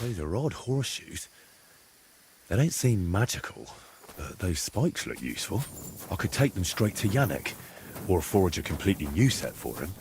Those are odd horseshoes. They don't seem magical, but those spikes look useful. I could take them straight to Yannick, or forge a completely new set for him.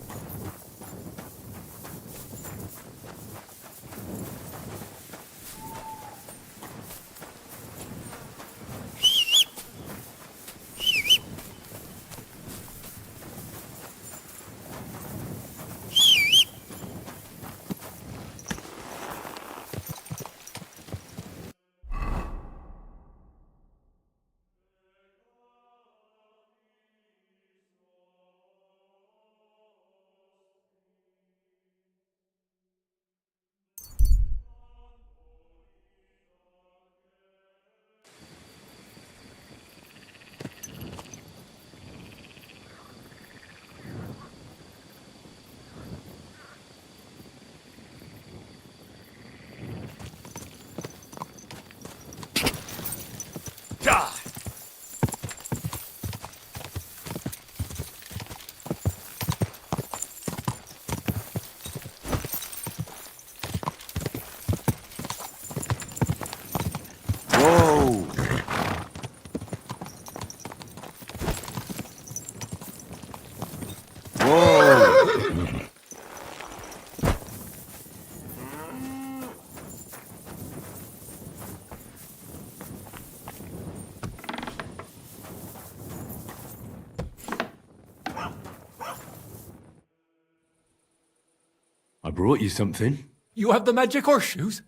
I brought you something. You have the magic horseshoes?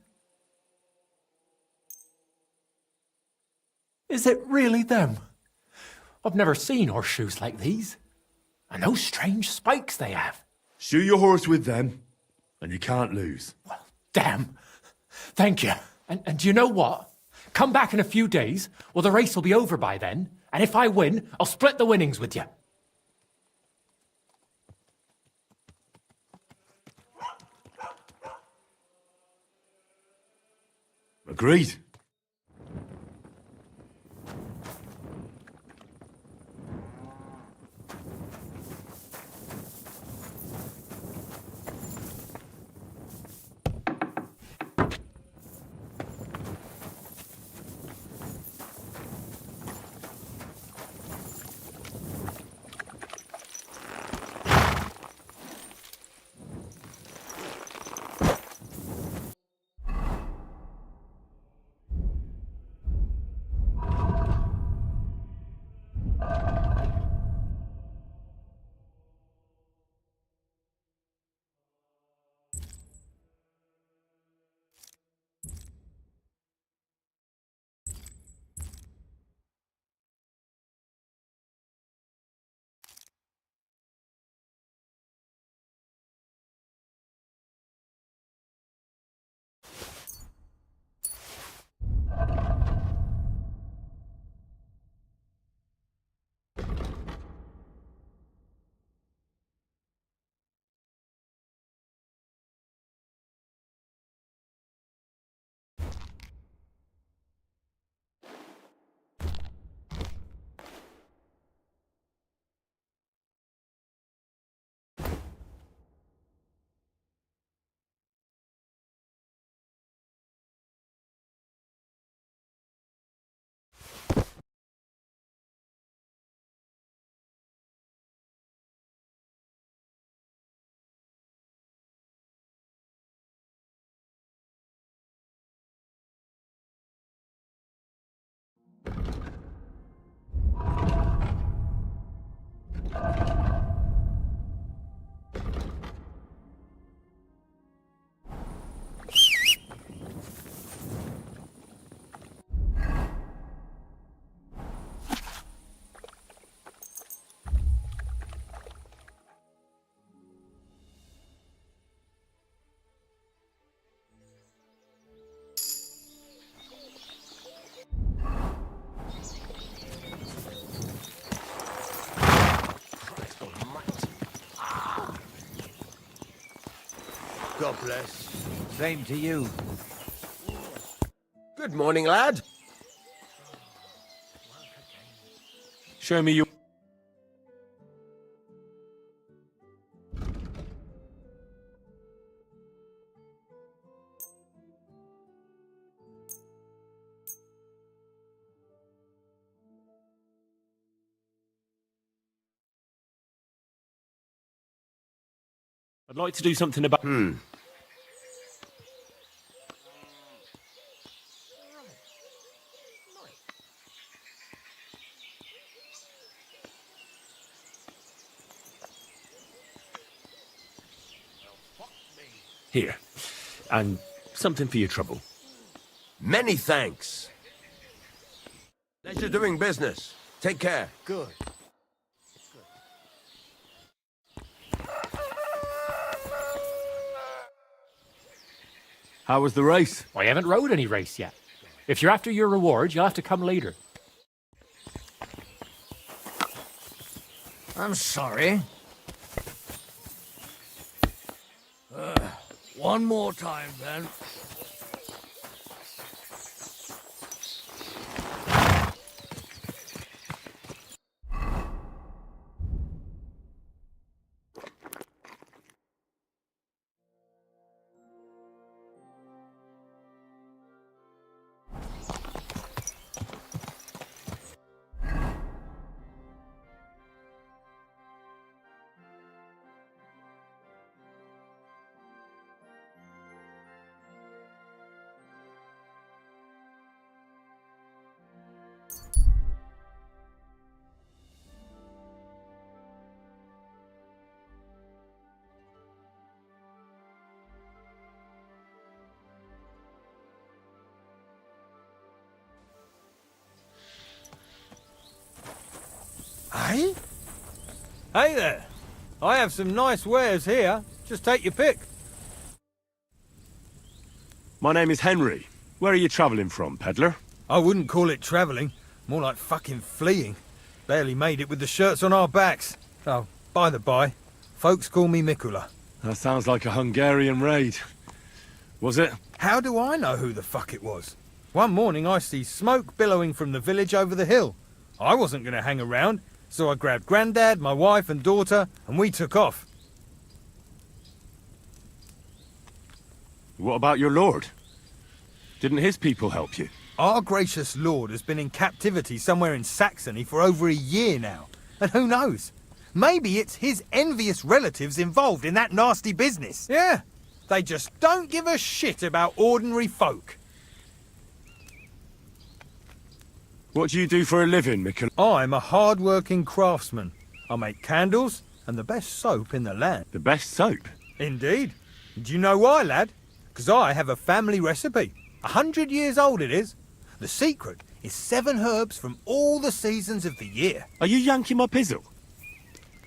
Is it really them? I've never seen horseshoes like these. And those strange spikes they have. Shoot your horse with them, and you can't lose. Well, damn. Thank you. And do you know what? Come back in a few days, or the race will be over by then, and if I win, I'll split the winnings with you. Agreed. God bless. Same to you. Good morning, lad. Show me your... I'd like to do something about... Here. And something for your trouble. Many thanks. Pleasure doing business. Take care. Good. How was the race? I haven't rode any race yet. If you're after your reward, you'll have to come later. I'm sorry. One more time, then. Hey? Hey there. I have some nice wares here. Just take your pick. My name is Henry. Where are you travelling from, peddler? I wouldn't call it travelling. More like fucking fleeing. Barely made it with the shirts on our backs. Oh, by the by, folks call me Mikula. That sounds like a Hungarian raid. Was it? How do I know who the fuck it was? One morning I see smoke billowing from the village over the hill. I wasn't going to hang around, so I grabbed Grandad, my wife and daughter, and we took off. What about your lord? Didn't his people help you? Our gracious lord has been in captivity somewhere in Saxony for over a year now. And who knows? Maybe it's his envious relatives involved in that nasty business. Yeah, they just don't give a shit about ordinary folk. What do you do for a living, Mikkel? I'm a hard-working craftsman. I make candles and the best soap in the land. The best soap? Indeed. Do you know why, lad? Because I have a family recipe. 100 years old it is. The secret is 7 herbs from all the seasons of the year. Are you yanking my pizzle?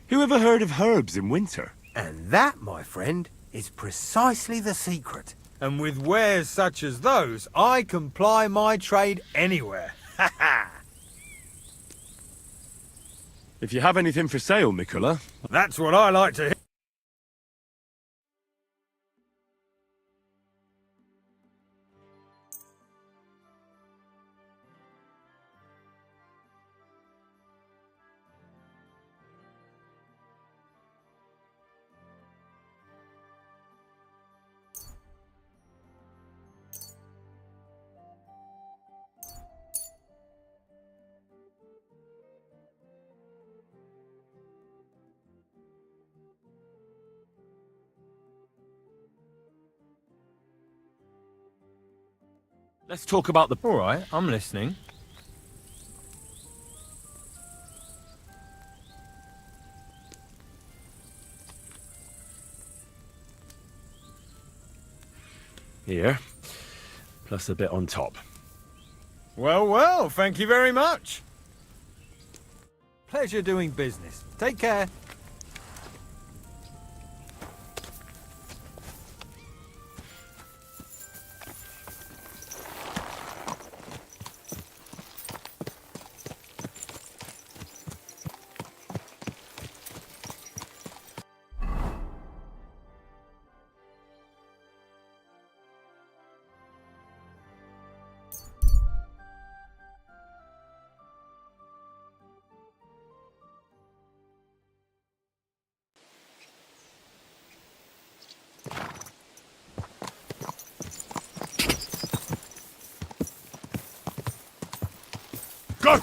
Who ever heard of herbs in winter? And that, my friend, is precisely the secret. And with wares such as those, I can ply my trade anywhere. Ha ha! If you have anything for sale, Mikula. That's what I like to hear. Let's talk about the... All right, I'm listening. Here. Plus a bit on top. Well, well, thank you very much. Pleasure doing business. Take care. Go!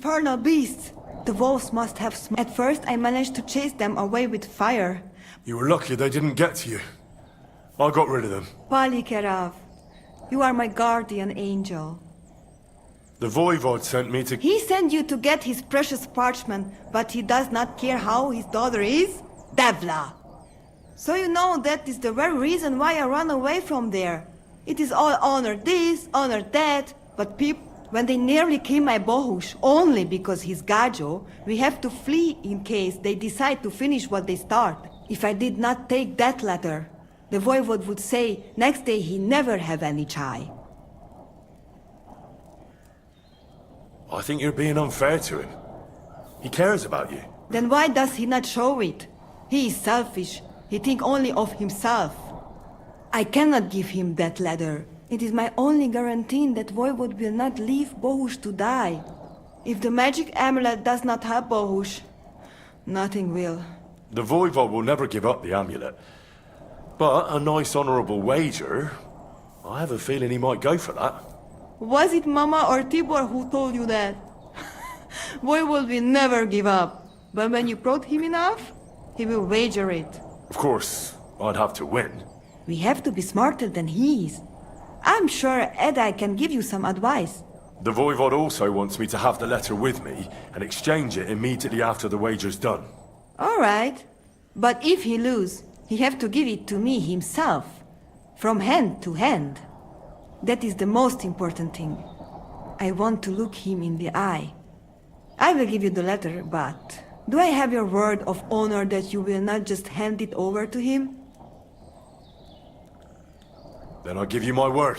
Infernal beasts! The wolves must have At first I managed to chase them away with fire. You were lucky they didn't get to you. I got rid of them. Palikerav, you are my guardian angel. The Voivod sent me to... He sent you to get his precious parchment, but he does not care how his daughter is? Devla! So you know that is the very reason why I run away from there. It is all honor this, honor that, but people... When they nearly kill my Bohush, only because he's Gajo, we have to flee in case they decide to finish what they start. If I did not take that letter, the Voivod would say next day he never have any chai. I think you're being unfair to him. He cares about you. Then why does he not show it? He is selfish. He think only of himself. I cannot give him that letter. It is my only guarantee that Voivod will not leave Bohush to die. If the magic amulet does not help Bohush, nothing will. The Voivod will never give up the amulet. But a nice honorable wager, I have a feeling he might go for that. Was it Mama or Tibor who told you that? Voivod will never give up. But when you prod him enough, he will wager it. Of course, I'd have to win. We have to be smarter than he is. I'm sure Edai can give you some advice. The Voivod also wants me to have the letter with me and exchange it immediately after the wager's done. All right. But if he lose, he have to give it to me himself. From hand to hand. That is the most important thing. I want to look him in the eye. I will give you the letter, but... Do I have your word of honor that you will not just hand it over to him? Then I give you my word.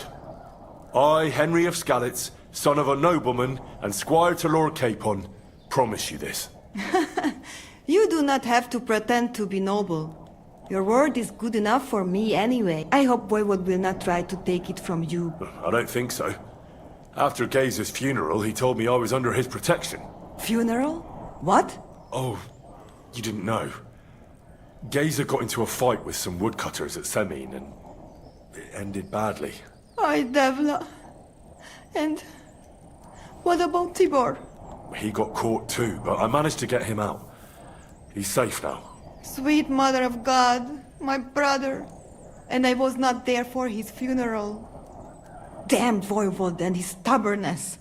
I, Henry of Skalitz, son of a nobleman and squire to Lord Capon, promise you this. You do not have to pretend to be noble. Your word is good enough for me anyway. I hope Voivod will not try to take it from you. I don't think so. After Gazer's funeral, he told me I was under his protection. Funeral? What? Oh, you didn't know. Gazer got into a fight with some woodcutters at Semin and it ended badly. Ay, Devla. And what about Tibor? He got caught too, but I managed to get him out. He's safe now. Sweet Mother of God, my brother. And I was not there for his funeral. Damn Voivod and his stubbornness.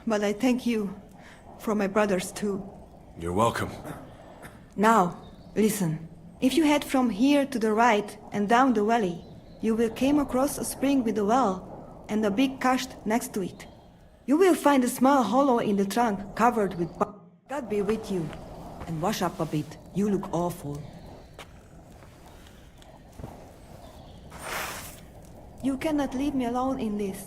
But I thank you for my brothers too. You're welcome. Now, listen. If you head from here to the right and down the valley, you will come across a spring with a well and a big cache next to it. You will find a small hollow in the trunk covered with God be with you. And wash up a bit. You look awful. You cannot leave me alone in this.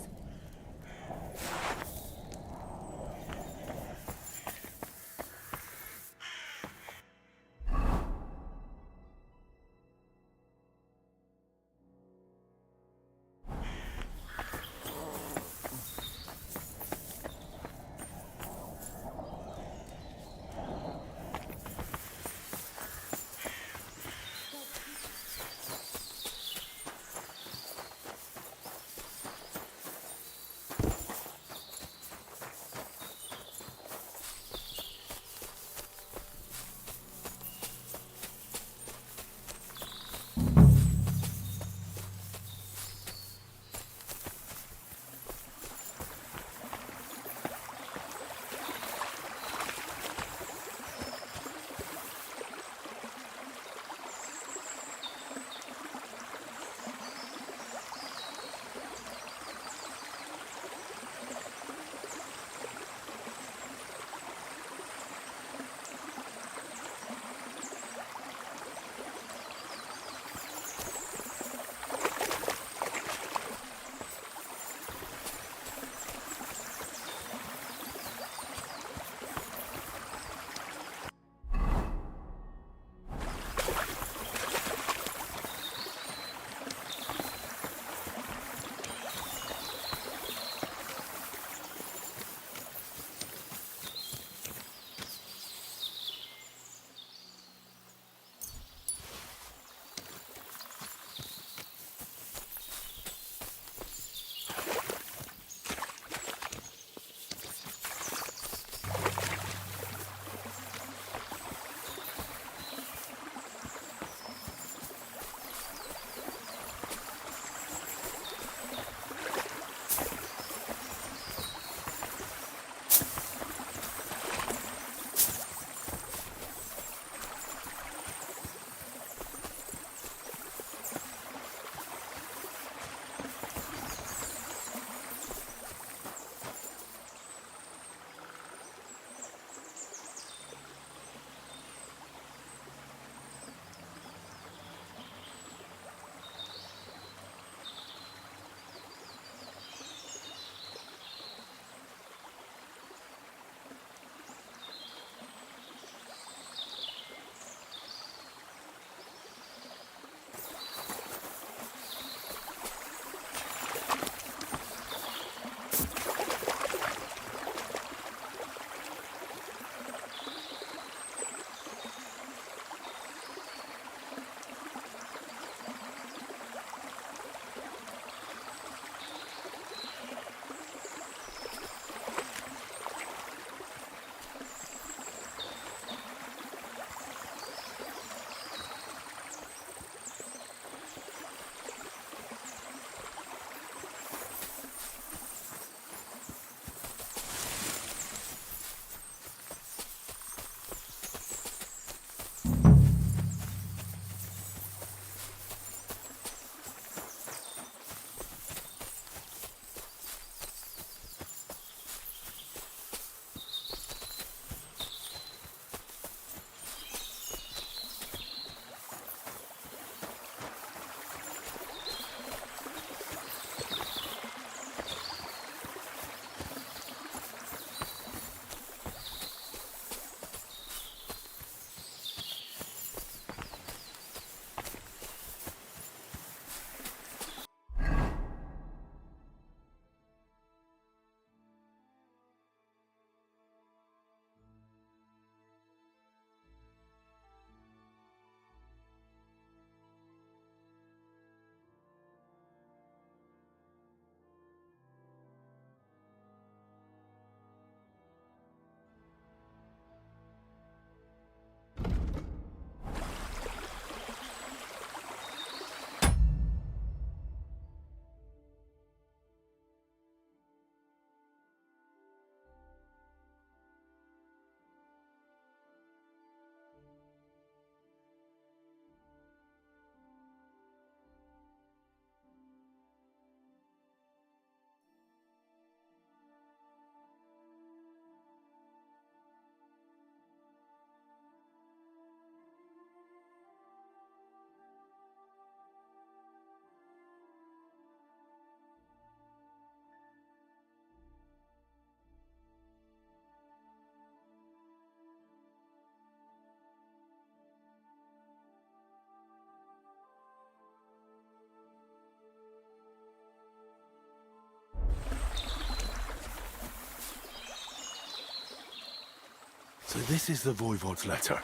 So this is the Voivod's letter.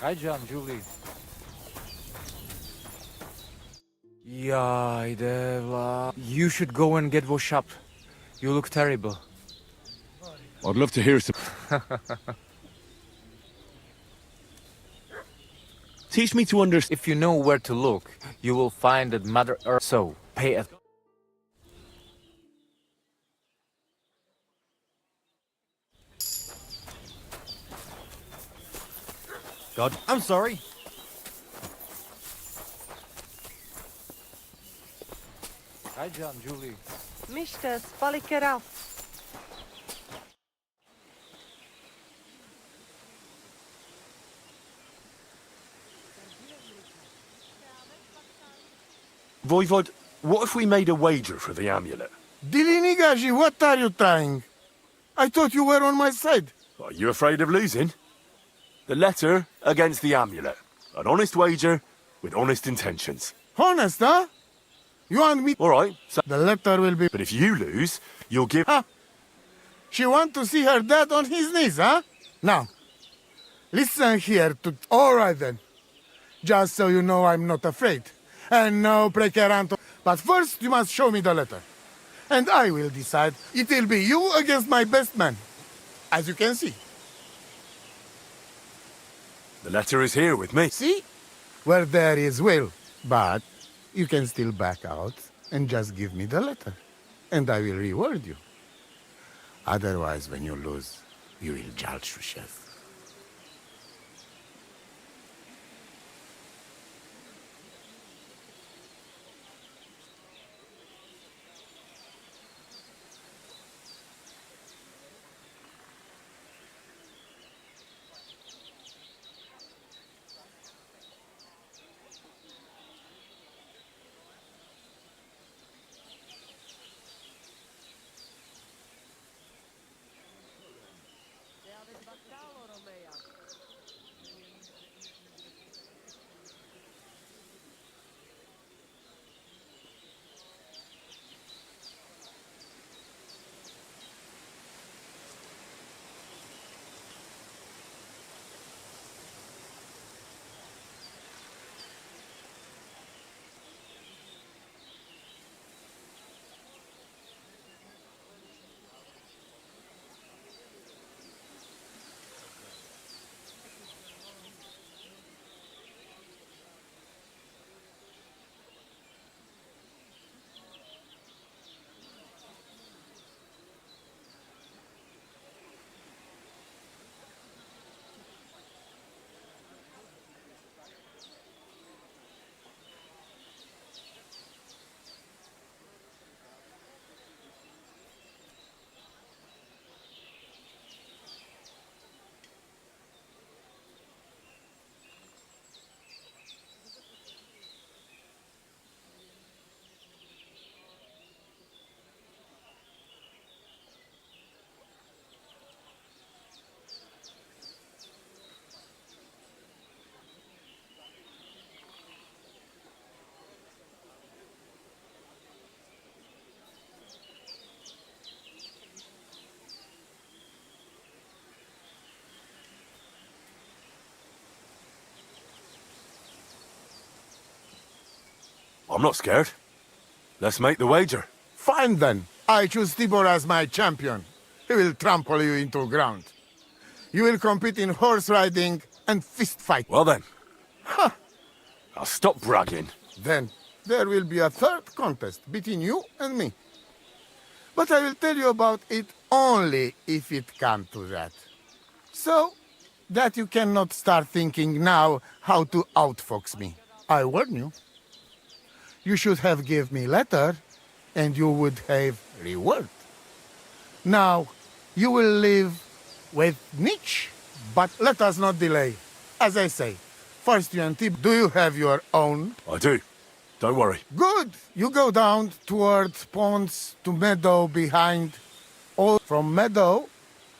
Hi, John, Julie. Yay, Devla. You should go and get washed up. You look terrible. I'd love to hear some... Teach me to understand... If you know where to look, you will find that Mother Earth. So, pay attention. God, I'm sorry. Hi, John, Julie. Mister, spalikeraf. Voivod, what if we made a wager for the amulet? Dilinigaji, what are you trying? I thought you were on my side. Are you afraid of losing? The letter against the amulet. An honest wager with honest intentions. Honest, huh? You want me... All right, so... The letter will be... But if you lose, you'll give... Huh? She want to see her dad on his knees, huh? Now, listen here to... All right, then. Just so you know I'm not afraid. And no precaranto. But first, you must show me the letter. And I will decide. It will be you against my best man. As you can see. The letter is here with me. See? Where there is will. But you can still back out and just give me the letter. And I will reward you. Otherwise, when you lose, you will judge yourself. I'm not scared. Let's make the wager. Fine then. I choose Tibor as my champion. He will trample you into ground. You will compete in horse riding and fist fight. Well then. I'll stop bragging. Then there will be a third contest between you and me. But I will tell you about it only if it comes to that. So that you cannot start thinking now how to outfox me. I warn you. You should have give me letter, and you would have reward. Now, you will live with Nietzsche, but let us not delay. As I say, first you and Tib, do you have your own? I do. Don't worry. Good. You go down towards ponds to meadow behind. Or from meadow,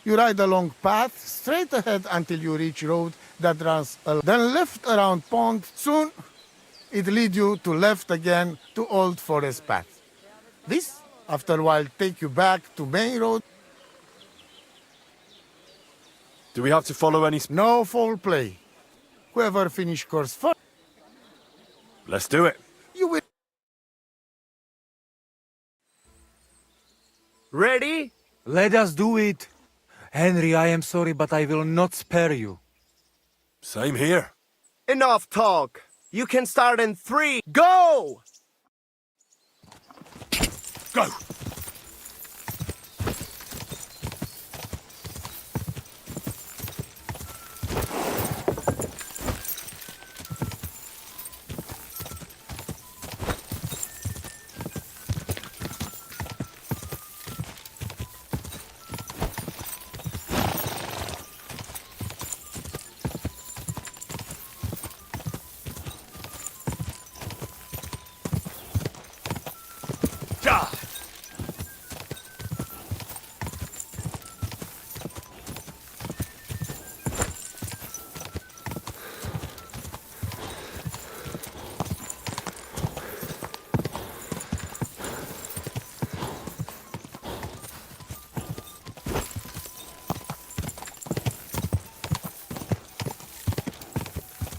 you ride along path straight ahead until you reach road that runs then left around pond. Soon, it lead you to left again to old forest path. This, after a while, take you back to main road. Do we have to follow any... No foul play. Whoever finish course first, Let's do it. you will... Ready? Let us do it. Henry, I am sorry, but I will not spare you. Same here. Enough talk. You can start in 3. Go! Go!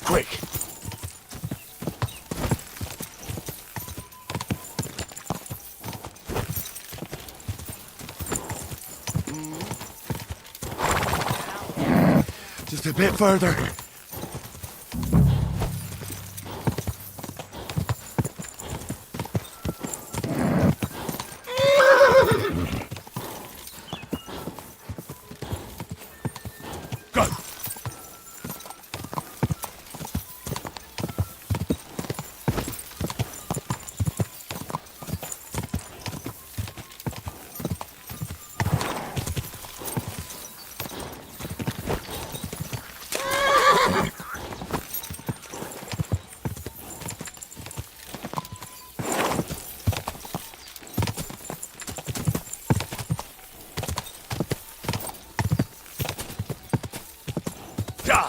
Quick! Just a bit further. Go!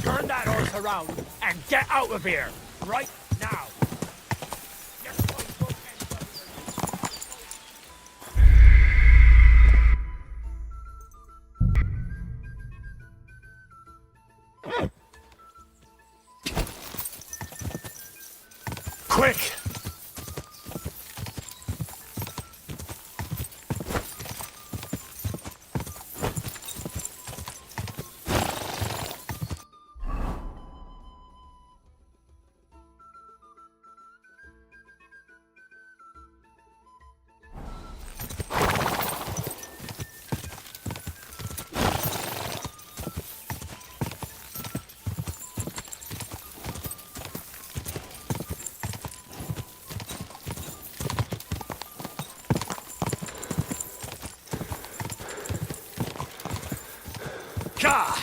Turn that horse around and get out of here, right now. Quick! Ka!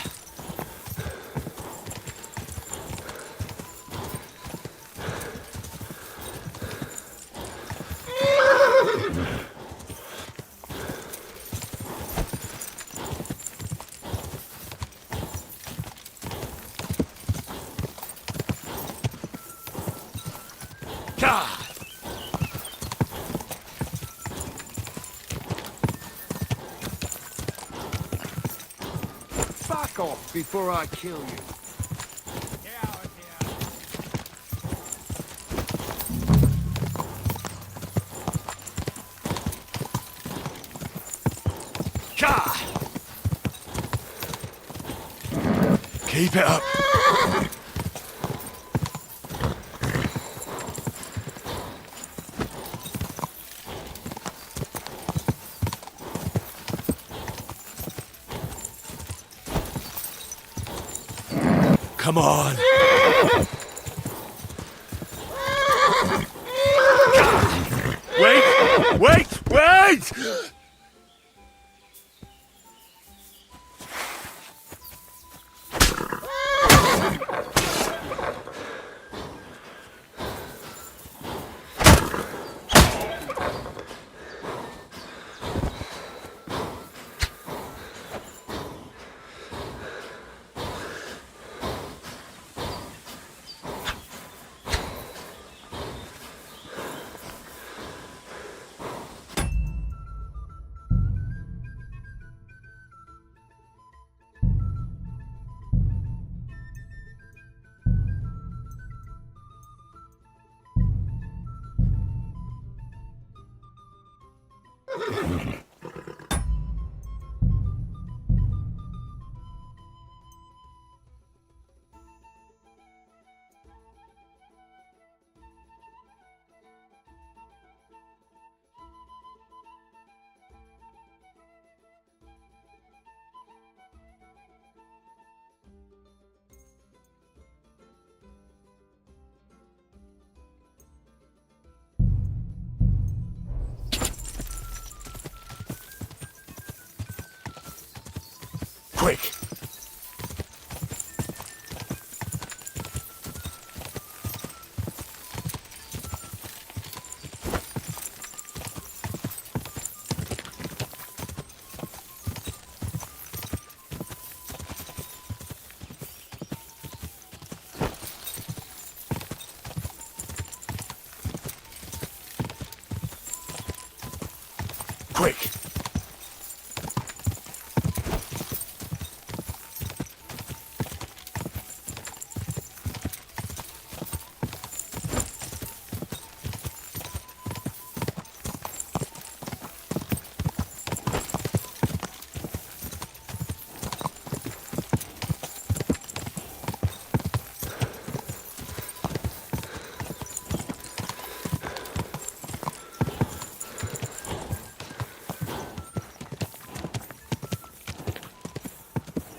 Ka! before I kill you. Keep it up. Come on. Wait! Quick! Quick!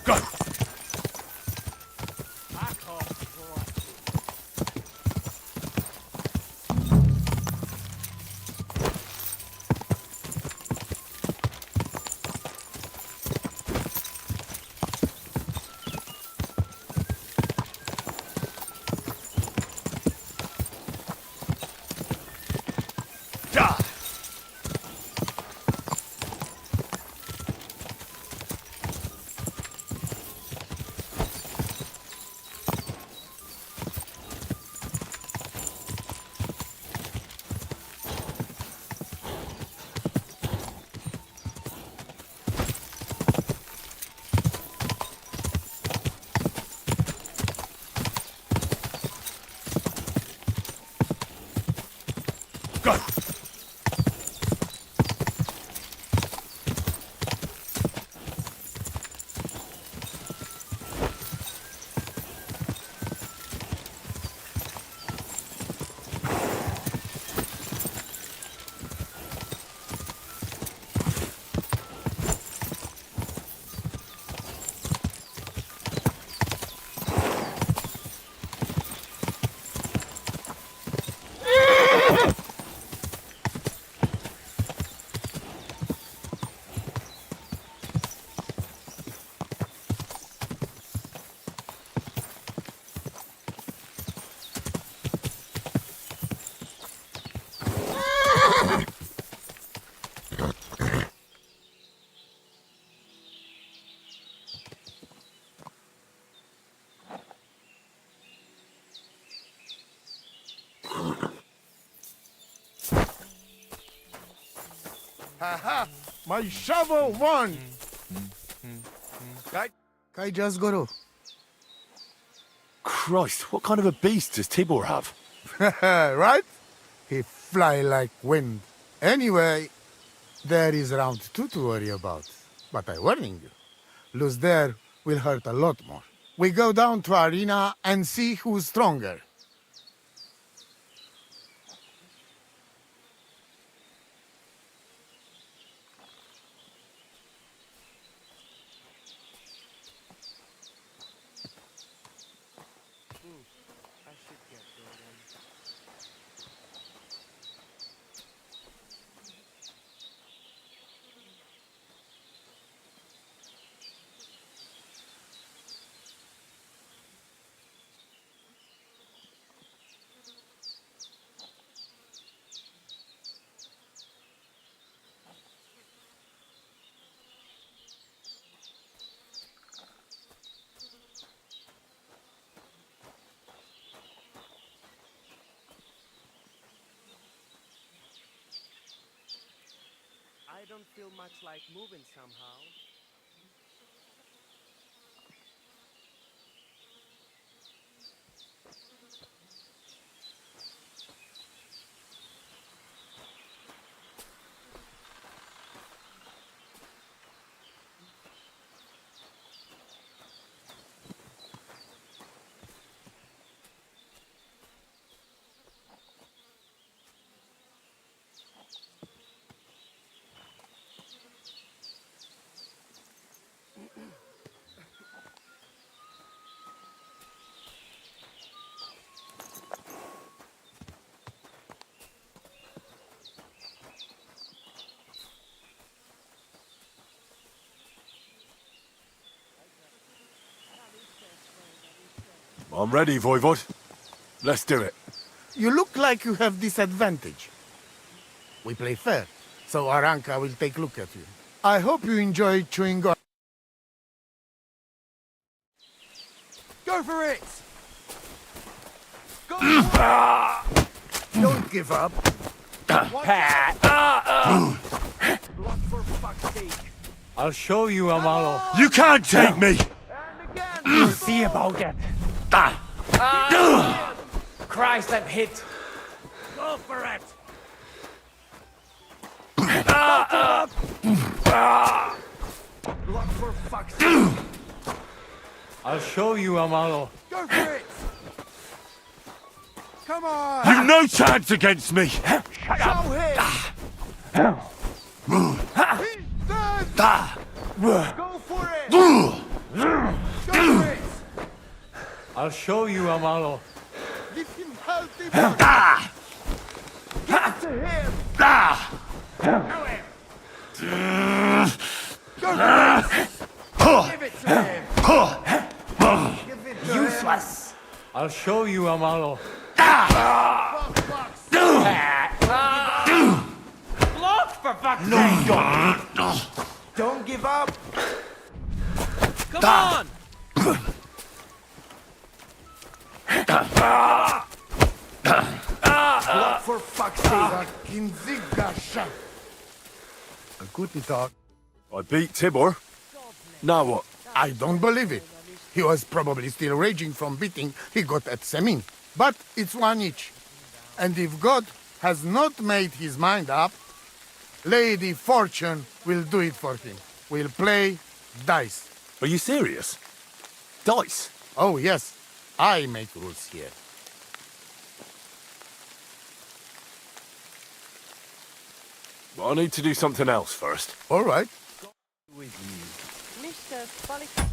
Go! Go! Ha ha! My shovel won! Right? I just got off. Christ, what kind of a beast does Tibor have? Right? He fly like wind. Anyway, there is round 2 to worry about. But I warning you, lose there will hurt a lot more. We go down to arena and see who's stronger. I don't feel much like moving somehow. I'm ready, Voivod. Let's do it. You look like you have disadvantage. We play fair, so Aranka will take a look at you. I hope you enjoy chewing gum. Go for it! Go for it! Don't give up. Block for fuck's sake. I'll show you, Amalo. You can't take me! And again! We'll see about that. Christ, I'm hit. Go for it! Block for fuck's sake. I'll show you, Amalo. Go for it! Come on! You've no chance against me! Show him! He's dead! Go for it! Go for it! I'll show you, Amalo. Give him healthy Give it to him! Go for it! Give it to him! Give it to him! Useless. I'll show you, Amalo. Block for fuck's sake. Don't give up! Come on. Block for fuck's sake! Kinzigasha. A good talk. I beat Tibor. Now what? I don't believe it. He was probably still raging from beating he got at Semin. But it's one each. And if God has not made his mind up, Lady Fortune will do it for him. We'll play dice. Are you serious? Dice? Oh, yes. I make rules here. But I need to do something else first. All right. Mr. Spalik.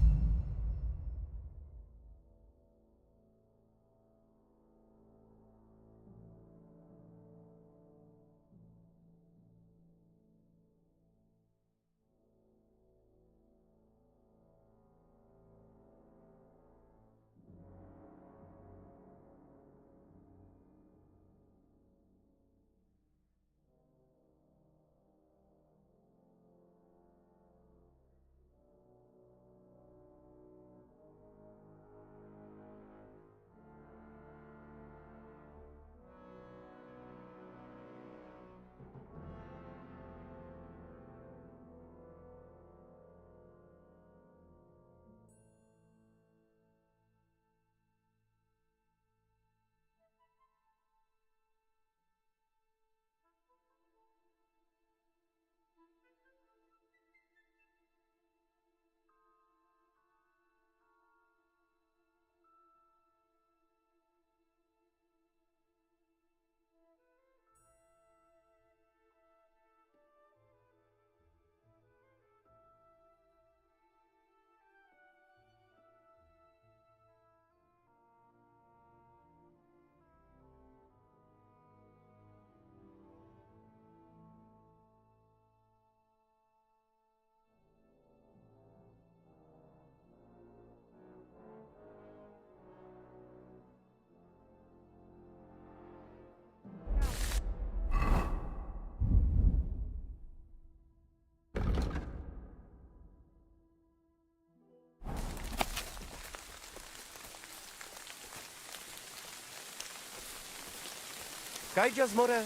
Kaijas more,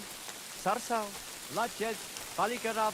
sarsao, lachet, palikarab.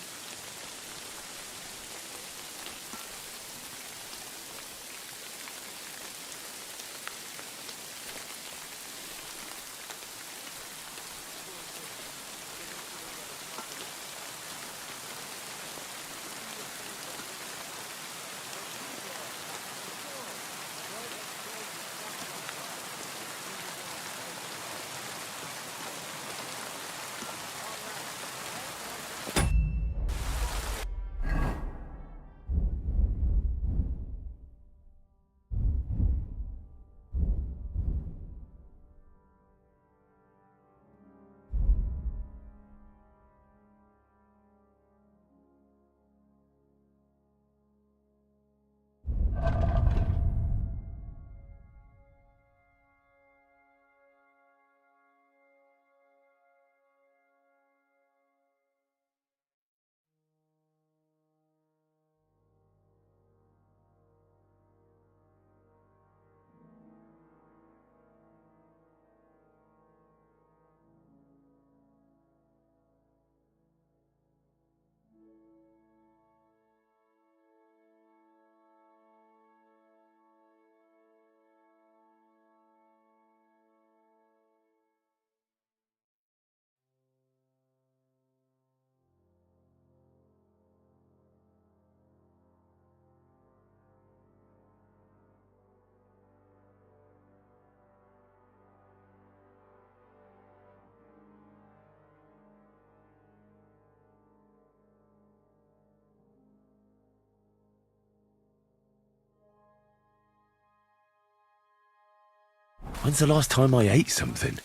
When's the last time I ate something?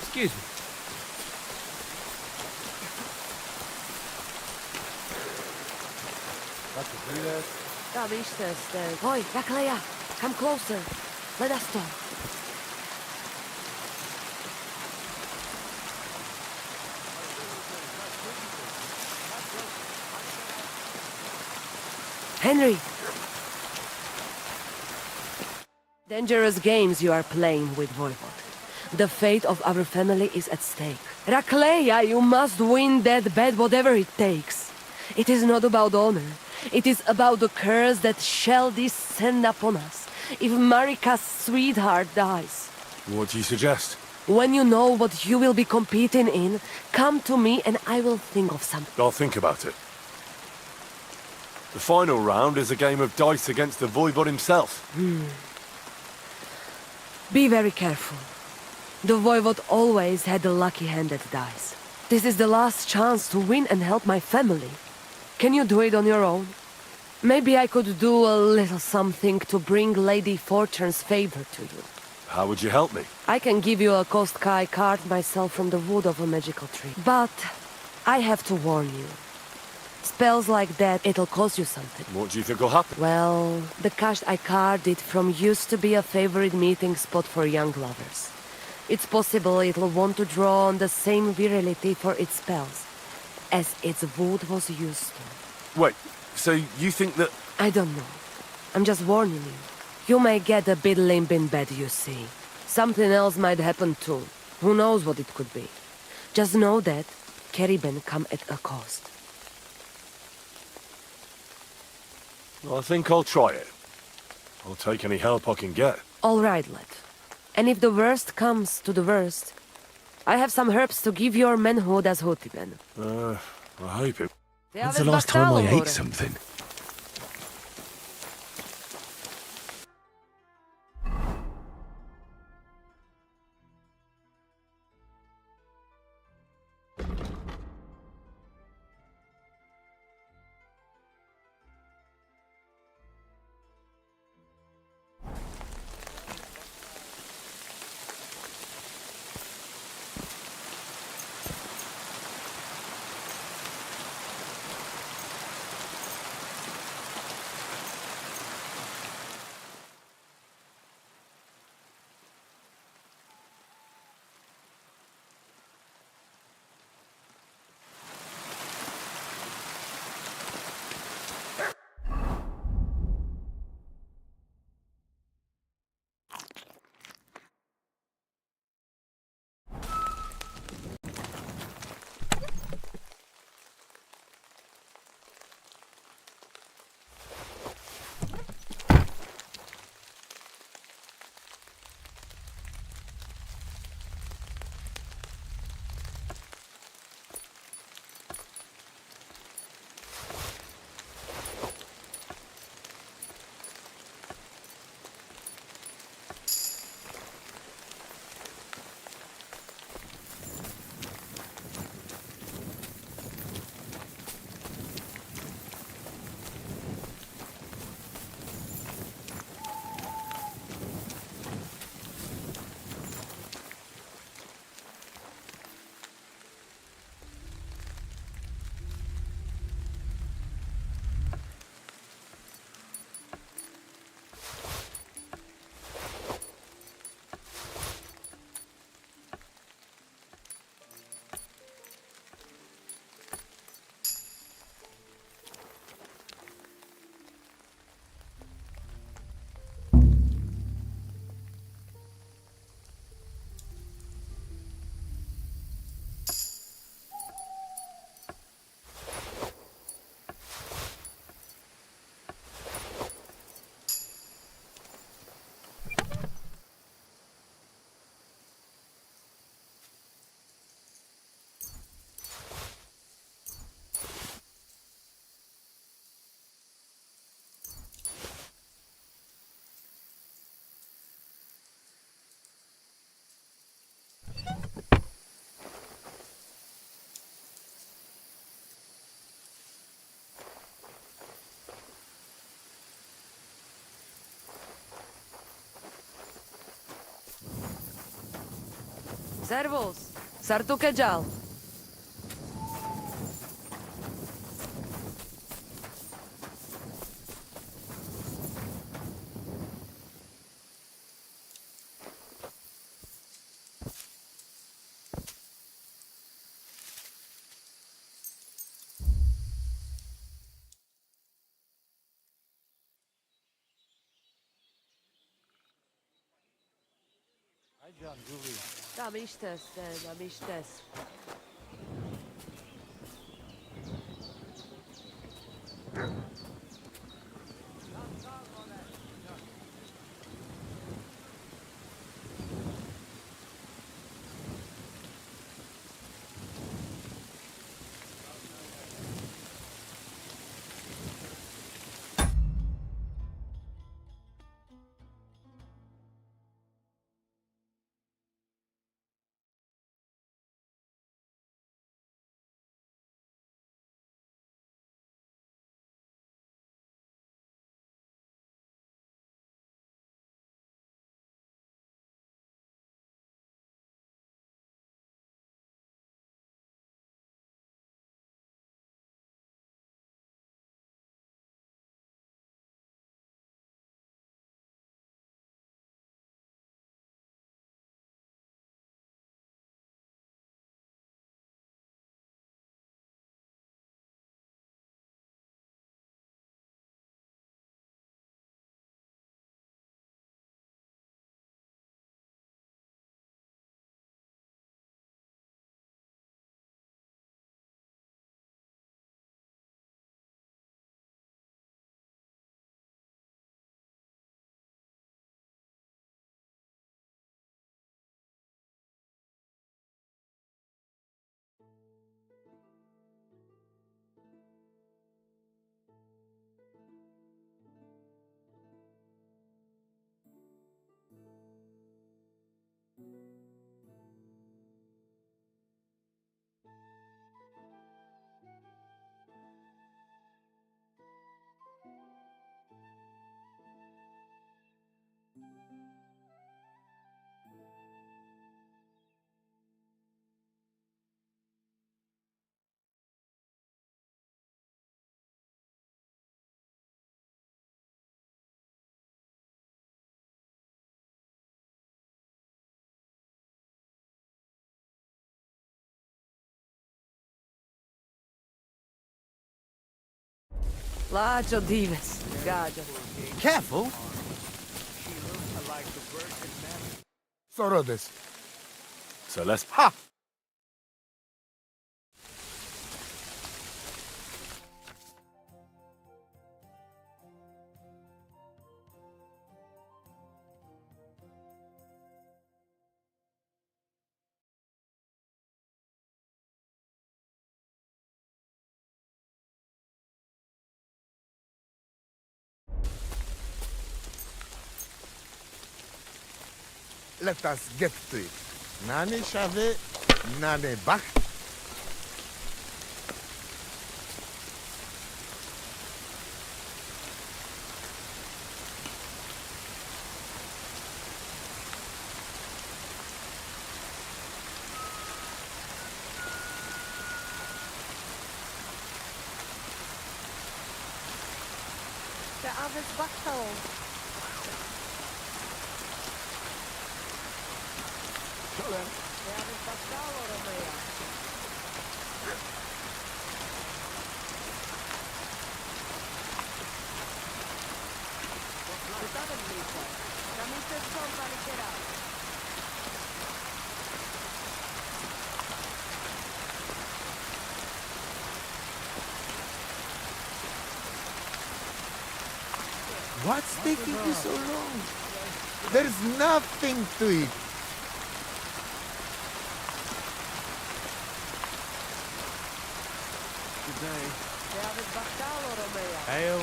Excuse me. Tam isteste. Oj, Rakleja, come closer. Let us talk. Henry! Dangerous games you are playing with Voivod. The fate of our family is at stake. Rakleja, you must win that bet whatever it takes. It is not about honor. It is about the curse that shall descend upon us if Marika's sweetheart dies. What do you suggest? When you know what you will be competing in, come to me and I will think of something. I'll think about it. The final round is a game of dice against the Voivod himself. Be very careful. The Voivod always had the lucky hand at dice. This is the last chance to win and help my family. Can you do it on your own? Maybe I could do a little something to bring Lady Fortune's favor to you. How would you help me? I can give you a Kostkaj card myself from the wood of a magical tree. But I have to warn you. Spells like that, it'll cost you something. What do you think will happen? Well, the Kashtai carded from used to be a favorite meeting spot for young lovers. It's possible it'll want to draw on the same virility for its spells as its wood was used to. Wait, so you think that... I don't know. I'm just warning you. You may get a bit limp in bed, you see. Something else might happen too. Who knows what it could be. Just know that Kerriben come at a cost. I think I'll try it. I'll take any help I can get. All right, lad. And if the worst comes to the worst, I have some herbs to give your manhood as Hotiben. I hope it... When's the last time I ate something? Servus. Sartukejal. Tam istes, tam istes. Lacho dives. Gajo. Careful! Sorodes. So let's... Ha! Let us get to it. Nane shave, nane bach. The oven's buckle. What's taking you so long? There's nothing to it. Ale.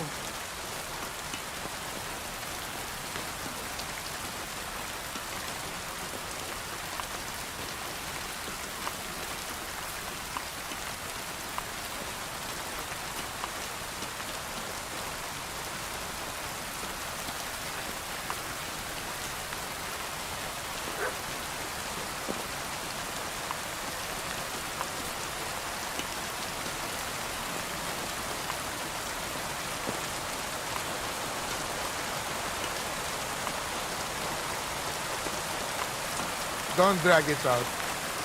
don't drag it out.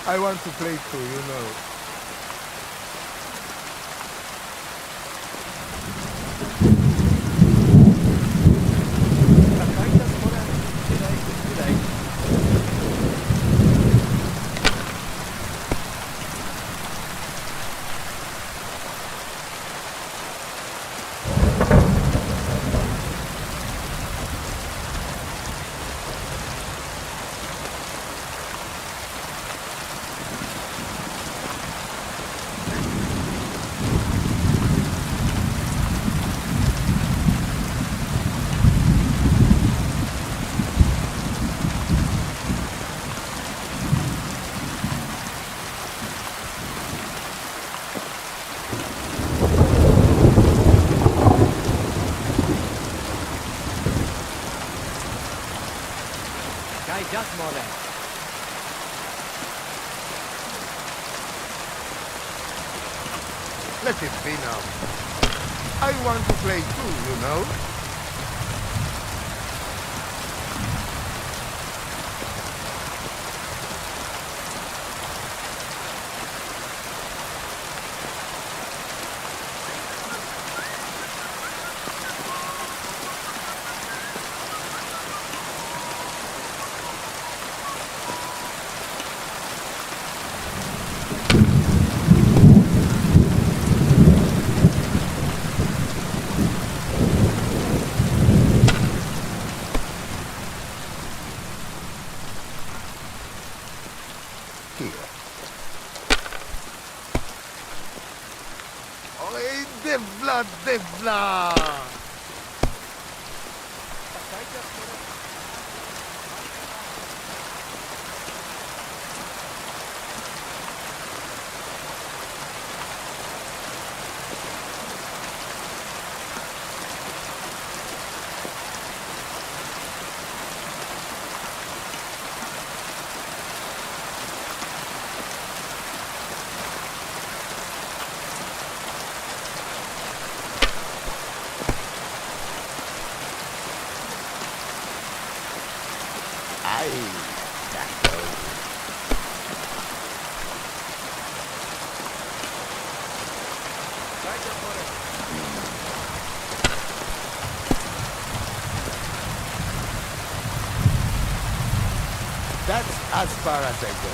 I want to play too, you know. Just more than. Let it be now. I want to play too, you know. Oi, Devla! That's as far as I go.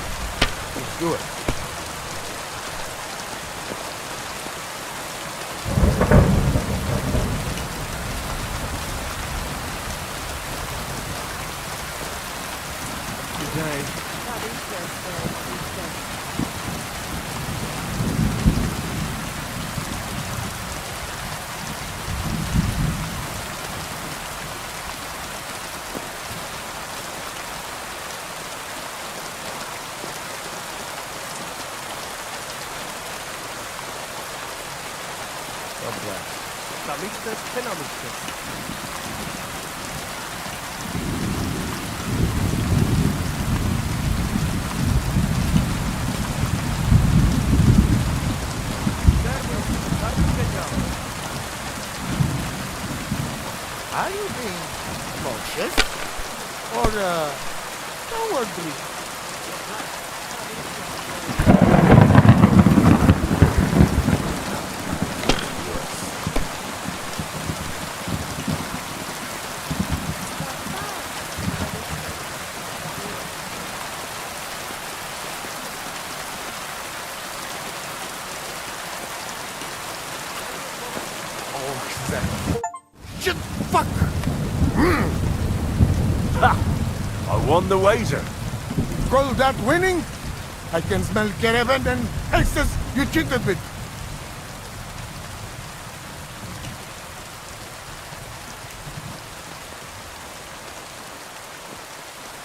It's good. Are you being cautious? Or, cowardly? Shit, fuck! I won the wager. Call that winning? I can smell caravan and ASUS you cheated with.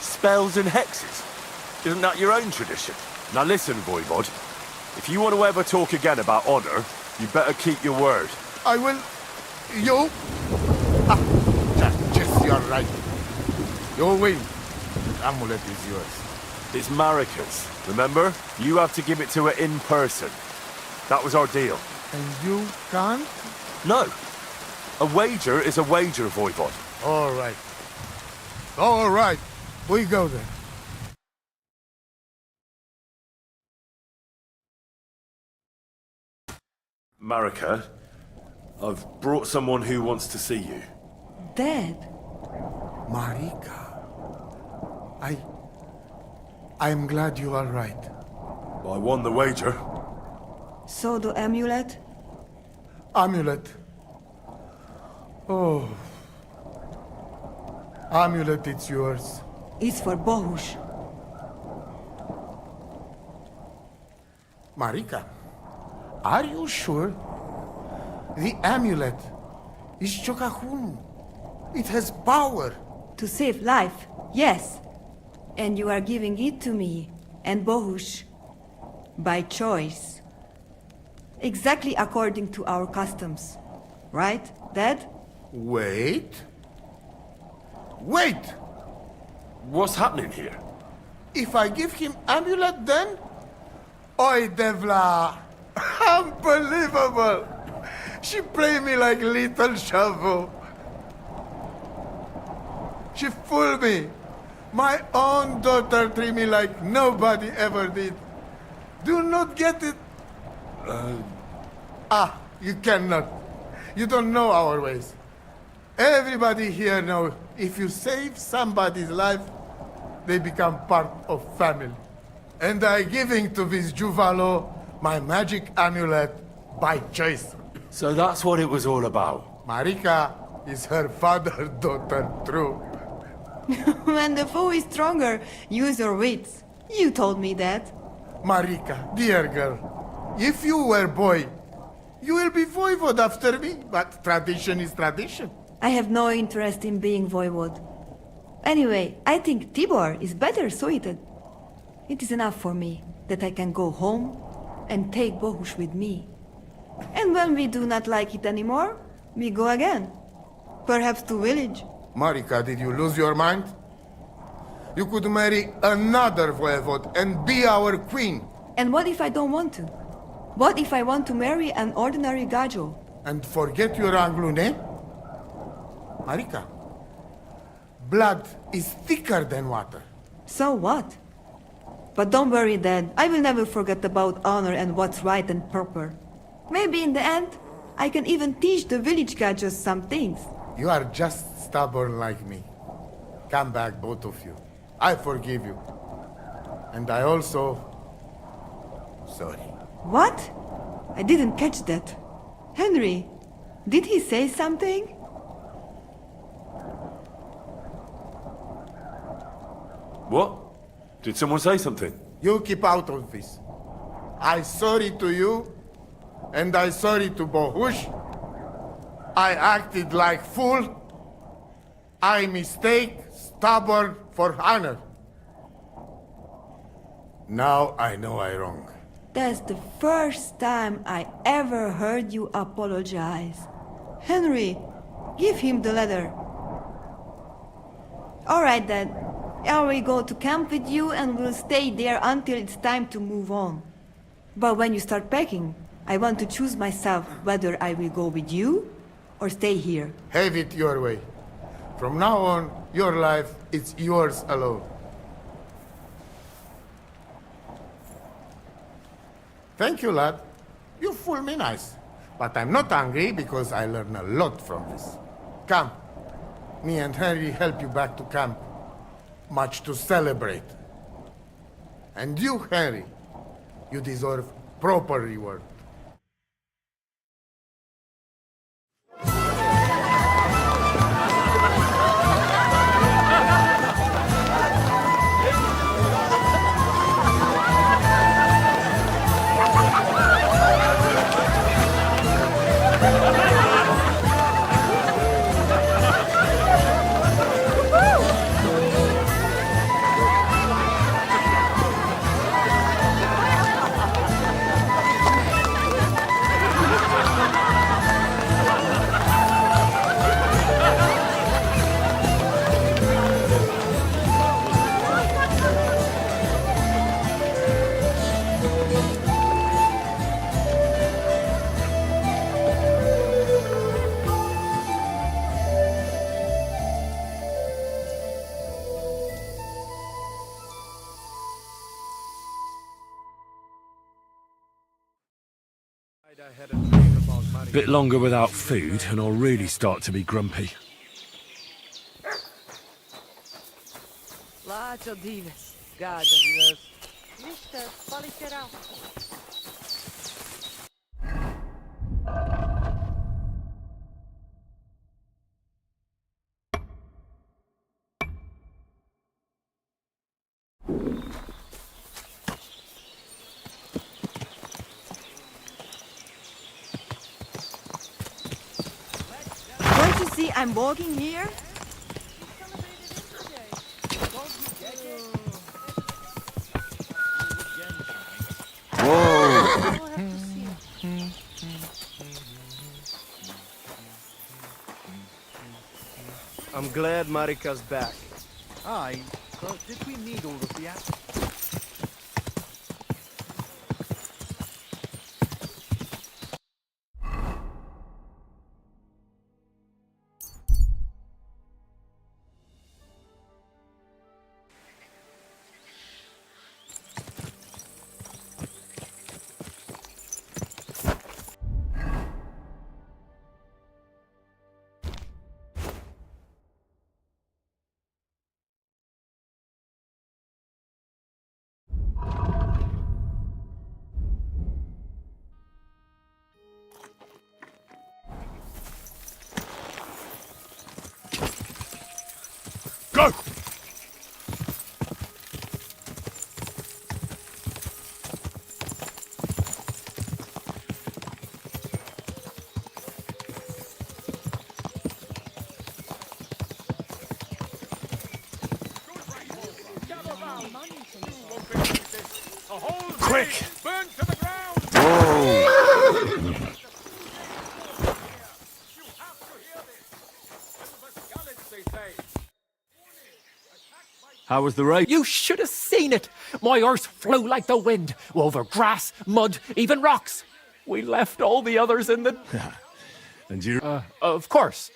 Spells and hexes. Isn't that your own tradition? Now listen, Voivod. If you want to ever talk again about honor, you better keep your word. I will... You? Just you're right. You win. The amulet is yours. It's Marika's, remember? You have to give it to her in person. That was our deal. And you can't? No. A wager is a wager, Voivod. All right. All right. We go then. Marika, I've brought someone who wants to see you. Dead? Marika. I'm glad you are right. I won the wager. So the amulet? Amulet. Oh. Amulet, it's yours. It's for Bohush. Marika, are you sure? The amulet is Chokahunu. It has power. To save life, yes. And you are giving it to me and Bohush. By choice. Exactly according to our customs. Right, Dad? Wait. Wait! What's happening here? If I give him amulet then? Oi, Devla! Unbelievable! She played me like little shovel. She fooled me. My own daughter treated me like nobody ever did. Do not get it. You cannot. You don't know our ways. Everybody here knows if you save somebody's life, they become part of family. And I giving to this Juvalo my magic amulet by choice. So that's what it was all about. Marika is her father's daughter, true. When the foe is stronger, use your wits. You told me that. Marika, dear girl, if you were boy, you will be voivode after me, but tradition is tradition. I have no interest in being voivode. Anyway, I think Tibor is better suited. It is enough for me that I can go home and take Bohush with me. And when we do not like it anymore, we go again. Perhaps to village. Marika, did you lose your mind? You could marry another voivode and be our queen. And what if I don't want to? What if I want to marry an ordinary gajo? And forget your Anglune? Marika, blood is thicker than water. So what? But don't worry, Dad. I will never forget about honor and what's right and proper. Maybe in the end, I can even teach the village gajos some things. You are just stubborn like me. Come back, both of you. I forgive you. And I also... sorry. What? I didn't catch that. Henry, did he say something? What? Did someone say something? You keep out of this. I sorry to you, and I sorry to Bohush. I acted like fool. I mistake, stubborn for honor. Now I know I wrong. That's the first time I ever heard you apologize. Henry, give him the letter. All right, then. I will go to camp with you and we'll stay there until it's time to move on. But when you start packing, I want to choose myself whether I will go with you or stay here. Have it your way. From now on, your life is yours alone. Thank you, lad. You fool me nice. But I'm not angry because I learned a lot from this. Come. Me and Henry help you back to camp. Much to celebrate. And you, Henry, you deserve proper reward. I had a dream Bit longer without food, and I'll really start to be grumpy. Lato dives. Gado. Niște, palicerau. Don't you see I'm walking here? I'm glad Marika's back. Aye, but did we need all of the assets? Go! Quick! Burn to the ground! How was the race? You should have seen it. My horse flew like the wind, over grass, mud, even rocks. We left all the others in the... And you... Of course.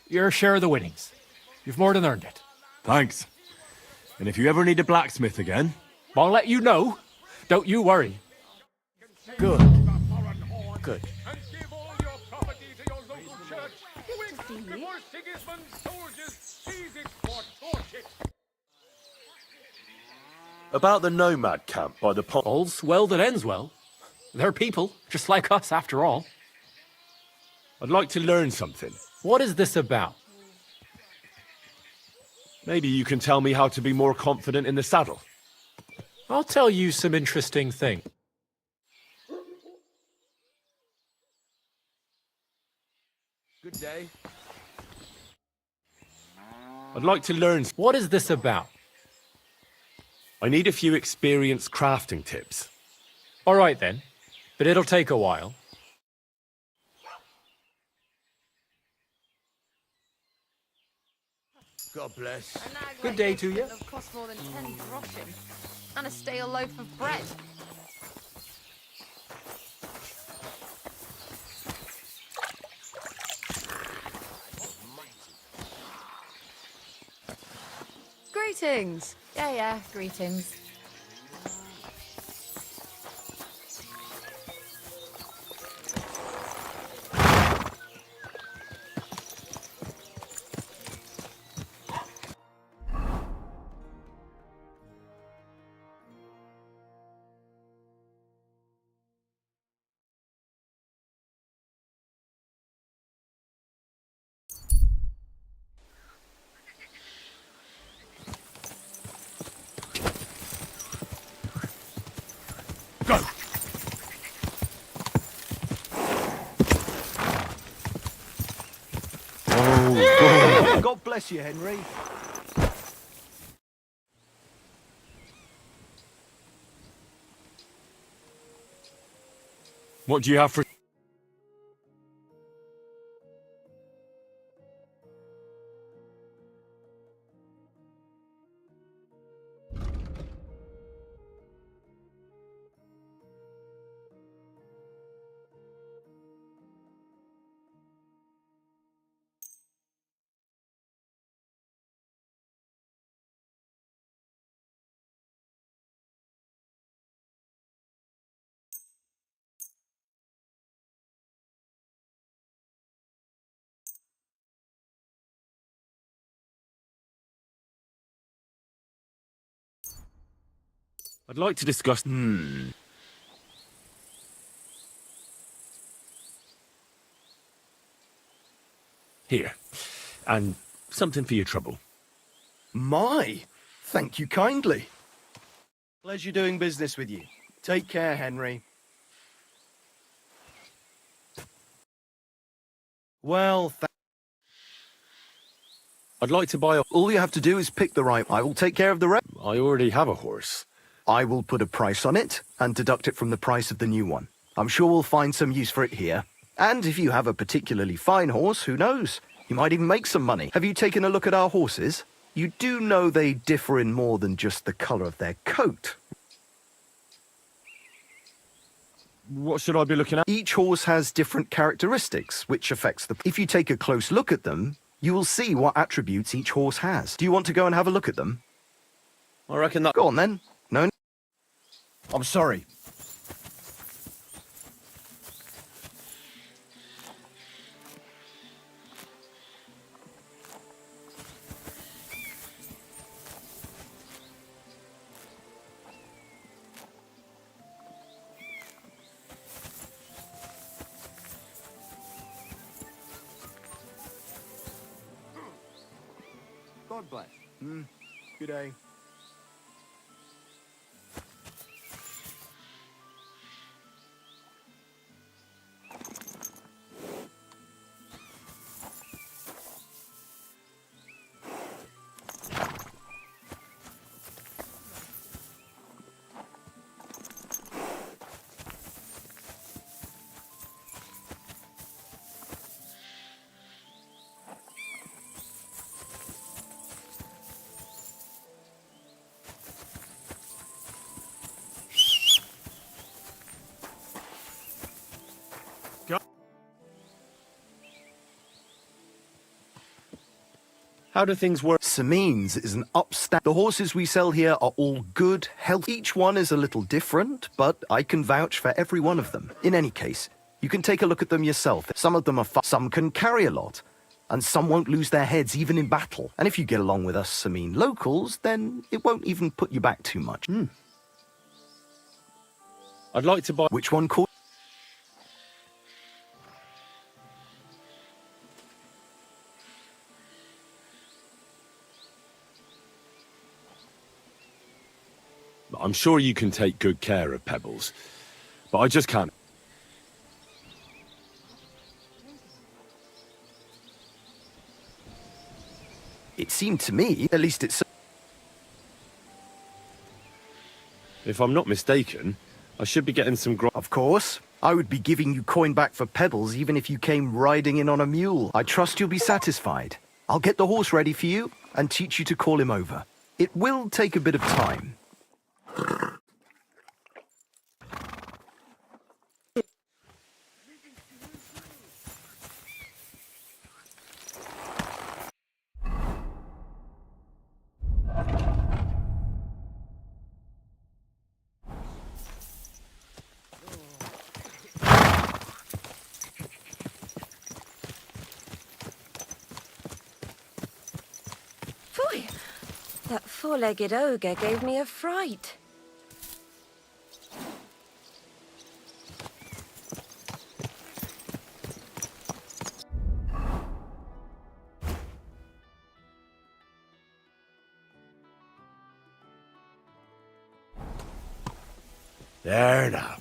Your share of the winnings. You've more than earned it. Thanks. And if you ever need a blacksmith again... I'll let you know. Don't you worry. Good. Good. And give all your property to your local church. Quick, before Sigismund's soldiers seize it or torch it. About the nomad camp by the pond. All's well that ends well. They're people, just like us after all. I'd like to learn something. What is this about? Maybe you can tell me how to be more confident in the saddle. I'll tell you some interesting things. Good day. I'd like to learn... What is this about? I need a few experienced crafting tips. All right then, but it'll take a while. God bless. Good day to you. It'll cost more than 10 groschen. And a stale loaf of bread. Greetings. Yeah, greetings. Go! God bless you, Henry. What do you have for... I'd like to discuss... Here. And something for your trouble. My, thank you kindly. Pleasure doing business with you. Take care, Henry. Well, I'd like to buy a... all you have to do is pick the right. I will take care of the rest. I already have a horse. I will put a price on it and deduct it from the price of the new one. I'm sure we'll find some use for it here. And if you have a particularly fine horse, who knows? You might even make some money. Have you taken a look at our horses? You do know they differ in more than just the colour of their coat. What should I be looking at? Each horse has different characteristics, which affects the... If you take a close look at them, you will see what attributes each horse has. Do you want to go and have a look at them? I reckon that... Go on then. No. I'm sorry. God bless. Good day. How do things work? Samines is an upstanding. The horses we sell here are all good, healthy. Each one is a little different, but I can vouch for every one of them. In any case, you can take a look at them yourself. Some of them are fun. Some can carry a lot, and some won't lose their heads even in battle. And if you get along with us Samine locals, then it won't even put you back too much. I'd like to buy... Which one called? I'm sure you can take good care of Pebbles, but I just can't. It seemed to me, at least it's... If I'm not mistaken, I should be getting some Of course. I would be giving you coin back for Pebbles even if you came riding in on a mule. I trust you'll be satisfied. I'll get the horse ready for you and teach you to call him over. It will take a bit of time. Phew! That four-legged ogre gave me a fright. There now.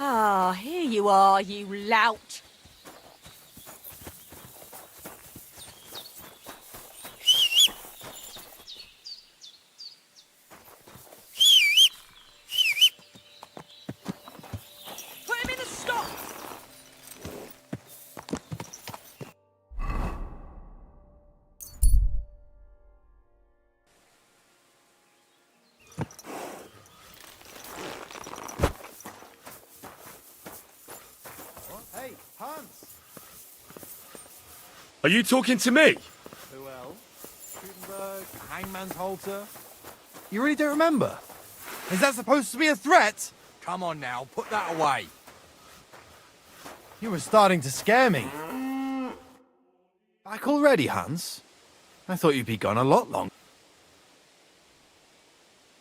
Ah, here you are, you lout. Put him in the stock! Hey, Hans! Are you talking to me? Who else? Gutenberg, Hangman's Halter? You really don't remember? Is that supposed to be a threat? Come on now, put that away. You were starting to scare me. Back already, Hans? I thought you'd be gone a lot longer.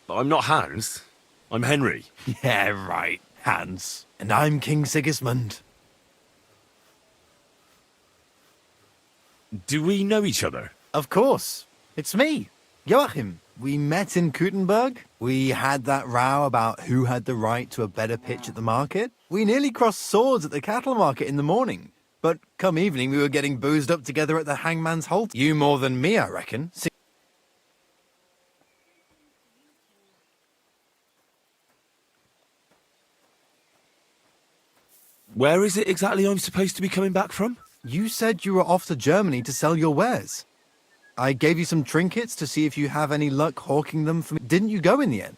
I'm not Hans. I'm Henry. Yeah, right, Hans. And I'm King Sigismund. Do we know each other? Of course. It's me, Joachim. We met in Gutenberg. We had that row about who had the right to a better pitch at the market. We nearly crossed swords at the cattle market in the morning. But come evening, we were getting boozed up together at the Hangman's Halt. You more than me, I reckon. Where is it exactly I'm supposed to be coming back from? You said you were off to Germany to sell your wares. I gave you some trinkets to see if you have any luck hawking them for me. Didn't you go in the end?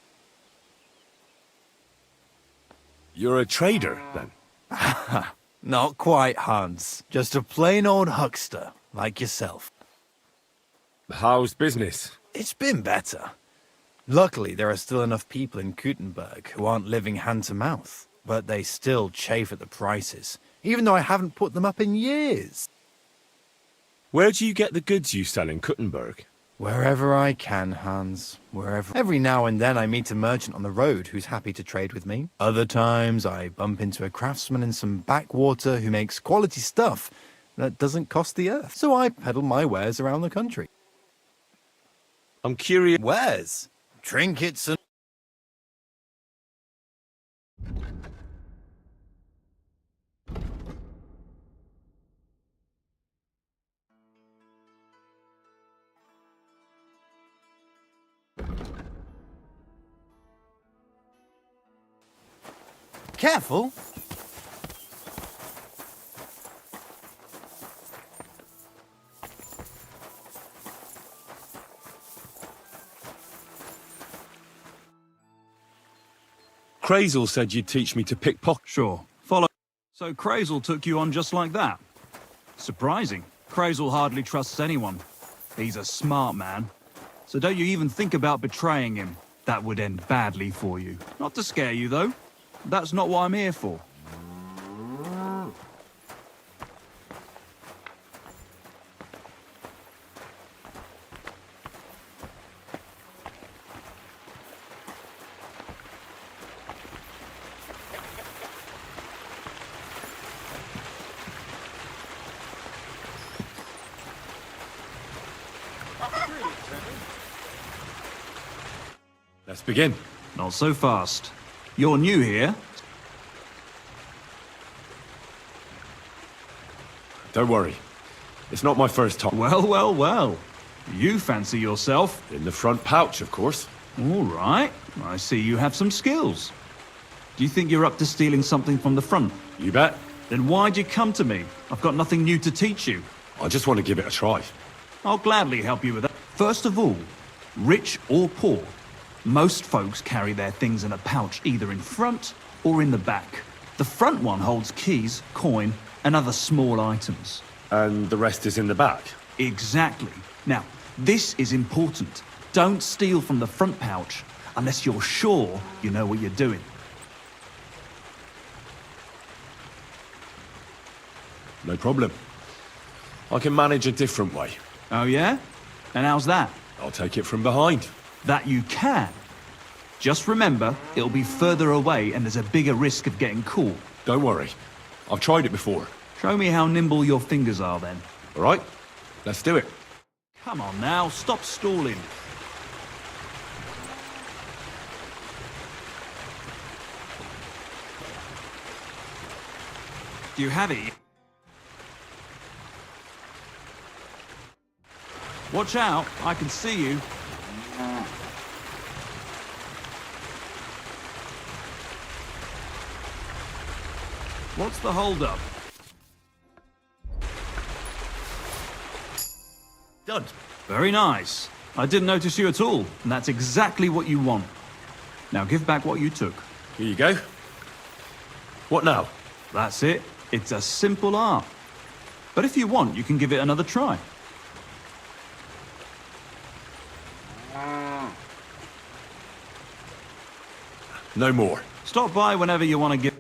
You're a trader, then? Not quite, Hans. Just a plain old huckster, like yourself. How's business? It's been better. Luckily, there are still enough people in Gutenberg who aren't living hand to mouth, but they still chafe at the prices, even though I haven't put them up in years. Where do you get the goods you sell in Gutenberg? Wherever I can, Hans. Wherever. Every now and then I meet a merchant on the road who's happy to trade with me. Other times I bump into a craftsman in some backwater who makes quality stuff that doesn't cost the earth. So I peddle my wares around the country. I'm curious. Wares? Trinkets and... Careful! Crazel said you'd teach me to pickpocket. Sure. Follow. So Crazel took you on just like that? Surprising. Crazel hardly trusts anyone. He's a smart man. So don't you even think about betraying him. That would end badly for you. Not to scare you, though. That's not what I'm here for. Let's begin. Not so fast. You're new here. Don't worry. It's not my first time. Well, well, well. You fancy yourself. In the front pouch, of course. All right. I see you have some skills. Do you think you're up to stealing something from the front? You bet. Then why'd you come to me? I've got nothing new to teach you. I just want to give it a try. I'll gladly help you with that. First of all, rich or poor, most folks carry their things in a pouch either in front or in the back. The front one holds keys, coin, and other small items. And the rest is in the back? Exactly. Now, this is important. Don't steal from the front pouch unless you're sure you know what you're doing. No problem. I can manage a different way. Oh yeah? And how's that? I'll take it from behind. That you can. Just remember, it'll be further away and there's a bigger risk of getting caught. Don't worry. I've tried it before. Show me how nimble your fingers are then. All right? Let's do it. Come on now, stop stalling. Do you have it? Watch out, I can see you. What's the holdup? Done. Very nice. I didn't notice you at all, and that's exactly what you want. Now give back what you took. Here you go. What now? That's it. It's a simple art. But if you want, you can give it another try. No more. Stop by whenever you want to give...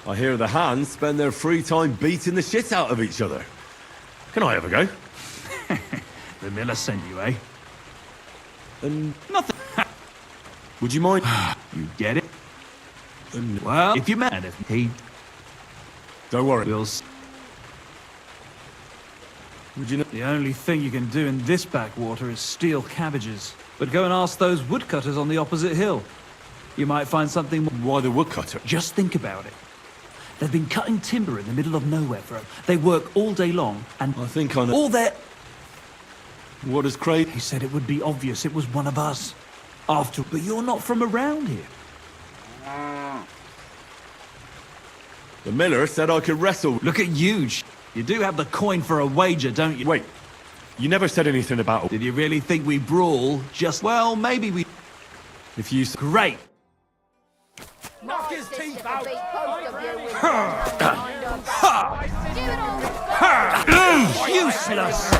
I hear the hands spend their free time beating the shit out of each other. Can I have a go? The miller sent you, eh? Nothing. Would you mind? You get it? Well, if you met, if he... Don't worry. We'll... Would you know? The only thing you can do in this backwater is steal cabbages. But go and ask those woodcutters on the opposite hill. You might find something... Why the woodcutter? Just think about it. They've been cutting timber in the middle of nowhere They work all day long, and... I think I know... All their... What is Craig? He said it would be obvious it was one of us. After... But you're not from around here. The miller said I could wrestle. Look at you. You do have the coin for a wager, don't you? Wait. You never said anything about... Did you really think we brawl? Just... Well, maybe we... If you... Great. Knock his teeth out! Useless!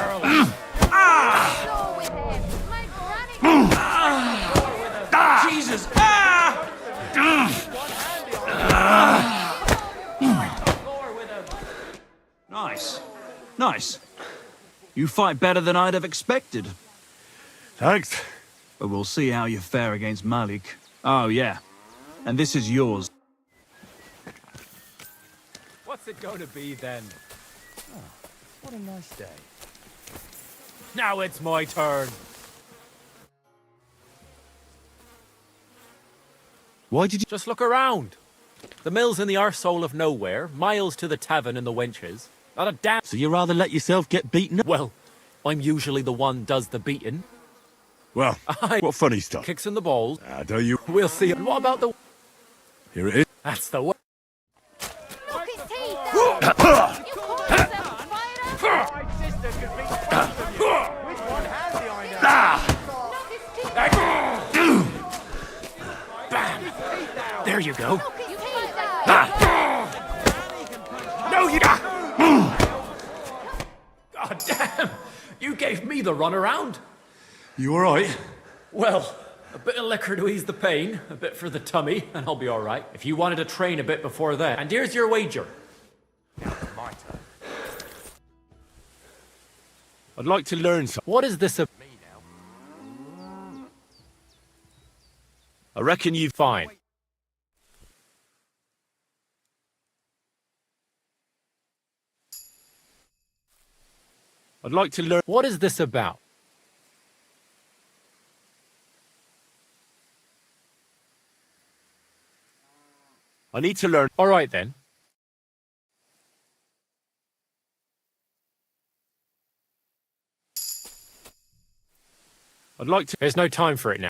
Jesus! Nice. Nice. You fight better than I'd have expected. Thanks. But we'll see how you fare against Malik. Oh, yeah. And this is yours. What's it going to be then? Oh, what a nice day. Now it's my turn. Why did you... Just look around. The mill's in the arsehole of nowhere, miles to the tavern and the wenches. Not a damn... So you rather let yourself get beaten up? Well, I'm usually the one does the beating. Well, what funny stuff. Kicks in the balls. Do you? We'll see. And what about the... Here it is. That's the way. Knock his teeth out! You call yourself a fighter? My sister could beat both of you. Which one has the idea? Knock his teeth out! Bam! There you go. Knock his teeth out! No, you... God damn! You gave me the runaround. You all right? Well, a bit of liquor to ease the pain, a bit for the tummy, and I'll be all right. If you wanted to train a bit before that. And here's your wager. Now it's my turn. I'd like to learn something. What is this? Me now. I reckon you've... Fine. I'd like to learn... What is this about? I need to learn... All right, then. I'd like to... There's no time for it now.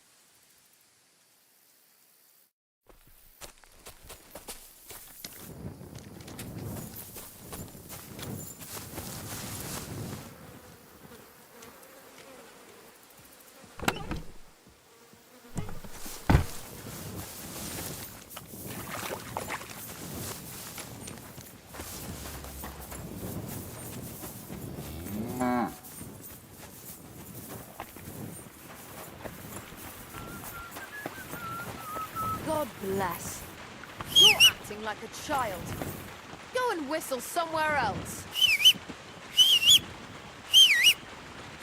God bless. You're acting like a child. Go and whistle somewhere else.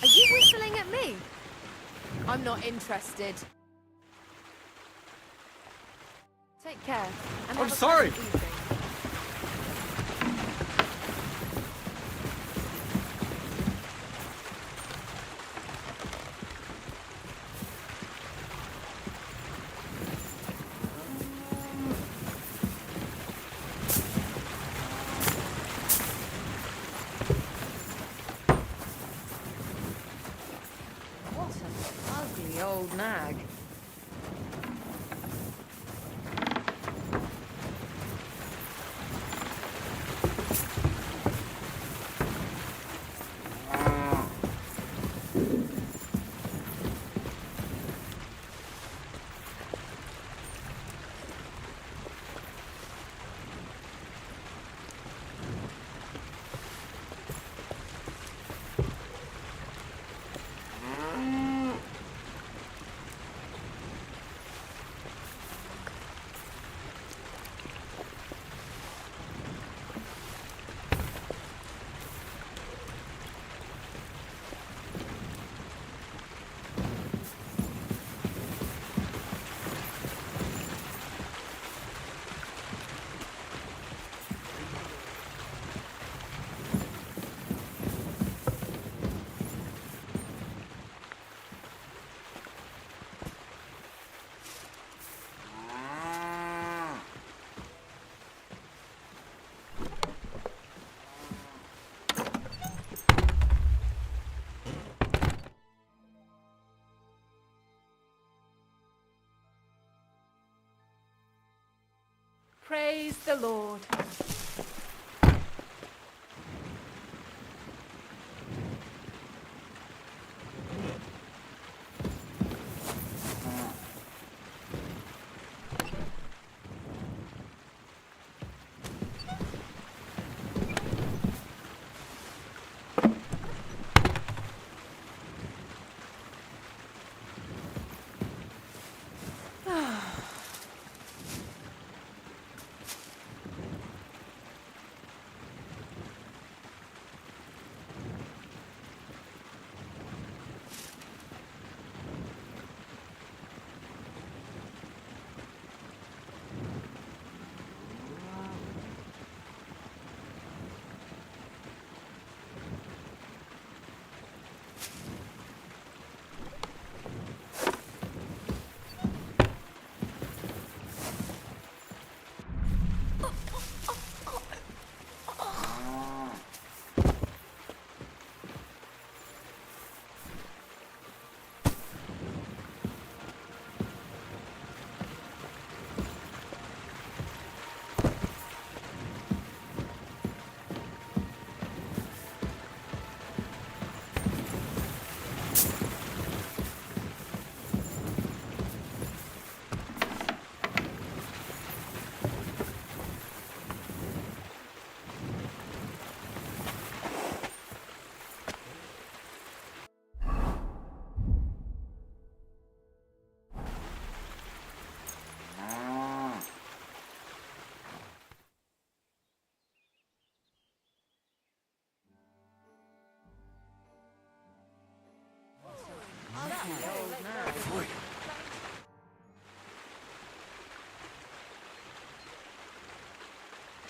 Are you whistling at me? I'm not interested. Take care. And I'm have a sorry. pleasant evening. What an ugly old nag. Praise the Lord.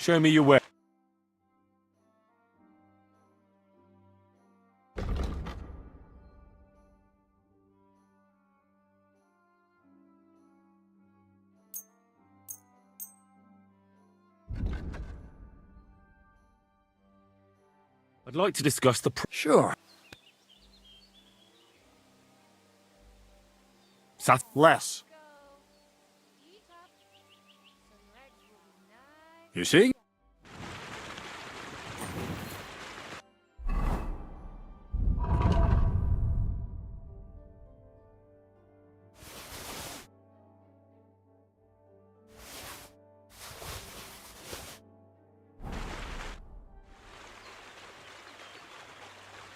Show me your way. I'd like to discuss the... Sure. Less. You see?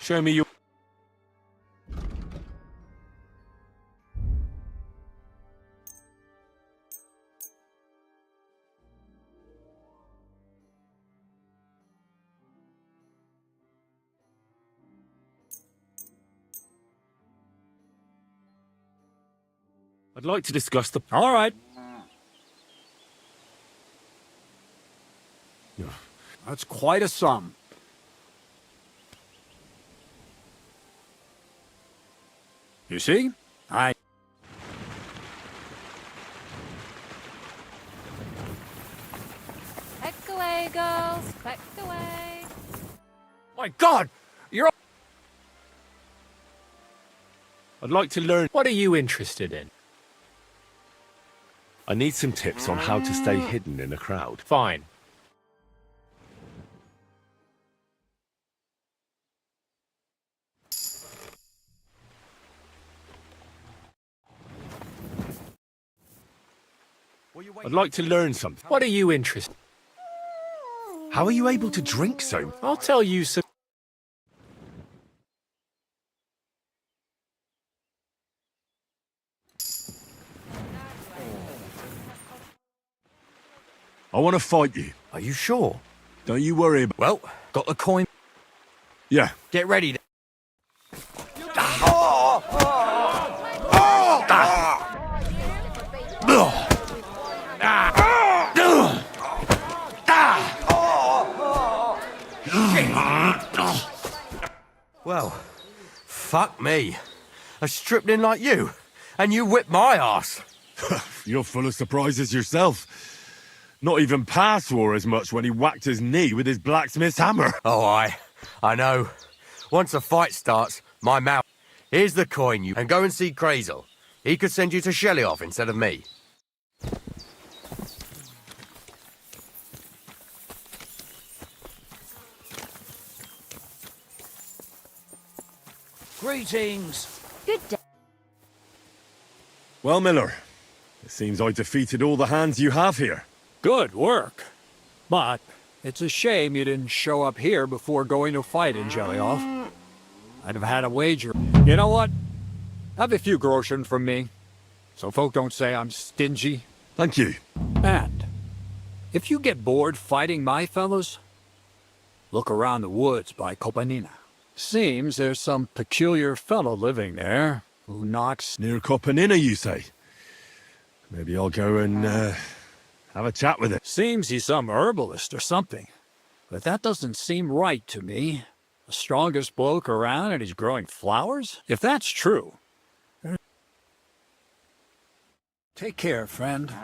Show me your... I'd like to discuss the... All right. That's quite a sum. You see? Pack away, girls. Pack away. My God! You're... I'd like to learn... What are you interested in? I need some tips on how to stay hidden in a crowd. Fine. I'd like to learn something. What are you interested? How are you able to drink so? I'll tell you some. I want to fight you. Are you sure? Don't you worry about... Well, got the coin. Yeah. Get ready. Well, fuck me. I stripped in like you, and you whipped my ass. You're full of surprises yourself. Not even Pa swore as much when he whacked his knee with his blacksmith's hammer. Oh, I know. Once a fight starts, my mouth... Here's the coin, you... And go and see Crazel. He could send you to Shelly-off instead of me. Greetings. Good day. Well, Miller, it seems I defeated all the hands you have here. Good work. But it's a shame you didn't show up here before going to fight in Jelly-off. I'd have had a wager. You know what? Have a few groschen from me, so folk don't say I'm stingy. Thank you. And if you get bored fighting my fellows, look around the woods by Kopanina. Seems there's some peculiar fellow living there who knocks... Near Kopanina, you say? Maybe I'll go and, have a chat with him. Seems he's some herbalist or something. But that doesn't seem right to me. The strongest bloke around and he's growing flowers? If that's true... Take care, friend.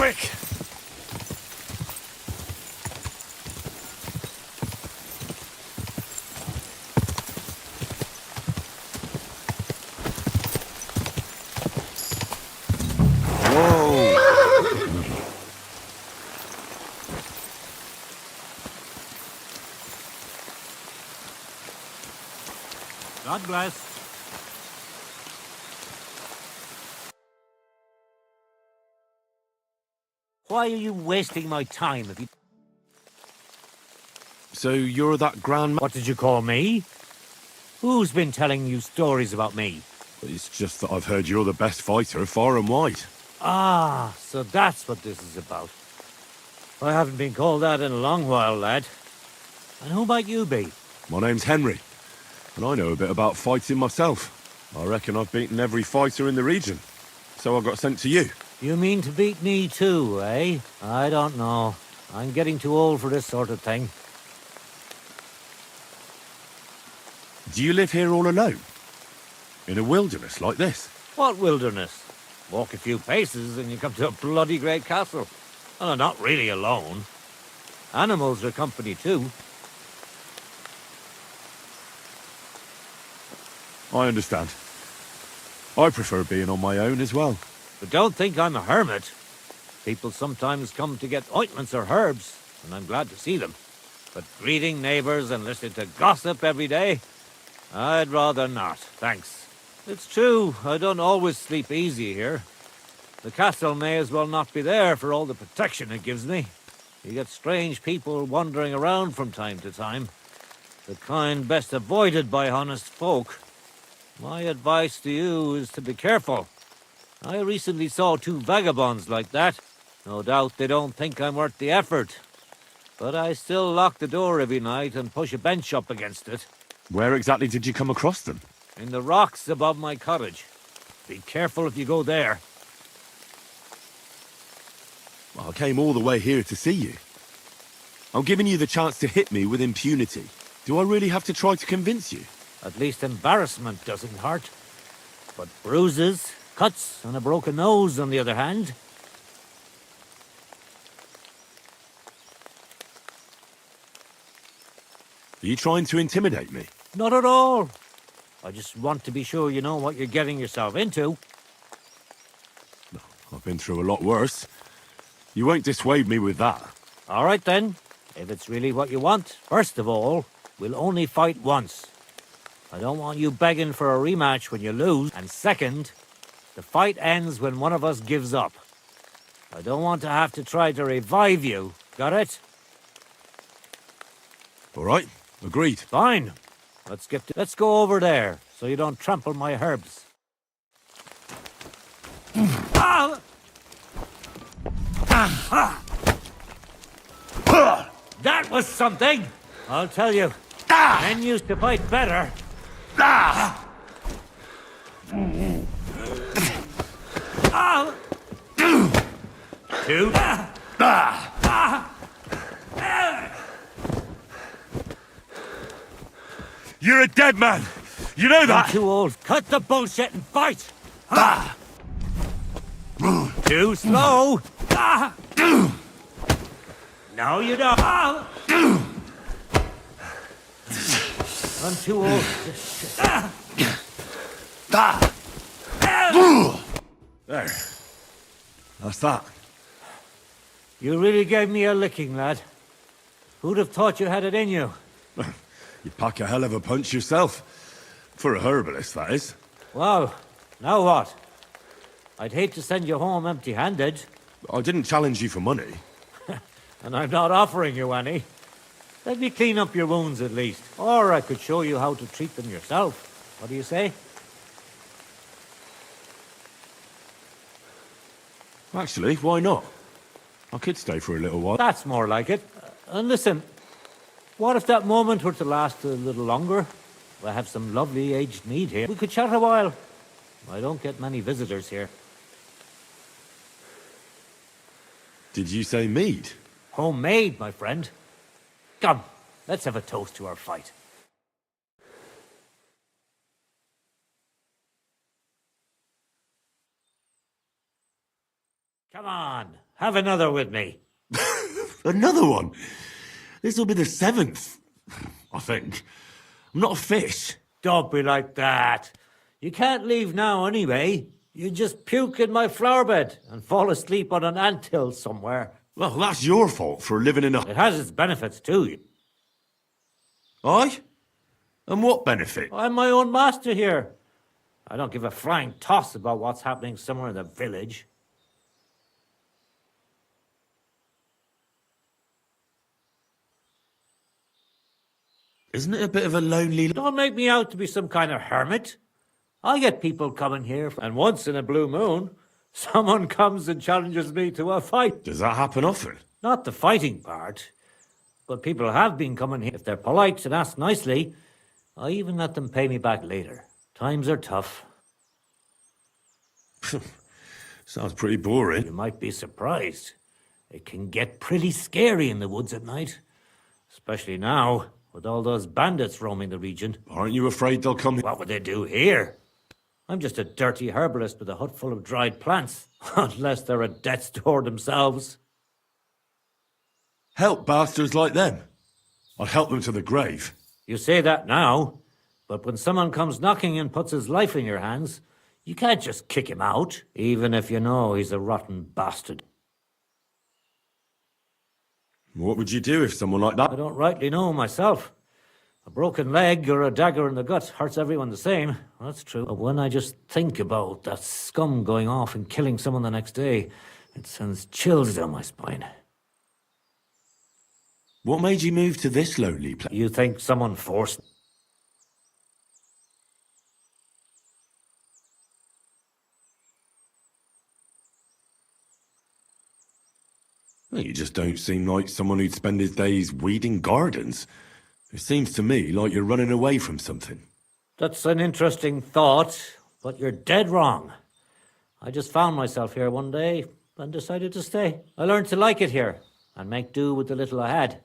quick! God bless. Why are you wasting my time if you... So you're that grand... What did you call me? Who's been telling you stories about me? It's just that I've heard you're the best fighter far and wide. Ah, so that's what this is about. I haven't been called that in a long while, lad. And who might you be? My name's Henry, and I know a bit about fighting myself. I reckon I've beaten every fighter in the region, so I got sent to you. You mean to beat me too, eh? I don't know. I'm getting too old for this sort of thing. Do you live here all alone? In a wilderness like this? What wilderness? Walk a few paces and you come to a bloody great castle. And I'm not really alone. Animals are company too. I understand. I prefer being on my own as well. But don't think I'm a hermit. People sometimes come to get ointments or herbs, and I'm glad to see them. But greeting neighbors and listening to gossip every day? I'd rather not, thanks. It's true, I don't always sleep easy here. The castle may as well not be there for all the protection it gives me. You get strange people wandering around from time to time. The kind best avoided by honest folk. My advice to you is to be careful. I recently saw 2 vagabonds like that. No doubt they don't think I'm worth the effort. But I still lock the door every night and push a bench up against it. Where exactly did you come across them? In the rocks above my cottage. Be careful if you go there. I came all the way here to see you. I'm giving you the chance to hit me with impunity. Do I really have to try to convince you? At least embarrassment doesn't hurt. But bruises, cuts, and a broken nose, on the other hand. Are you trying to intimidate me? Not at all. I just want to be sure you know what you're getting yourself into. I've been through a lot worse. You won't dissuade me with that. All right, then. If it's really what you want, first of all, we'll only fight once. I don't want you begging for a rematch when you lose. And second, the fight ends when one of us gives up. I don't want to have to try to revive you. Got it? All right, agreed. Fine. Let's go over there, so you don't trample my herbs. Ah! That was something! I'll tell you. Men used to fight better. Two. You're a dead man! You know that! I'm too old. Cut the bullshit and fight! Too slow! No, you don't! I'm too old. There. That's that. You really gave me a licking, lad. Who'd have thought you had it in you? You pack a hell of a punch yourself. For a herbalist, that is. Well, now what? I'd hate to send you home empty-handed. I didn't challenge you for money. And I'm not offering you any. Let me clean up your wounds at least. Or I could show you how to treat them yourself. What do you say? Actually, why not? I could stay for a little while. That's more like it. And listen, what if that moment were to last a little longer? I have some lovely aged mead here. We could chat a while. I don't get many visitors here. Did you say mead? Homemade, my friend. Come, let's have a toast to our fight. Come on, Have another with me. Another one? This'll be the 7th, I think. I'm not a fish. Don't be like that. You can't leave now anyway. You just puke in my flower bed and fall asleep on an anthill somewhere. Well, that's your fault for living in a... It has its benefits too. Aye? And what benefit? I'm my own master here. I don't give a flying toss about what's happening somewhere in the village. Isn't it a bit of a lonely... Don't make me out to be some kind of hermit. I get people coming here, and once in a blue moon, someone comes and challenges me to a fight. Does that happen often? Not the fighting part, but people have been coming here. If they're polite and ask nicely, I even let them pay me back later. Times are tough. Sounds pretty boring. You might be surprised. It can get pretty scary in the woods at night. Especially now, with all those bandits roaming the region. Aren't you afraid they'll come... What would they do here? I'm just a dirty herbalist with a hut full of dried plants. Unless they're at death's door themselves. Help bastards like them. I'd help them to the grave. You say that now, but when someone comes knocking and puts his life in your hands, you can't just kick him out, even if you know he's a rotten bastard. What would you do if someone like that... I don't rightly know myself. A broken leg or a dagger in the gut hurts everyone the same. That's true. But when I just think about that scum going off and killing someone the next day, it sends chills down my spine. What made you move to this lonely place? You think someone forced... Well, you just don't seem like someone who'd spend his days weeding gardens. It seems to me like you're running away from something. That's an interesting thought, but you're dead wrong. I just found myself here one day and decided to stay. I learned to like it here and make do with the little I had.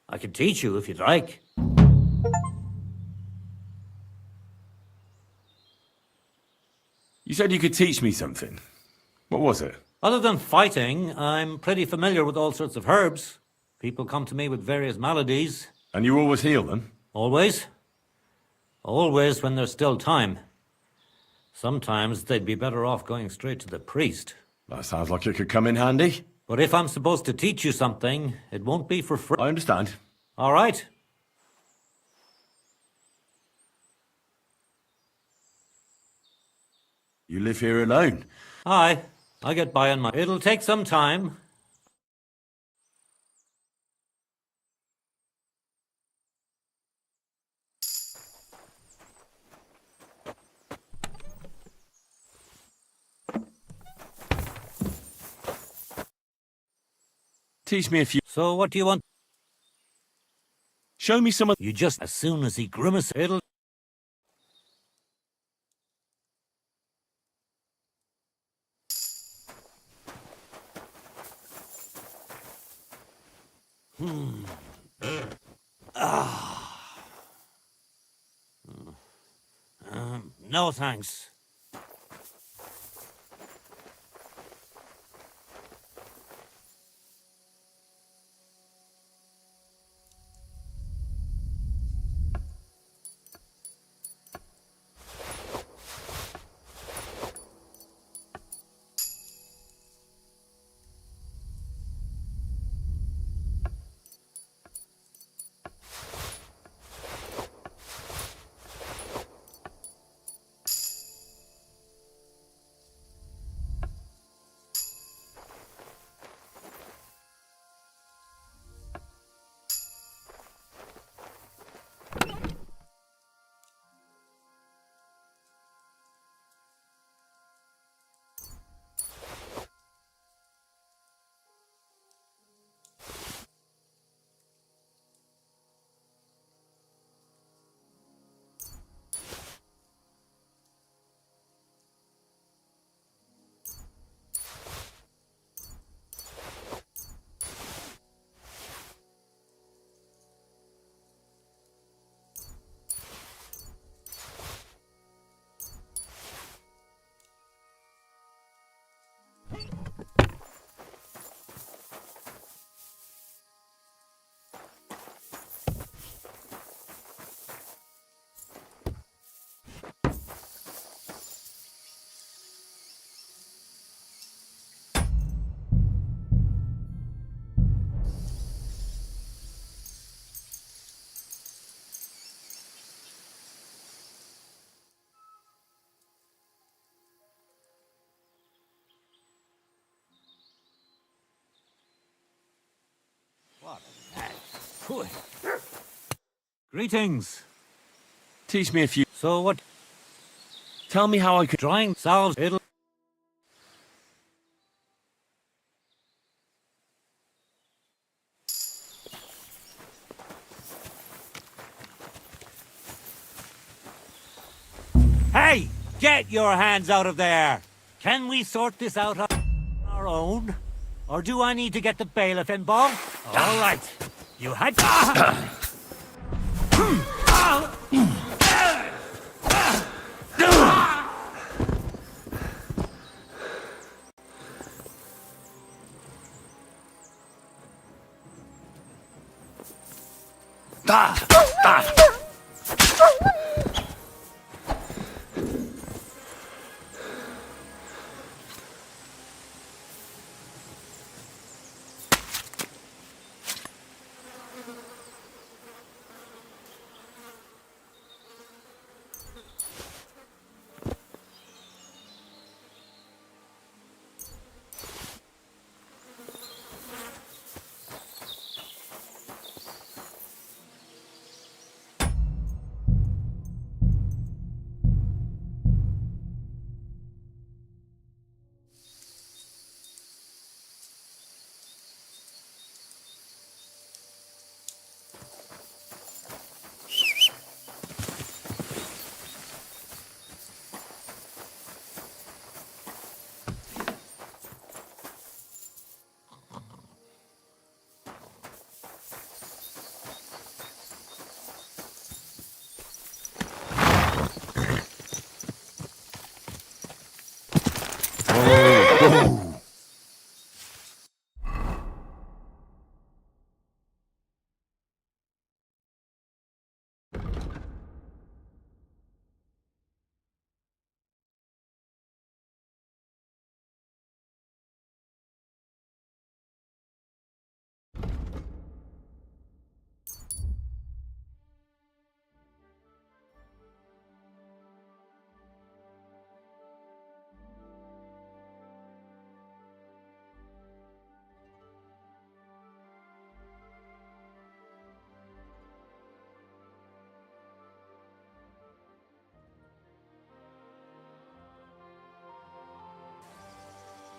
I can teach you if you'd like. You said you could teach me something. What was it? Other than fighting, I'm pretty familiar with all sorts of herbs. People come to me with various maladies. And you always heal them? Always. Always when there's still time. Sometimes they'd be better off going straight to the priest. That sounds like it could come in handy. But if I'm supposed to teach you something, it won't be for free. I understand. All right. You live here alone? Aye. I get by on my... It'll take some time. Teach me a few... So what do you want? Show me some of... You just... As soon as he grimaces, it'll... No thanks. Greetings. Teach me a few. So what? Tell me how I could. Trying salves. It'll. Hey! Get your hands out of there! Can we sort this out on our own? Or do I need to get the bailiff involved? All right. You had...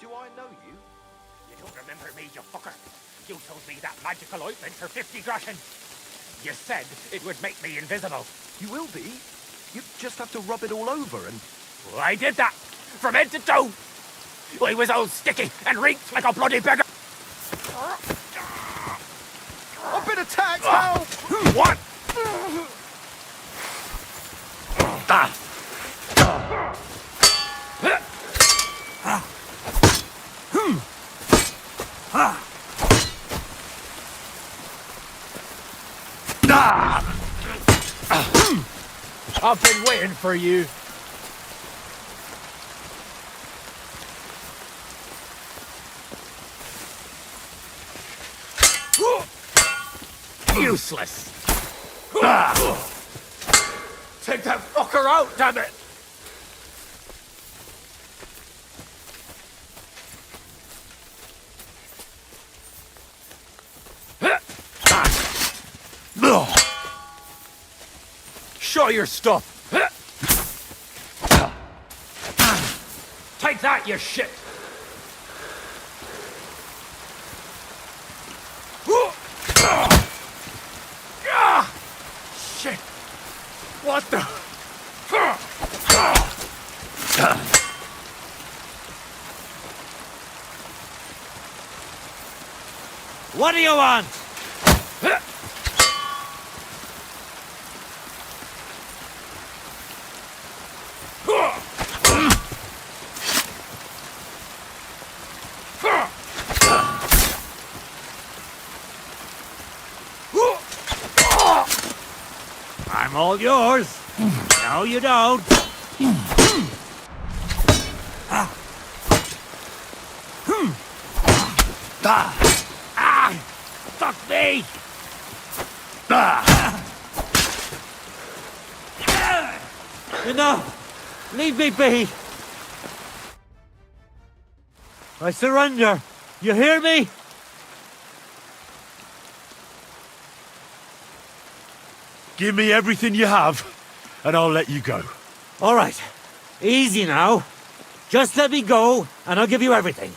Do I know you? You don't remember me, you fucker. You told me that magical ointment for 50 groschen. You said it would make me invisible. You will be. You just have to rub it all over and... I did that, from head to toe. I was all sticky and reeked like a bloody beggar. I've been attacked, help! What? I've been waiting for you. Useless. Take that fucker out, damn it! Show your stuff. Take that, you shit. Shit. What the? What do you want? I'm all yours. No, you don't. Fuck me! Enough! Leave me be! I surrender! You hear me? Give me everything you have, and I'll let you go. All right. Easy now. Just let me go, and I'll give you everything.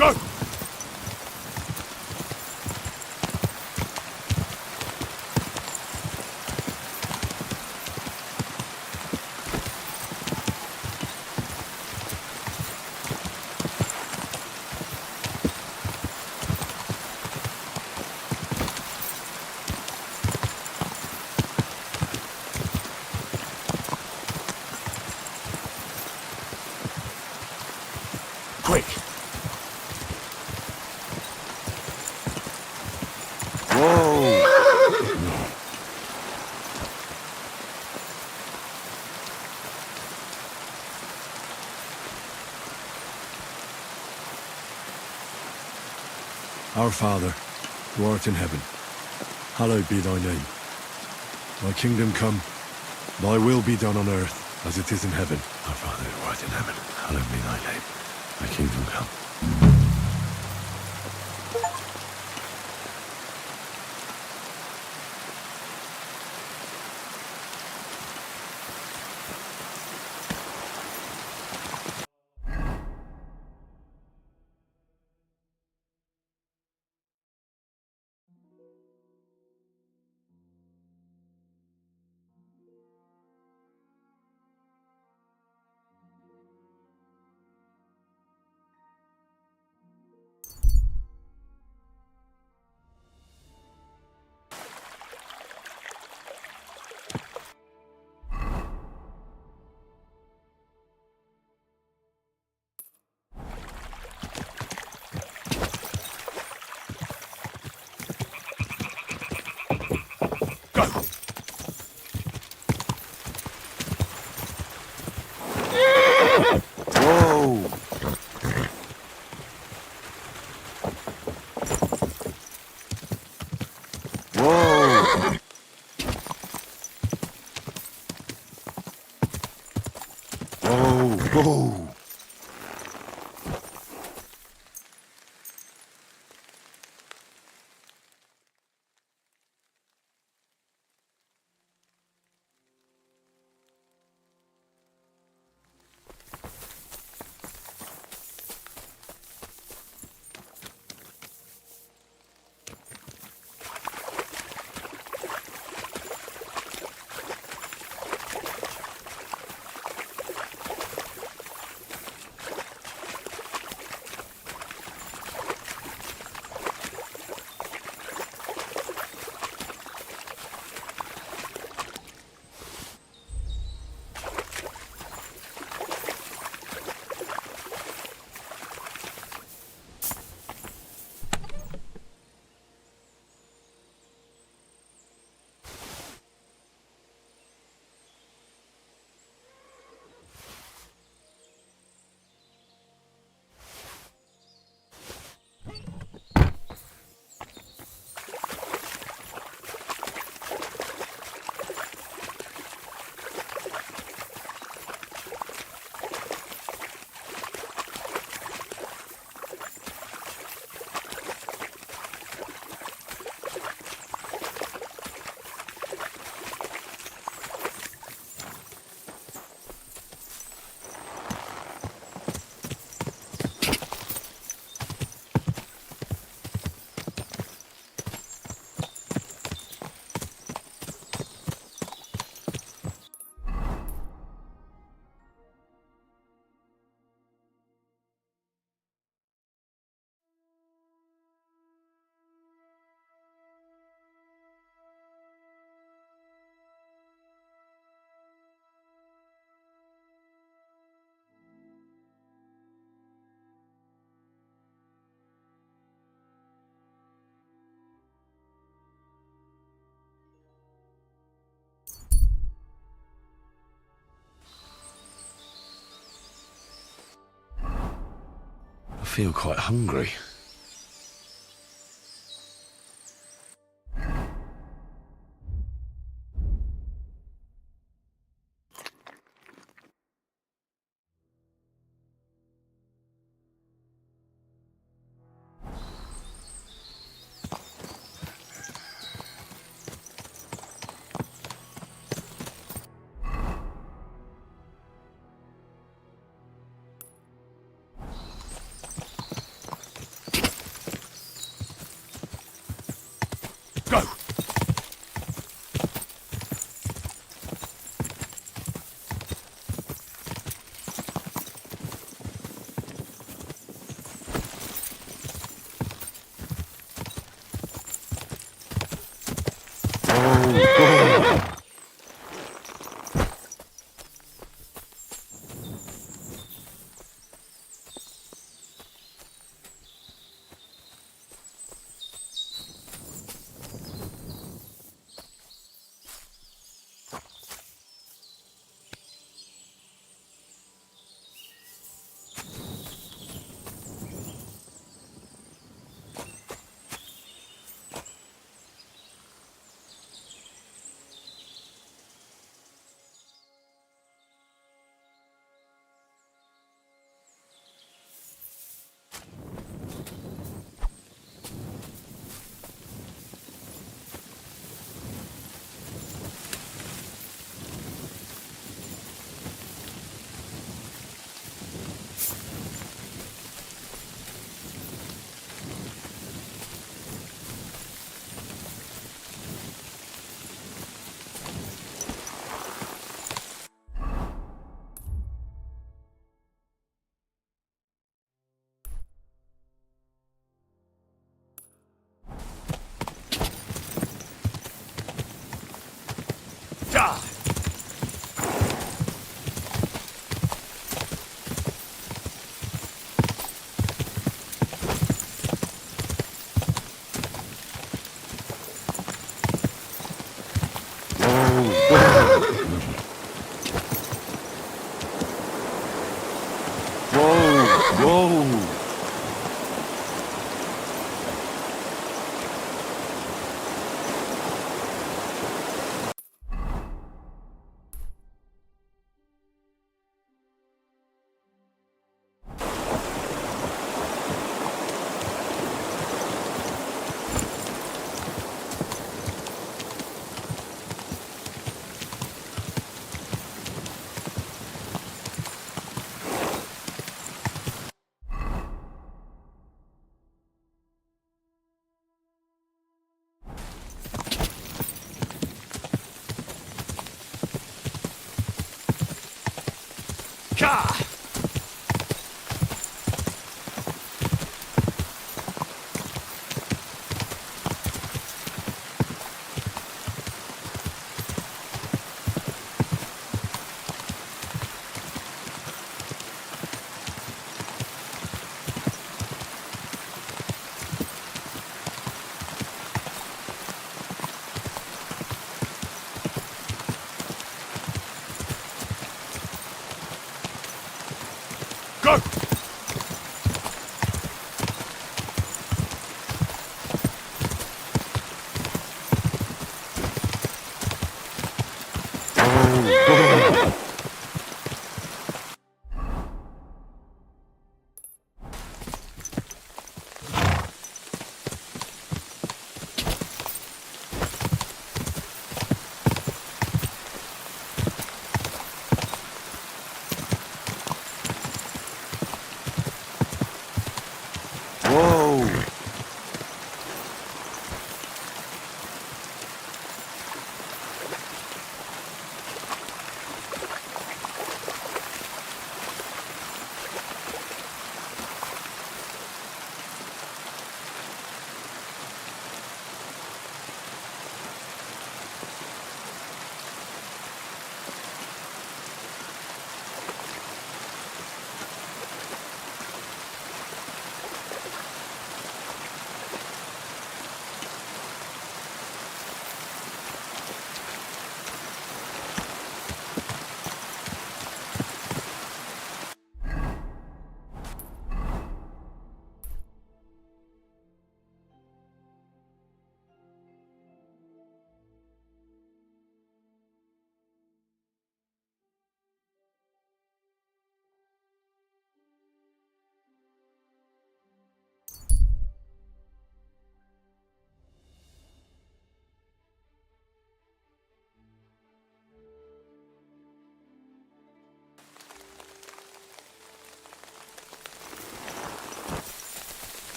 Go! Quick! Whoa! Our Father, who art in heaven, hallowed be thy name. Thy kingdom come, thy will be done on earth as it is in heaven. Our Father, who art in heaven, hallowed be thy name. Thy kingdom come. Whoa! Whoa! Whoa! Whoa! I feel quite hungry.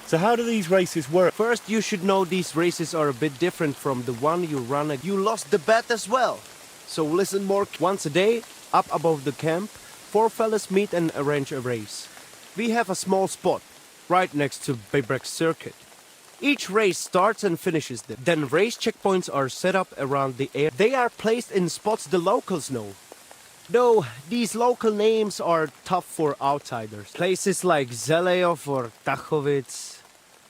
So how do these races work? First, you should know these races are a bit different from the one you run. You lost the bet as well. So listen more. Once a day, up above the camp, 4 fellas meet and arrange a race. We have a small spot, right next to Baybreak's circuit. Each race starts and finishes there. Then race checkpoints are set up around the area. They are placed in spots the locals know. Though these local names are tough for outsiders. Places like Zeleov or Tachovitz.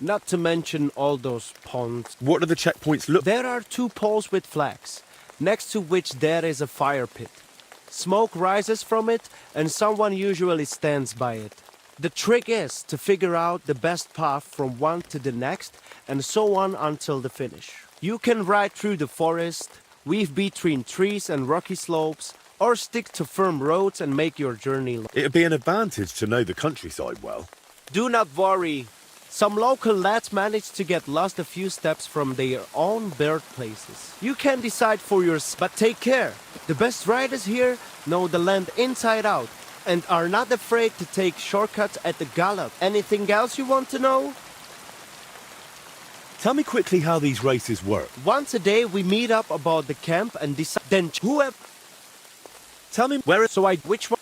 Not to mention all those ponds. What do the checkpoints look? There are 2 poles with flags, next to which there is a fire pit. Smoke rises from it and someone usually stands by it. The trick is to figure out the best path from one to the next and so on until the finish. You can ride through the forest, weave between trees and rocky slopes, or stick to firm roads and make your journey long. It'd be an advantage to know the countryside well. Do not worry. Some local lads manage to get lost a few steps from their own birthplaces. You can decide for yourself, but take care. The best riders here know the land inside out and are not afraid to take shortcuts at the gallop. Anything else you want to know? Tell me quickly how these races work. Once a day we meet up about the camp and decide. Then whoever. Tell me where. So which one?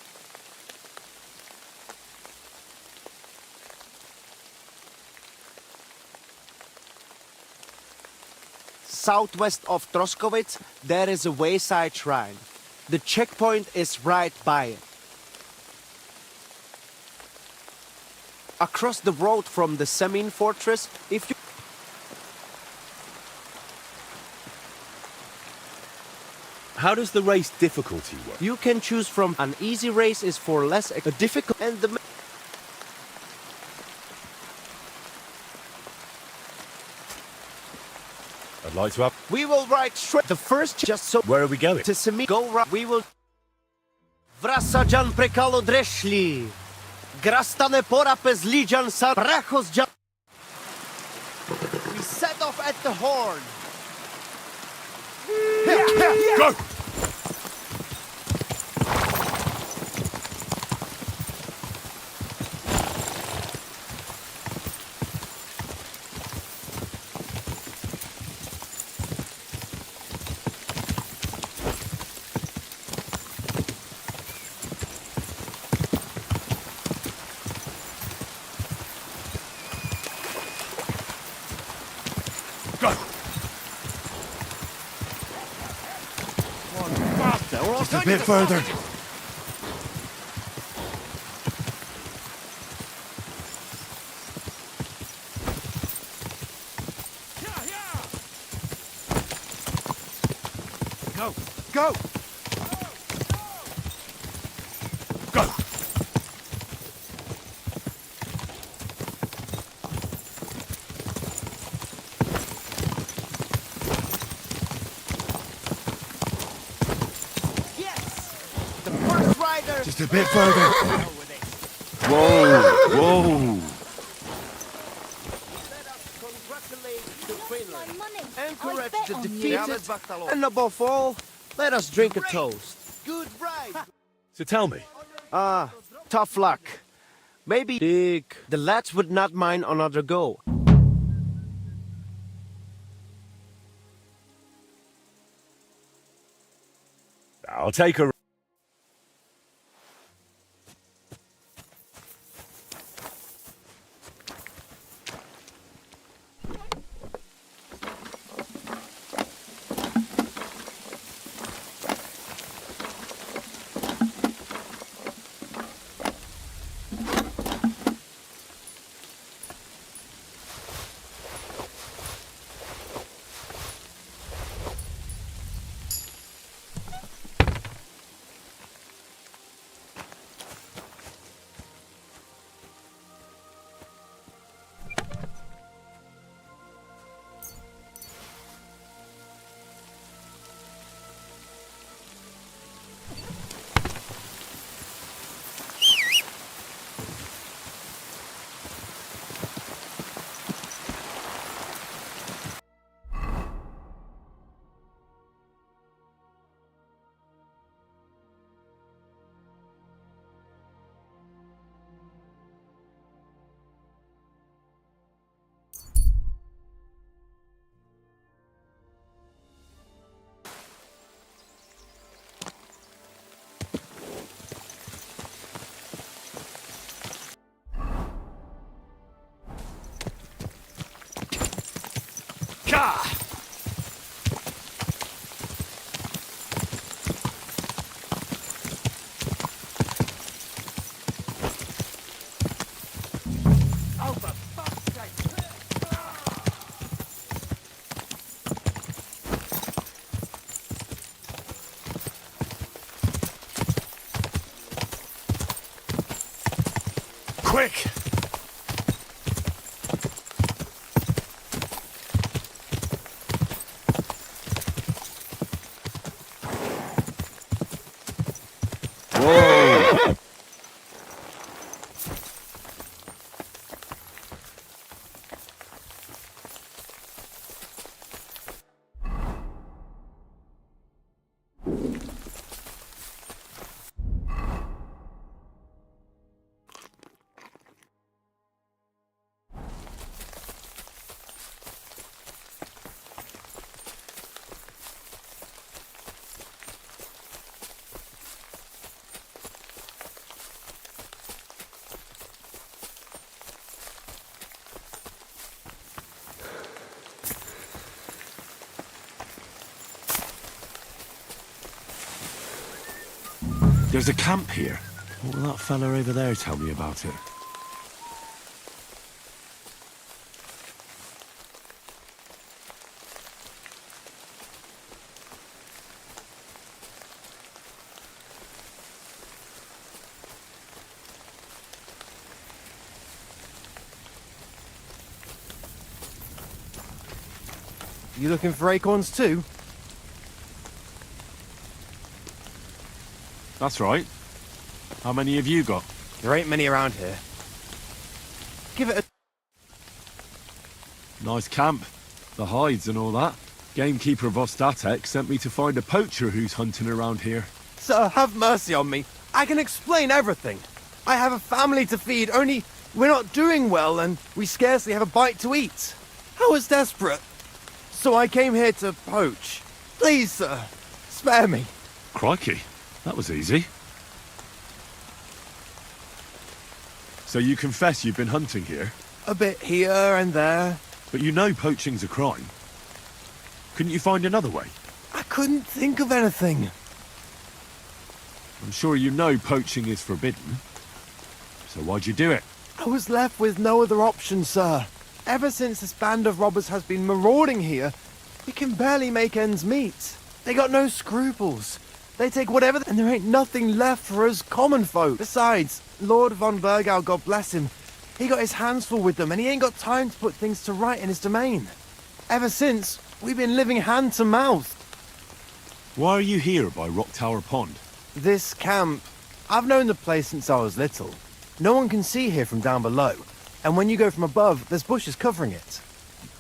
Southwest of Troskowitz, there is a wayside shrine. The checkpoint is right by it. Across the road from the Semin fortress, if you... How does the race difficulty work? You can choose from an easy race is for less a difficult and the... I'd like to up. We will ride straight. The first just so... Where are we going? To Semi. Go right. We will... Vrasajan prekalo dreshli. Grastane porapes lijan sa brachos jan... We set off at the horn. Go! Just a bit further. Go! Go! Go! Just a bit further. Whoa! Whoa! Encourage the defeated, and above all, let us drink a toast. Good ride. So tell me. Tough luck. Maybe Dick, the lads would not mind another go. I'll take a... Quick! Whoa! There's a camp here. What will that fella over there tell me about it? You looking for acorns too? That's right. How many have you got? There ain't many around here. Give it a... Nice camp. The hides and all that. Gamekeeper of DeathAdder sent me to find a poacher who's hunting around here. Sir, have mercy on me. I can explain everything. I have a family to feed, only we're not doing well and we scarcely have a bite to eat. I was desperate. So I came here to poach. Please, sir, spare me. Crikey, that was easy. So you confess you've been hunting here? A bit here and there. But you know poaching's a crime. Couldn't you find another way? I couldn't think of anything. I'm sure you know poaching is forbidden. So why'd you do it? I was left with no other option, sir. Ever since this band of robbers has been marauding here, we can barely make ends meet. They got no scruples. They take whatever, and there ain't nothing left for us common folk. Besides, Lord von Burgau, God bless him, he got his hands full with them, and he ain't got time to put things to right in his domain. Ever since, we've been living hand to mouth. Why are you here by Rock Tower Pond? This camp, I've known the place since I was little. No one can see here from down below, and when you go from above, there's bushes covering it.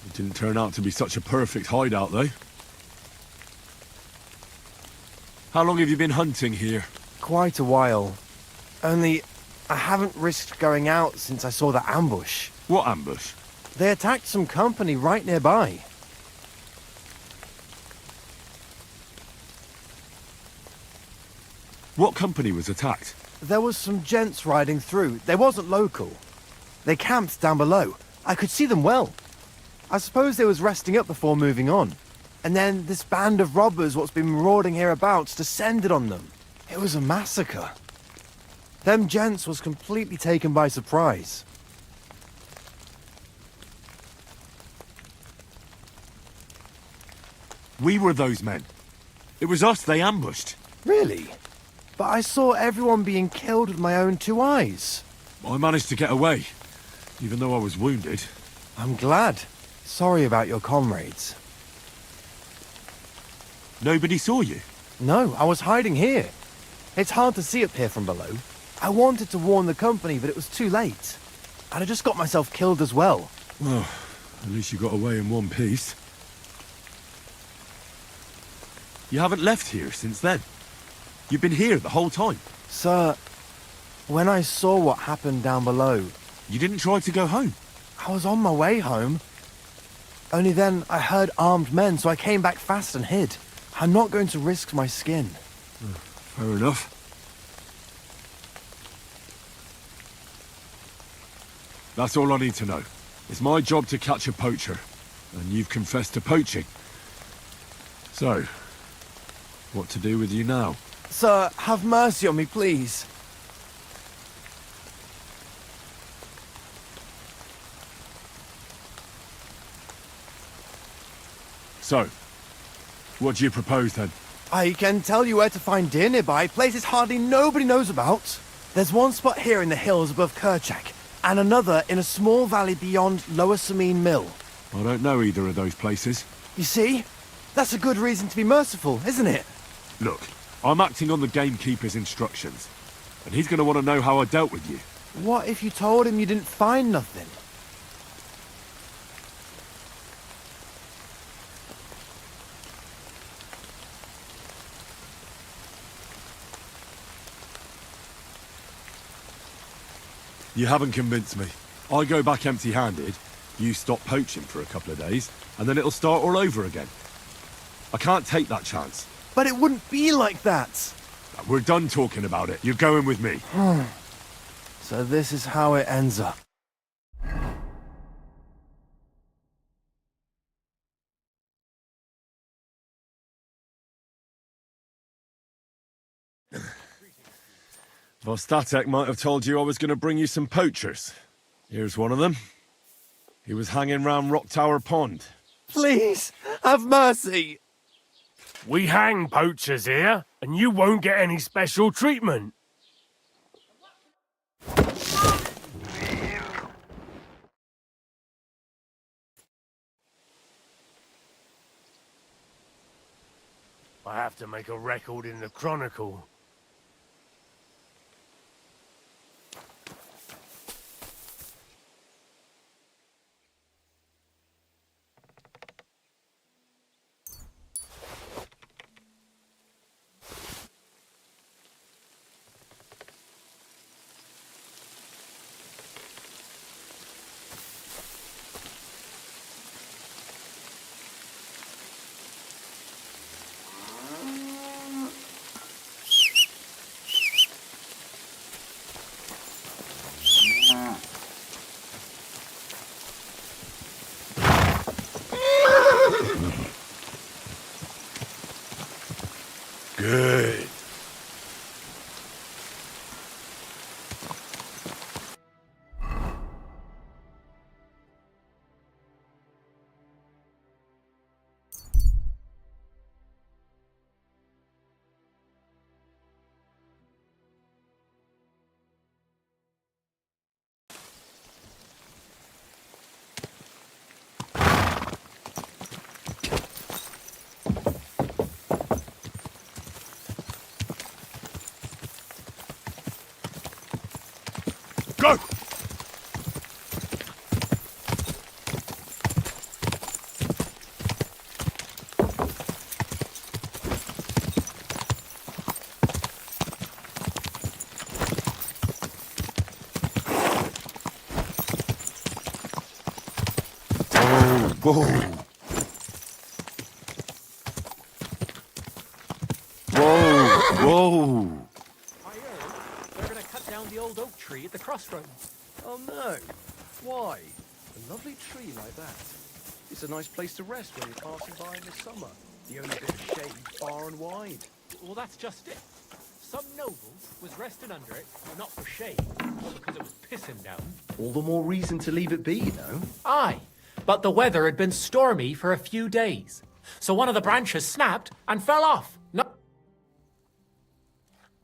It didn't turn out to be such a perfect hideout, though. How long have you been hunting here? Quite a while. Only, I haven't risked going out since I saw that ambush. What ambush? They attacked some company right nearby. What company was attacked? There was some gents riding through. They wasn't local. They camped down below. I could see them well. I suppose they was resting up before moving on. And then this band of robbers what's been marauding hereabouts descended on them. It was a massacre. Them gents was completely taken by surprise. We were those men. It was us they ambushed. Really? But I saw everyone being killed with my own two eyes. I managed to get away, even though I was wounded. I'm glad. Sorry about your comrades. Nobody saw you? No, I was hiding here. It's hard to see up here from below. I wanted to warn the company, but it was too late. And I just got myself killed as well. Well, at least you got away in one piece. You haven't left here since then. You've been here the whole time. Sir, when I saw what happened down below... You didn't try to go home? I was on my way home. Only then I heard armed men, so I came back fast and hid. I'm not going to risk my skin. Fair enough. That's all I need to know. It's my job to catch a poacher, and you've confessed to poaching. So, what to do with you now? Sir, have mercy on me, please. So, what do you propose then? I can tell you where to find deer nearby, places hardly nobody knows about. There's one spot here in the hills above Kerchak, and another in a small valley beyond Lower Samine Mill. I don't know either of those places. You see? That's a good reason to be merciful, isn't it? Look, I'm acting on the gamekeeper's instructions, and he's going to want to know how I dealt with you. What if you told him you didn't find nothing? You haven't convinced me. I go back empty-handed, you stop poaching for a couple of days, and then it'll start all over again. I can't take that chance. But it wouldn't be like that. We're done talking about it. You're going with me. So this is how it ends up. Vostatek might have told you I was going to bring you some poachers. Here's one of them. He was hanging round Rock Tower Pond. Please, have mercy. We hang poachers here, and you won't get any special treatment. I have to make a record in the Chronicle. Good. Whoa. Whoa. I heard they're going to cut down the old oak tree at the crossroads. Oh no. Why? A lovely tree like that. It's a nice place to rest when you're passing by in the summer. The only bit of shade far and wide. Well, that's just it. Some noble was resting under it, not for shade, but because it was pissing down. All the more reason to leave it be, you know. Aye, but the weather had been stormy for a few days. So one of the branches snapped and fell off. No.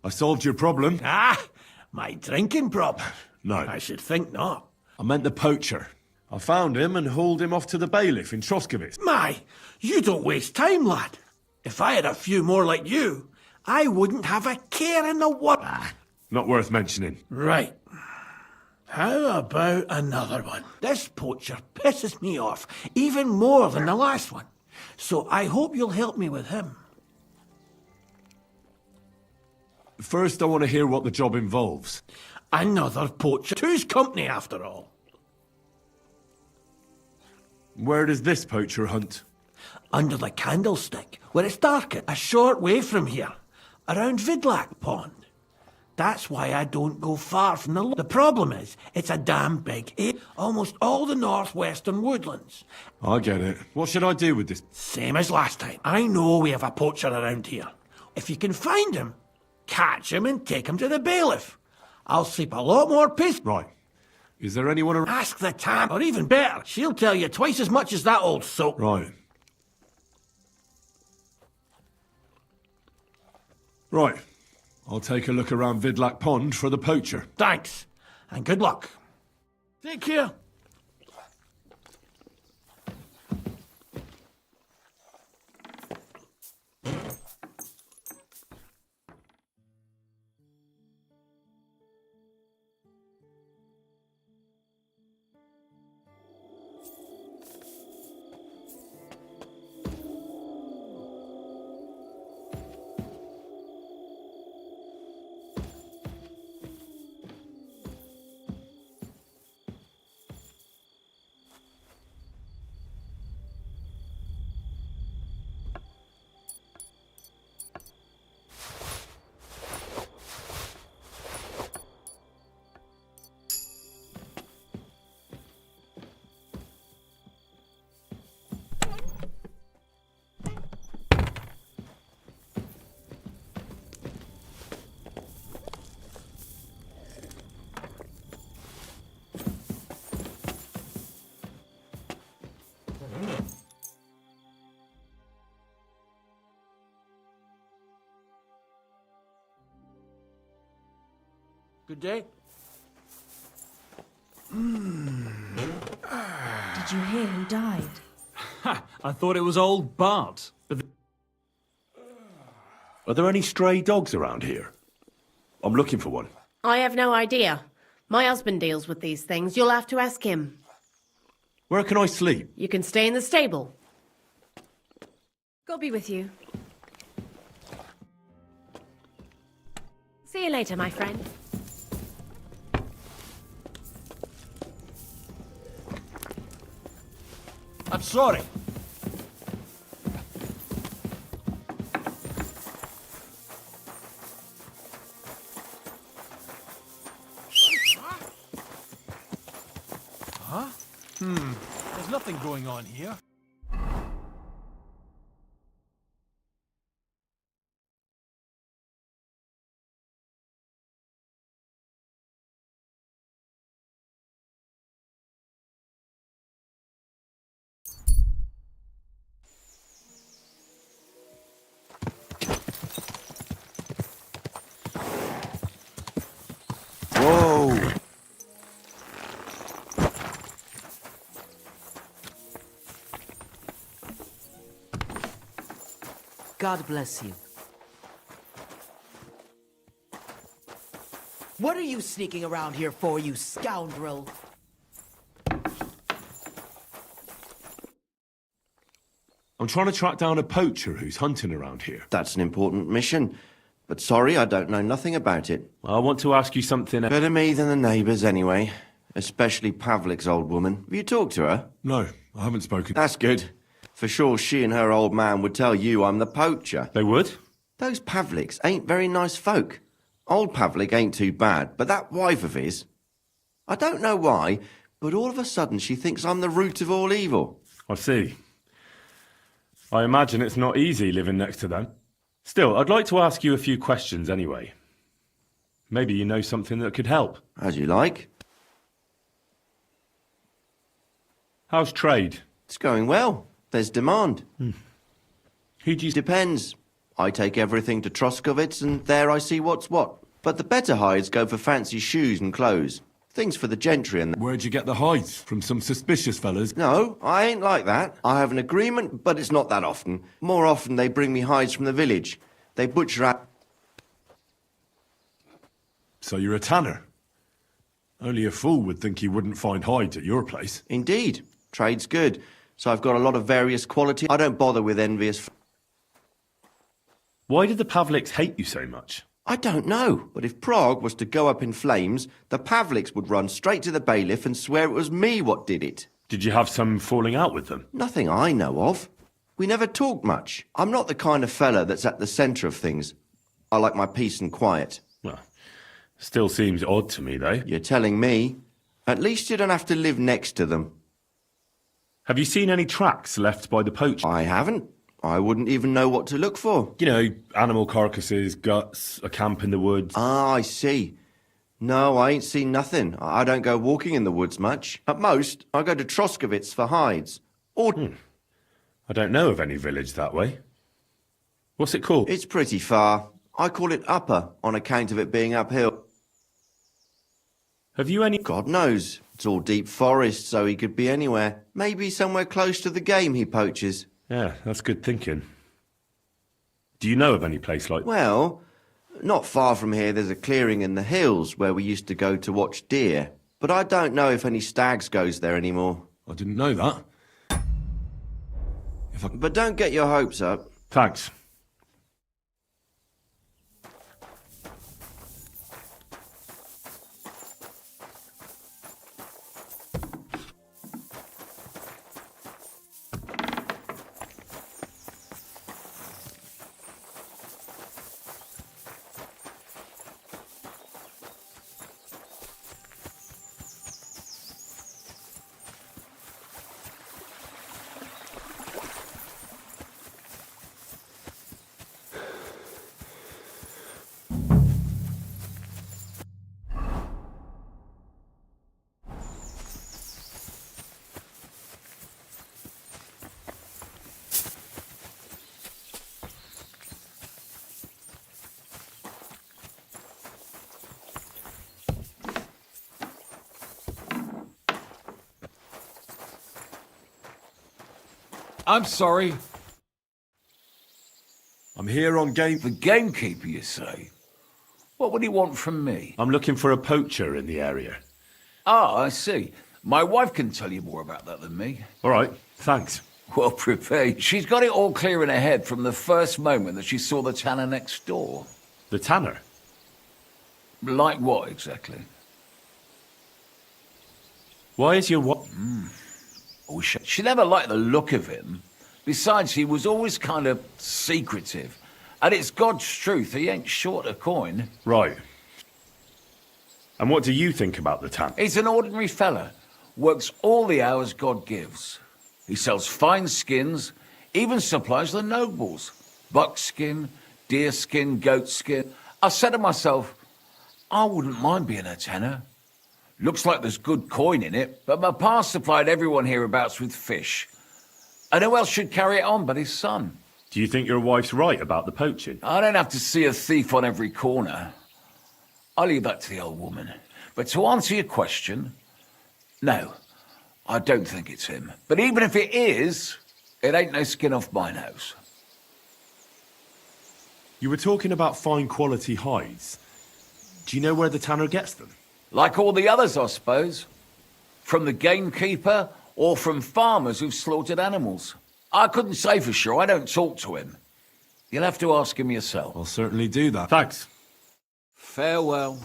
I solved your problem. Ah, my drinking problem? No. I should think not. I meant the poacher. I found him and hauled him off to the bailiff in Troskowitz. My, you don't waste time, lad. If I had a few more like you, I wouldn't have a care in the world. Not worth mentioning. Right. How about another one? This poacher pisses me off even more than the last one. So I hope you'll help me with him. First, I want to hear what the job involves. Another poacher. Two's company, after all. Where does this poacher hunt? Under the candlestick, where it's darkest, a short way from here, around Vidlac Pond. That's why I don't go far from the problem is, it's a damn big area, almost all the northwestern woodlands. I get it. What should I do with this? Same as last time. I know we have a poacher around here. If you can find him, catch him and take him to the bailiff. I'll sleep a lot more peaceful. Right. Is there anyone around? Ask the tam, or even better, she'll tell you twice as much as that old soap. Right. Right. I'll take a look around Vidlac Pond for the poacher. Thanks, and good luck. Take care. Good day. Did you hear who died? Ha! I thought it was old Bart. But Are there any stray dogs around here? I'm looking for one. I have no idea. My husband deals with these things. You'll have to ask him. Where can I sleep? You can stay in the stable. God be with you. See you later, my friend. I'm sorry. Huh? There's nothing going on here. Whoa! God bless you. What are you sneaking around here for, you scoundrel? I'm trying to track down a poacher who's hunting around here. That's an important mission. But sorry, I don't know nothing about it. I want to ask you something. Better me than the neighbours, anyway. Especially Pavlik's old woman. Have you talked to her? No, I haven't spoken. That's good. For sure she and her old man would tell you I'm the poacher. They would? Those Pavliks ain't very nice folk. Old Pavlik ain't too bad, but that wife of his... I don't know why, but all of a sudden she thinks I'm the root of all evil. I see. I imagine it's not easy living next to them. Still, I'd like to ask you a few questions anyway. Maybe you know something that could help. As you like. How's trade? It's going well. There's demand. Who do you... Depends. I take everything to Troskovitz and there I see what's what. But the better hides go for fancy shoes and clothes. Things for the gentry and... Where'd you get the hides? From some suspicious fellas? No, I ain't like that. I have an agreement, but it's not that often. More often they bring me hides from the village. They butcher out... So you're a tanner? Only a fool would think you wouldn't find hides at your place. Indeed. Trade's good. So I've got a lot of various quality. I don't bother with envious... Why did the Pavliks hate you so much? I don't know, but if Prague was to go up in flames, the Pavliks would run straight to the bailiff and swear it was me what did it. Did you have some falling out with them? Nothing I know of. We never talked much. I'm not the kind of fella that's at the centre of things. I like my peace and quiet. Well, still seems odd to me, though. You're telling me. At least you don't have to live next to them. Have you seen any tracks left by the poacher? I haven't. I wouldn't even know what to look for. You know, animal carcasses, guts, a camp in the woods. Ah, I see. No, I ain't seen nothing. I don't go walking in the woods much. At most, I go to Troskovitz for hides. Or... I don't know of any village that way. What's it called? It's pretty far. I call it Upper, on account of it being uphill. Have you any... God knows. It's all deep forest, so he could be anywhere. Maybe somewhere close to the game he poaches. Yeah, that's good thinking. Do you know of any place like... Well, not far from here there's a clearing in the hills where we used to go to watch deer. But I don't know if any stags goes there anymore. I didn't know that. But don't get your hopes up. Thanks. I'm sorry. I'm here on game... The gamekeeper, you say? What would he want from me? I'm looking for a poacher in the area. Ah, I see. My wife can tell you more about that than me. All right, thanks. Well, prepare. She's got it all clear in her head from the first moment that she saw the tanner next door. The tanner? Like what, exactly? Why is your what? Oh, she never liked the look of him. Besides, he was always kind of secretive. And it's God's truth, he ain't short a coin. Right. And what do you think about the tanner? He's an ordinary fella. Works all the hours God gives. He sells fine skins, even supplies the nobles. Buckskin, deerskin, goatskin. I said to myself, I wouldn't mind being a tanner. Looks like there's good coin in it, but my pa supplied everyone hereabouts with fish. And who else should carry it on but his son? Do you think your wife's right about the poaching? I don't have to see a thief on every corner. I'll leave that to the old woman. But to answer your question, no, I don't think it's him. But even if it is, it ain't no skin off my nose. You were talking about fine quality hides. Do you know where the tanner gets them? Like all the others, I suppose. From the gamekeeper or from farmers who've slaughtered animals. I couldn't say for sure, I don't talk to him. You'll have to ask him yourself. I'll certainly do that. Thanks. Farewell.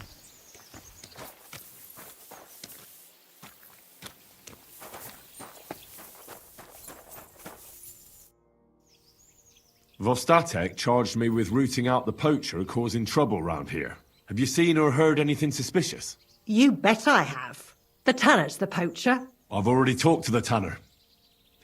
Vostatek charged me with rooting out the poacher causing trouble round here. Have you seen or heard anything suspicious? You bet I have. The tanner's the poacher. I've already talked to the tanner.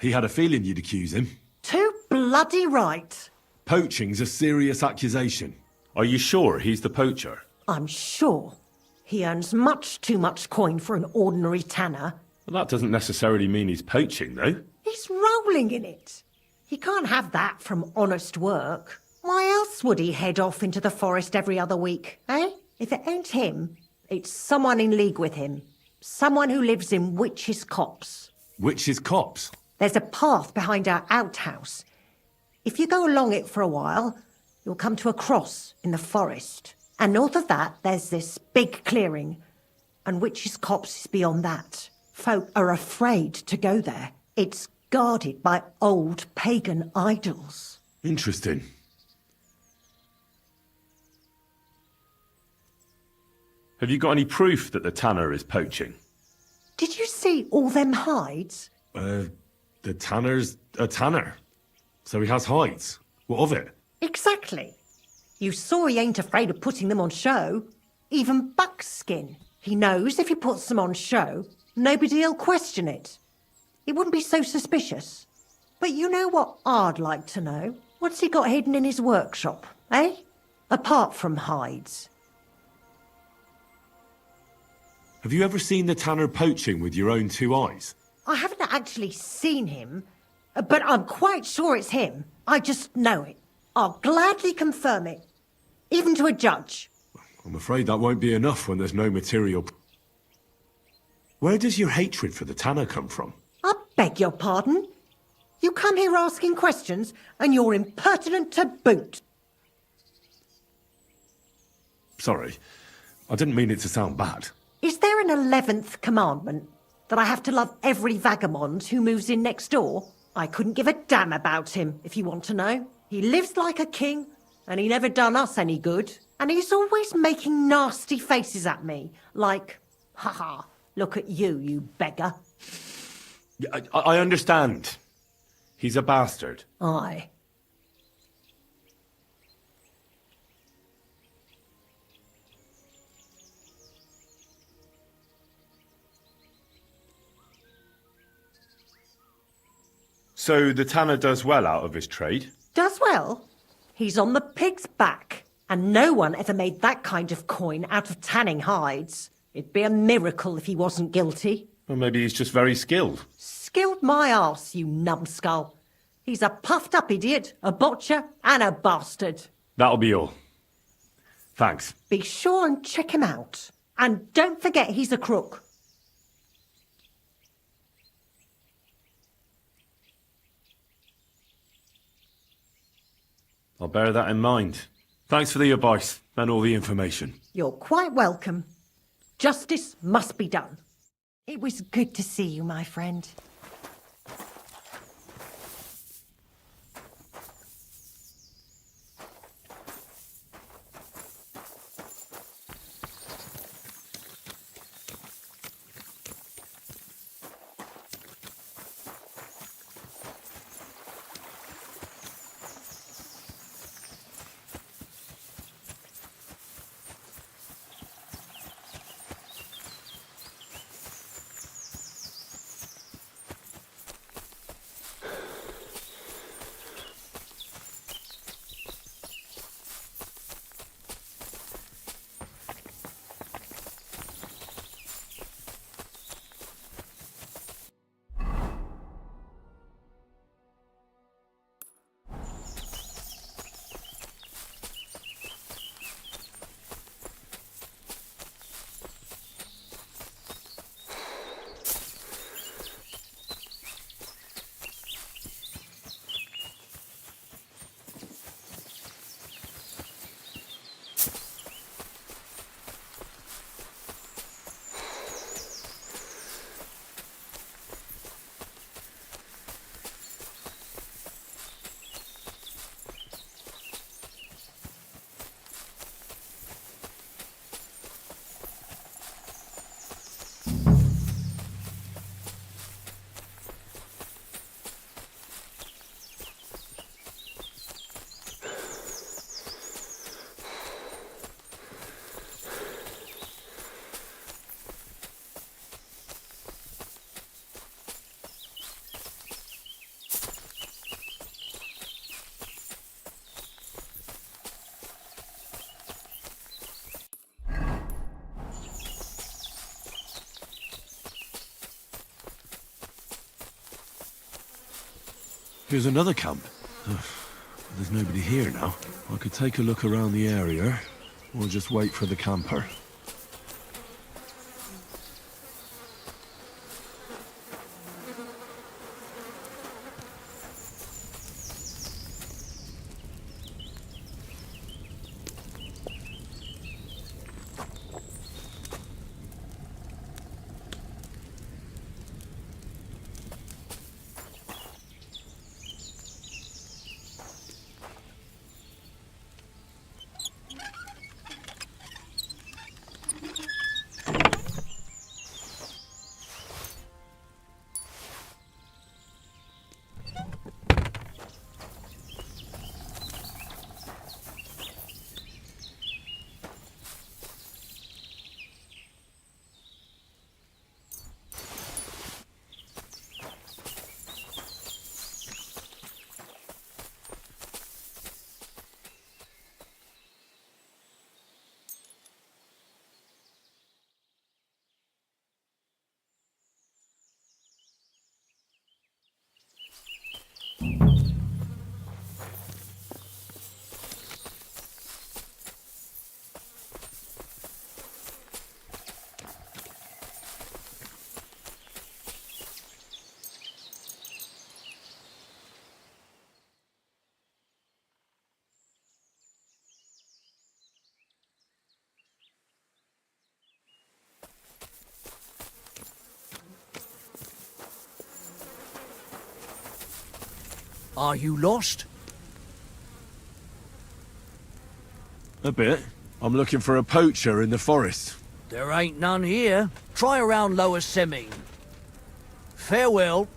He had a feeling you'd accuse him. Too bloody right. Poaching's a serious accusation. Are you sure he's the poacher? I'm sure. He earns much too much coin for an ordinary tanner. Well, that doesn't necessarily mean he's poaching, though. He's rolling in it. He can't have that from honest work. Why else would he head off into the forest every other week, eh? If it ain't him, it's someone in league with him. Someone who lives in Witch's Copse. Witch's Copse? There's a path behind our outhouse. If you go along it for a while, you'll come to a cross in the forest. And north of that, there's this big clearing. And Witch's Copse is beyond that. Folk are afraid to go there. It's guarded by old pagan idols. Interesting. Have you got any proof that the tanner is poaching? Did you see all them hides? The tanner's a tanner. So he has hides. What of it? Exactly. You saw he ain't afraid of putting them on show. Even buckskin. He knows if he puts them on show, nobody'll question it. He wouldn't be so suspicious. But you know what I'd like to know? What's he got hidden in his workshop, eh? Apart from hides. Have you ever seen the tanner poaching with your own two eyes? I haven't actually seen him, but I'm quite sure it's him. I just know it. I'll gladly confirm it, even to a judge. I'm afraid that won't be enough when there's no material. Where does your hatred for the tanner come from? I beg your pardon? You come here asking questions, and you're impertinent to boot. Sorry, I didn't mean it to sound bad. Is there an 11th commandment? That I have to love every vagabond who moves in next door? I couldn't give a damn about him, if you want to know. He lives like a king, and he never done us any good. And he's always making nasty faces at me, like, ha, look at you, you beggar. I understand. He's a bastard. Aye. So the tanner does well out of his trade? Does well. He's on the pig's back. And no one ever made that kind of coin out of tanning hides. It'd be a miracle if he wasn't guilty. Or maybe he's just very skilled. Skilled my arse, you numbskull. He's a puffed-up idiot, a botcher, and a bastard. That'll be all. Thanks. Be sure and check him out. And don't forget he's a crook. I'll bear that in mind. Thanks for the advice and all the information. You're quite welcome. Justice must be done. It was good to see you, my friend. Here's another camp. There's nobody here now. I could take a look around the area, or just wait for the camper. Are you lost? A bit. I'm looking for a poacher in the forest. There ain't none here. Try around Lower Semine. Farewell.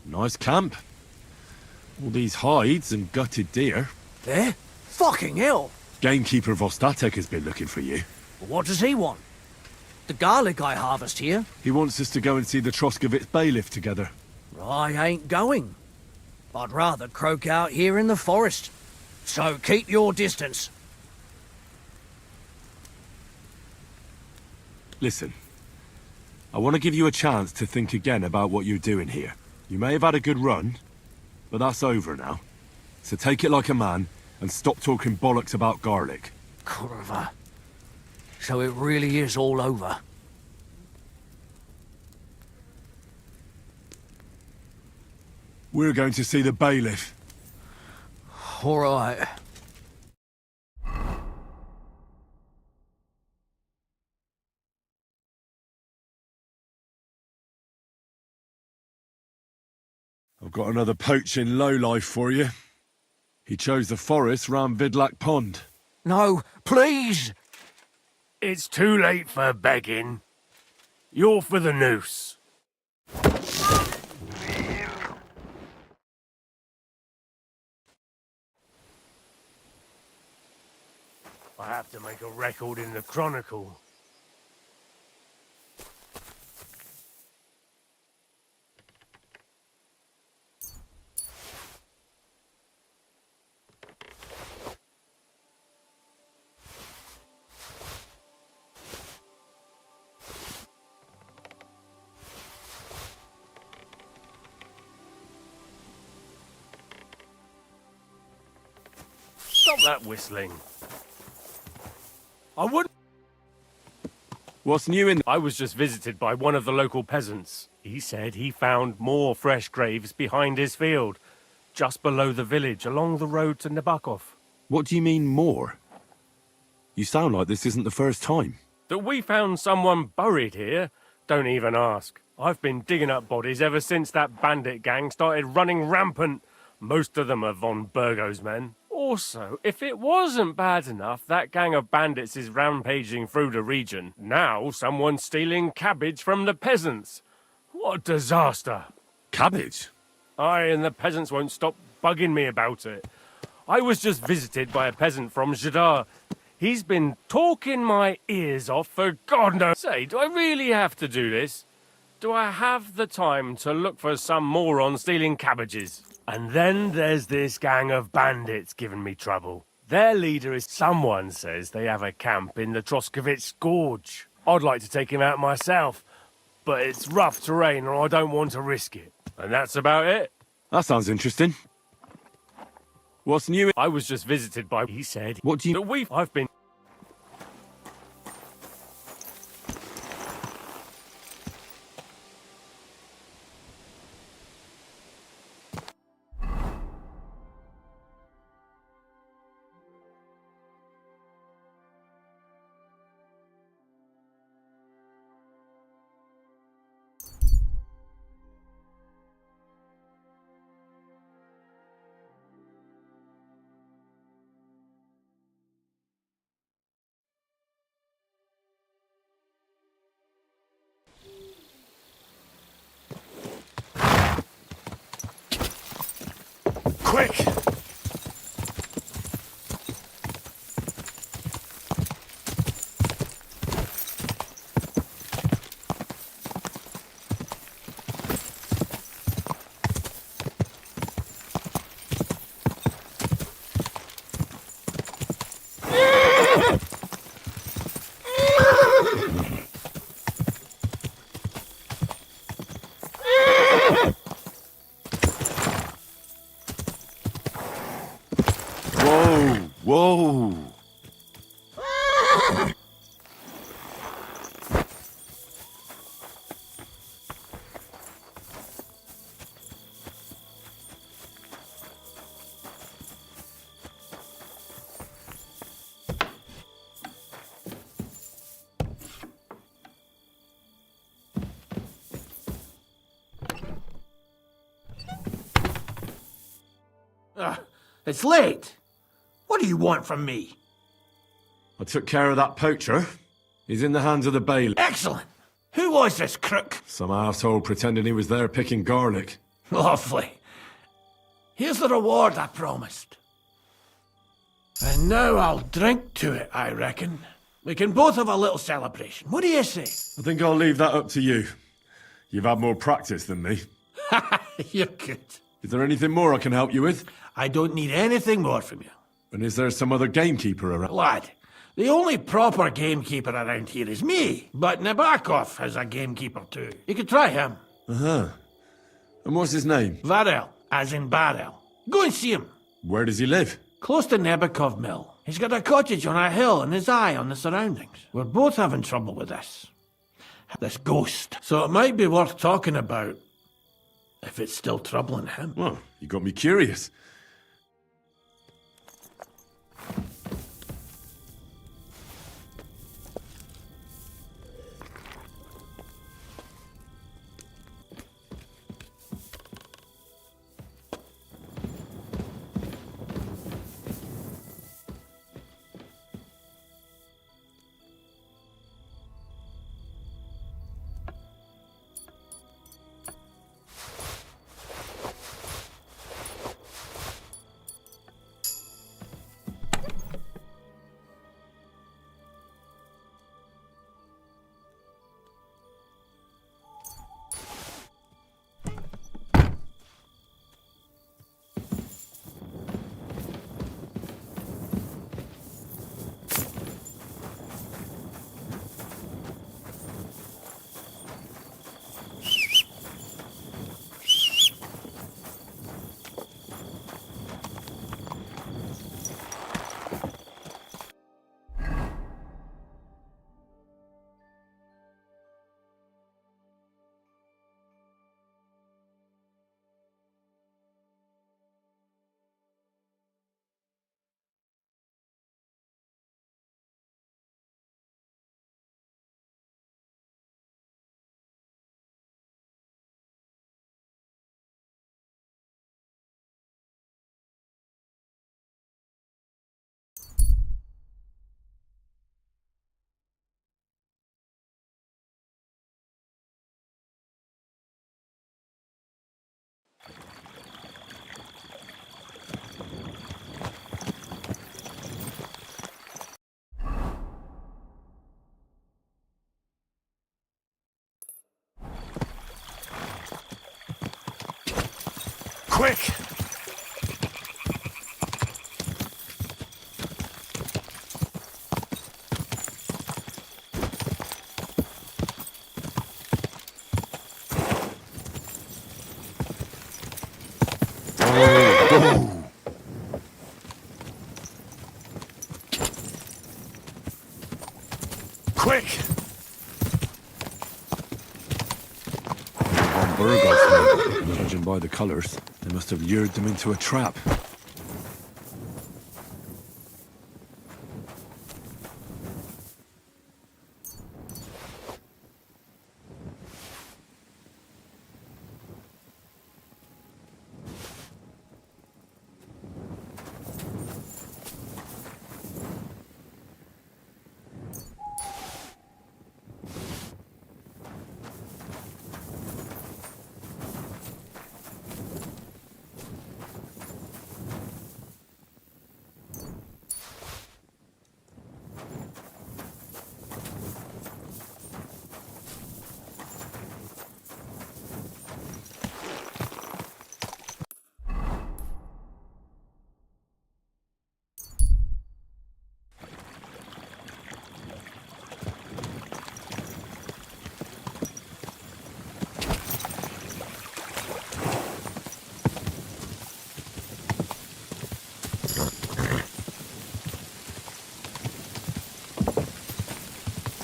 Nice camp. All these hides and gutted deer. Eh? Fucking hell! Gamekeeper of DeathAdder has been looking for you. What does he want? The garlic I harvest here? He wants us to go and see the Troskovitz bailiff together. I ain't going. I'd rather croak out here in the forest. So keep your distance. Listen, I want to give you a chance to think again about what you're doing here. You may have had a good run, but that's over now. So take it like a man and stop talking bollocks about garlic. Kurva. So it really is all over. We're going to see the bailiff. All right. I've got another poaching lowlife for you. He chose the forest round Vidlak Pond. No, please! It's too late for begging. You're for the noose. I have to make a record in the Chronicle. Stop that whistling. I wouldn't. What's new in... I was just visited by one of the local peasants. He said he found more fresh graves behind his field, just below the village, along the road to Nabokov. What do you mean, more? You sound like this isn't the first time. That we found someone buried here? Don't even ask. I've been digging up bodies ever since that bandit gang started running rampant. Most of them are von Burgo's men. Also, if it wasn't bad enough, that gang of bandits is rampaging through the region. Now someone's stealing cabbage from the peasants. What a disaster. Cabbage? Aye, and the peasants won't stop bugging me about it. I was just visited by a peasant from Jadar. He's been talking my ears off for God knows. Say, do I really have to do this? Do I have the time to look for some moron stealing cabbages? And then there's this gang of bandits giving me trouble. Their leader is... Someone says they have a camp in the Troskovitz Gorge. I'd like to take him out myself, but it's rough terrain and I don't want to risk it. And that's about it. That sounds interesting. What's new? I was just visited by... He said... What do you... That I've been... Quick! Whoa! It's late. What do you want from me? I took care of that poacher. He's in the hands of the bailiff. Excellent. Who was this crook? Some arsehole pretending he was there picking garlic. Lovely. Here's the reward I promised. And now I'll drink to it, I reckon. We can both have a little celebration. What do you say? I think I'll leave that up to you. You've had more practice than me. You're good. Is there anything more I can help you with? I don't need anything more from you. And is there some other gamekeeper around? Lad, the only proper gamekeeper around here is me. But Nabokov has a gamekeeper too. You could try him. Uh-huh. And what's his name? Varel, as in barrel. Go and see him. Where does he live? Close to Nebokov Mill. He's got a cottage on a hill and his eye on the surroundings. We're both having trouble with this ghost. So it might be worth talking about if it's still troubling him. Well, you got me curious. Quick! Whoa! Quick! Von Burgos, judging by the colours, they must have lured them into a trap.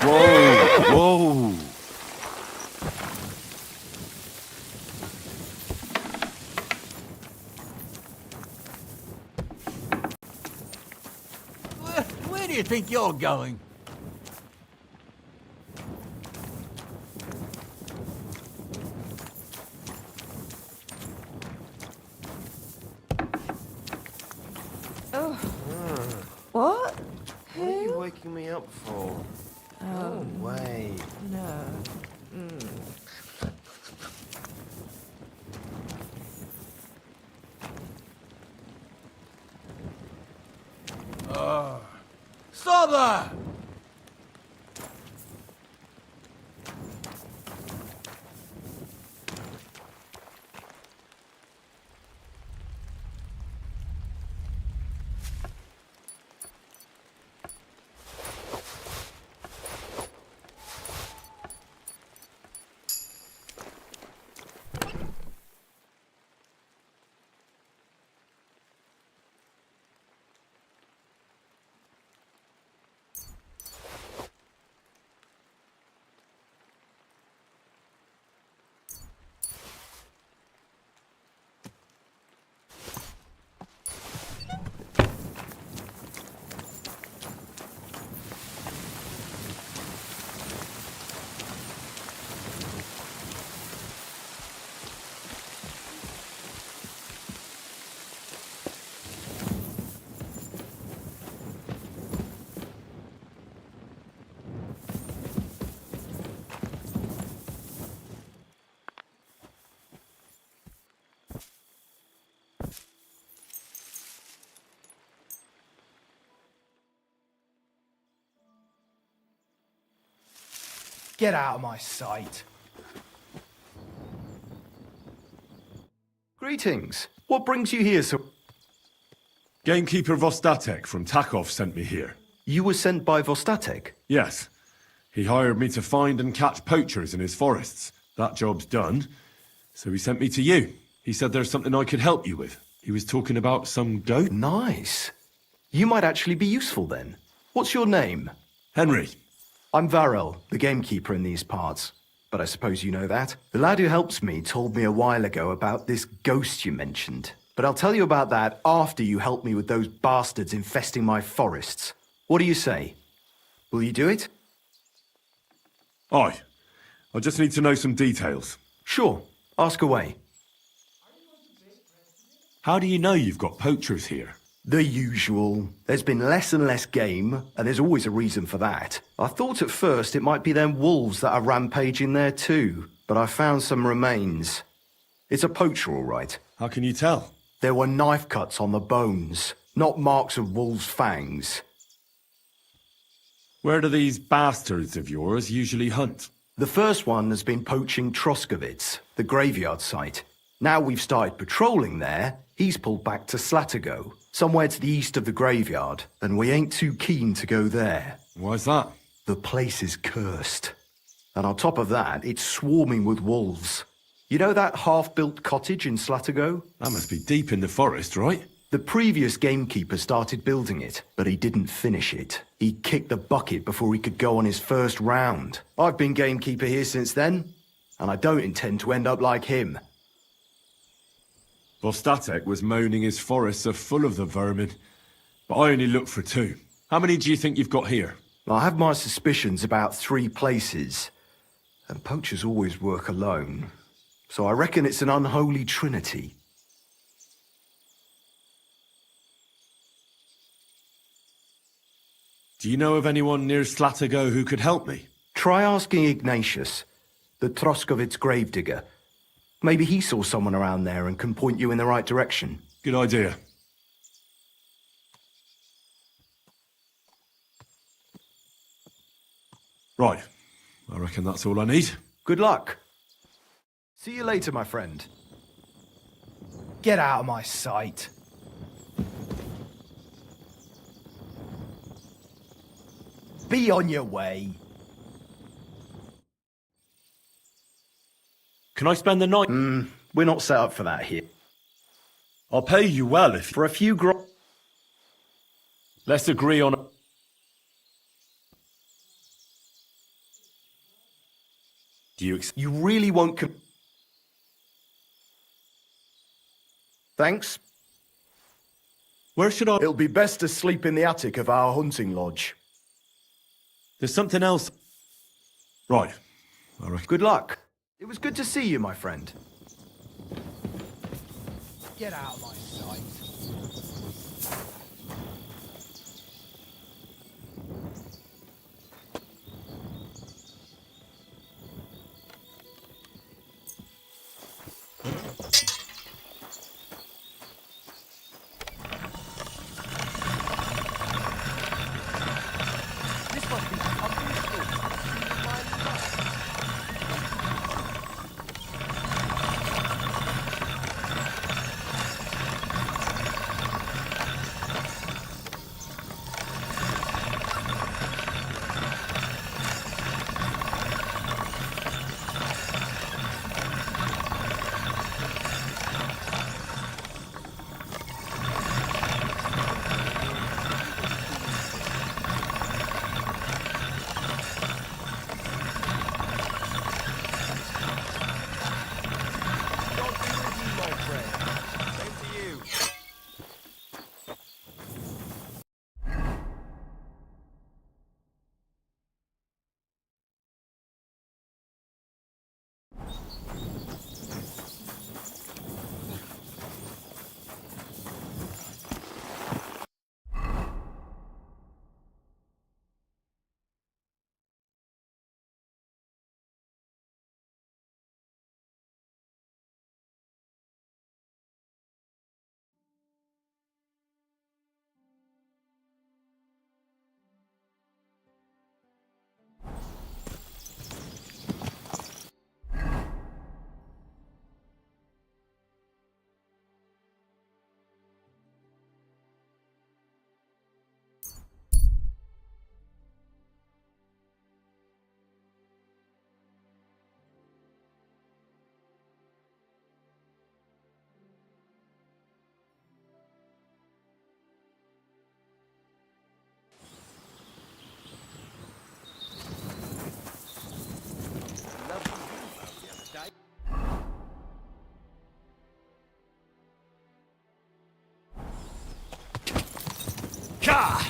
Whoa! Where do you think you're going? Oh. What? What are you waking me up for? Oh. No way. No. Stop there! Get out of my sight. Greetings. What brings you here, so... Gamekeeper Vostatek from Takov sent me here. You were sent by Vostatek? Yes. He hired me to find and catch poachers in his forests. That job's done. So he sent me to you. He said there's something I could help you with. He was talking about some goat. Nice. You might actually be useful then. What's your name? Henry. I'm Varel, the gamekeeper in these parts. But I suppose you know that. The lad who helps me told me a while ago about this ghost you mentioned. But I'll tell you about that after you help me with those bastards infesting my forests. What do you say? Will you do it? Aye. I just need to know some details. Sure. Ask away. How do you know you've got poachers here? The usual. There's been less and less game, and there's always a reason for that. I thought at first it might be them wolves that are rampaging there too, but I found some remains. It's a poacher, all right. How can you tell? There were knife cuts on the bones, not marks of wolves' fangs. Where do these bastards of yours usually hunt? The first one has been poaching Troskovitz, the graveyard site. Now we've started patrolling there, he's pulled back to Slatigo, somewhere to the east of the graveyard, and we ain't too keen to go there. Why's that? The place is cursed. And on top of that, it's swarming with wolves. You know that half-built cottage in Slatago? That must be deep in the forest, right? The previous gamekeeper started building it, but he didn't finish it. He kicked the bucket before he could go on his first round. I've been gamekeeper here since then, and I don't intend to end up like him. Vostatek was moaning his forests are full of the vermin, but I only looked for 2. How many do you think you've got here? I have my suspicions about 3 places, and poachers always work alone. So I reckon it's an unholy trinity. Do you know of anyone near Slatago who could help me? Try asking Ignatius, the Troskovitz gravedigger. Maybe he saw someone around there and can point you in the right direction. Good idea. Right. I reckon that's all I need. Good luck. See you later, my friend. Get out of my sight. Be on your way. Can I spend the night? We're not set up for that here. I'll pay you well if... For a few Let's agree on... Do you... You really won't... Thanks. Where should I... It'll be best to sleep in the attic of our hunting lodge. There's something else... Right. I reckon... Good luck. It was good to see you, my friend. Get out of my sight. Ka!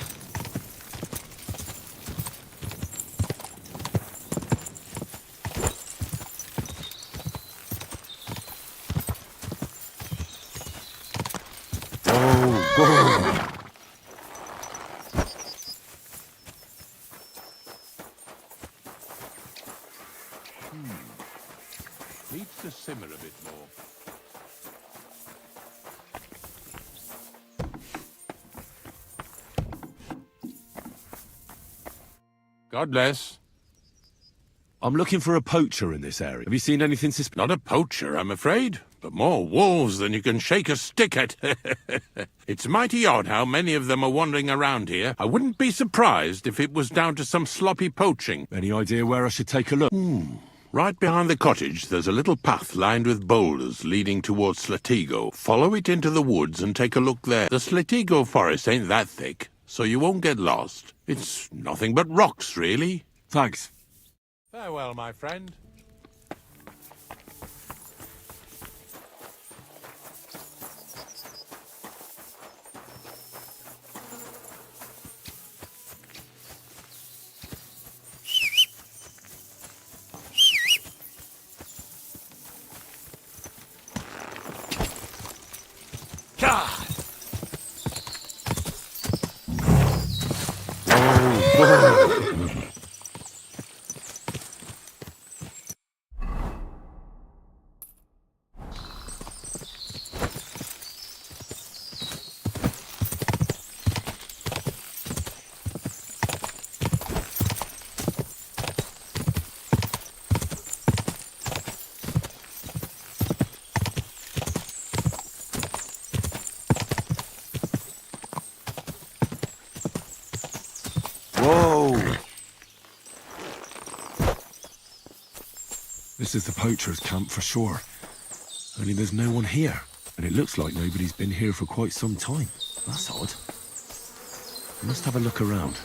Needs to simmer a bit more. God bless. I'm looking for a poacher in this area. Have you seen anything suspicious? Not a poacher, I'm afraid, but more wolves than you can shake a stick at. It's mighty odd how many of them are wandering around here. I wouldn't be surprised if it was down to some sloppy poaching. Any idea where I should take a look? Right behind the cottage, there's a little path lined with boulders leading towards Slatigo. Follow it into the woods and take a look there. The Slatigo forest ain't that thick, so you won't get lost. It's nothing but rocks, really. Thanks. Farewell, my friend. Whoa! This is the poacher's camp for sure. Only there's no one here, and it looks like nobody's been here for quite some time. That's odd. I must have a look around.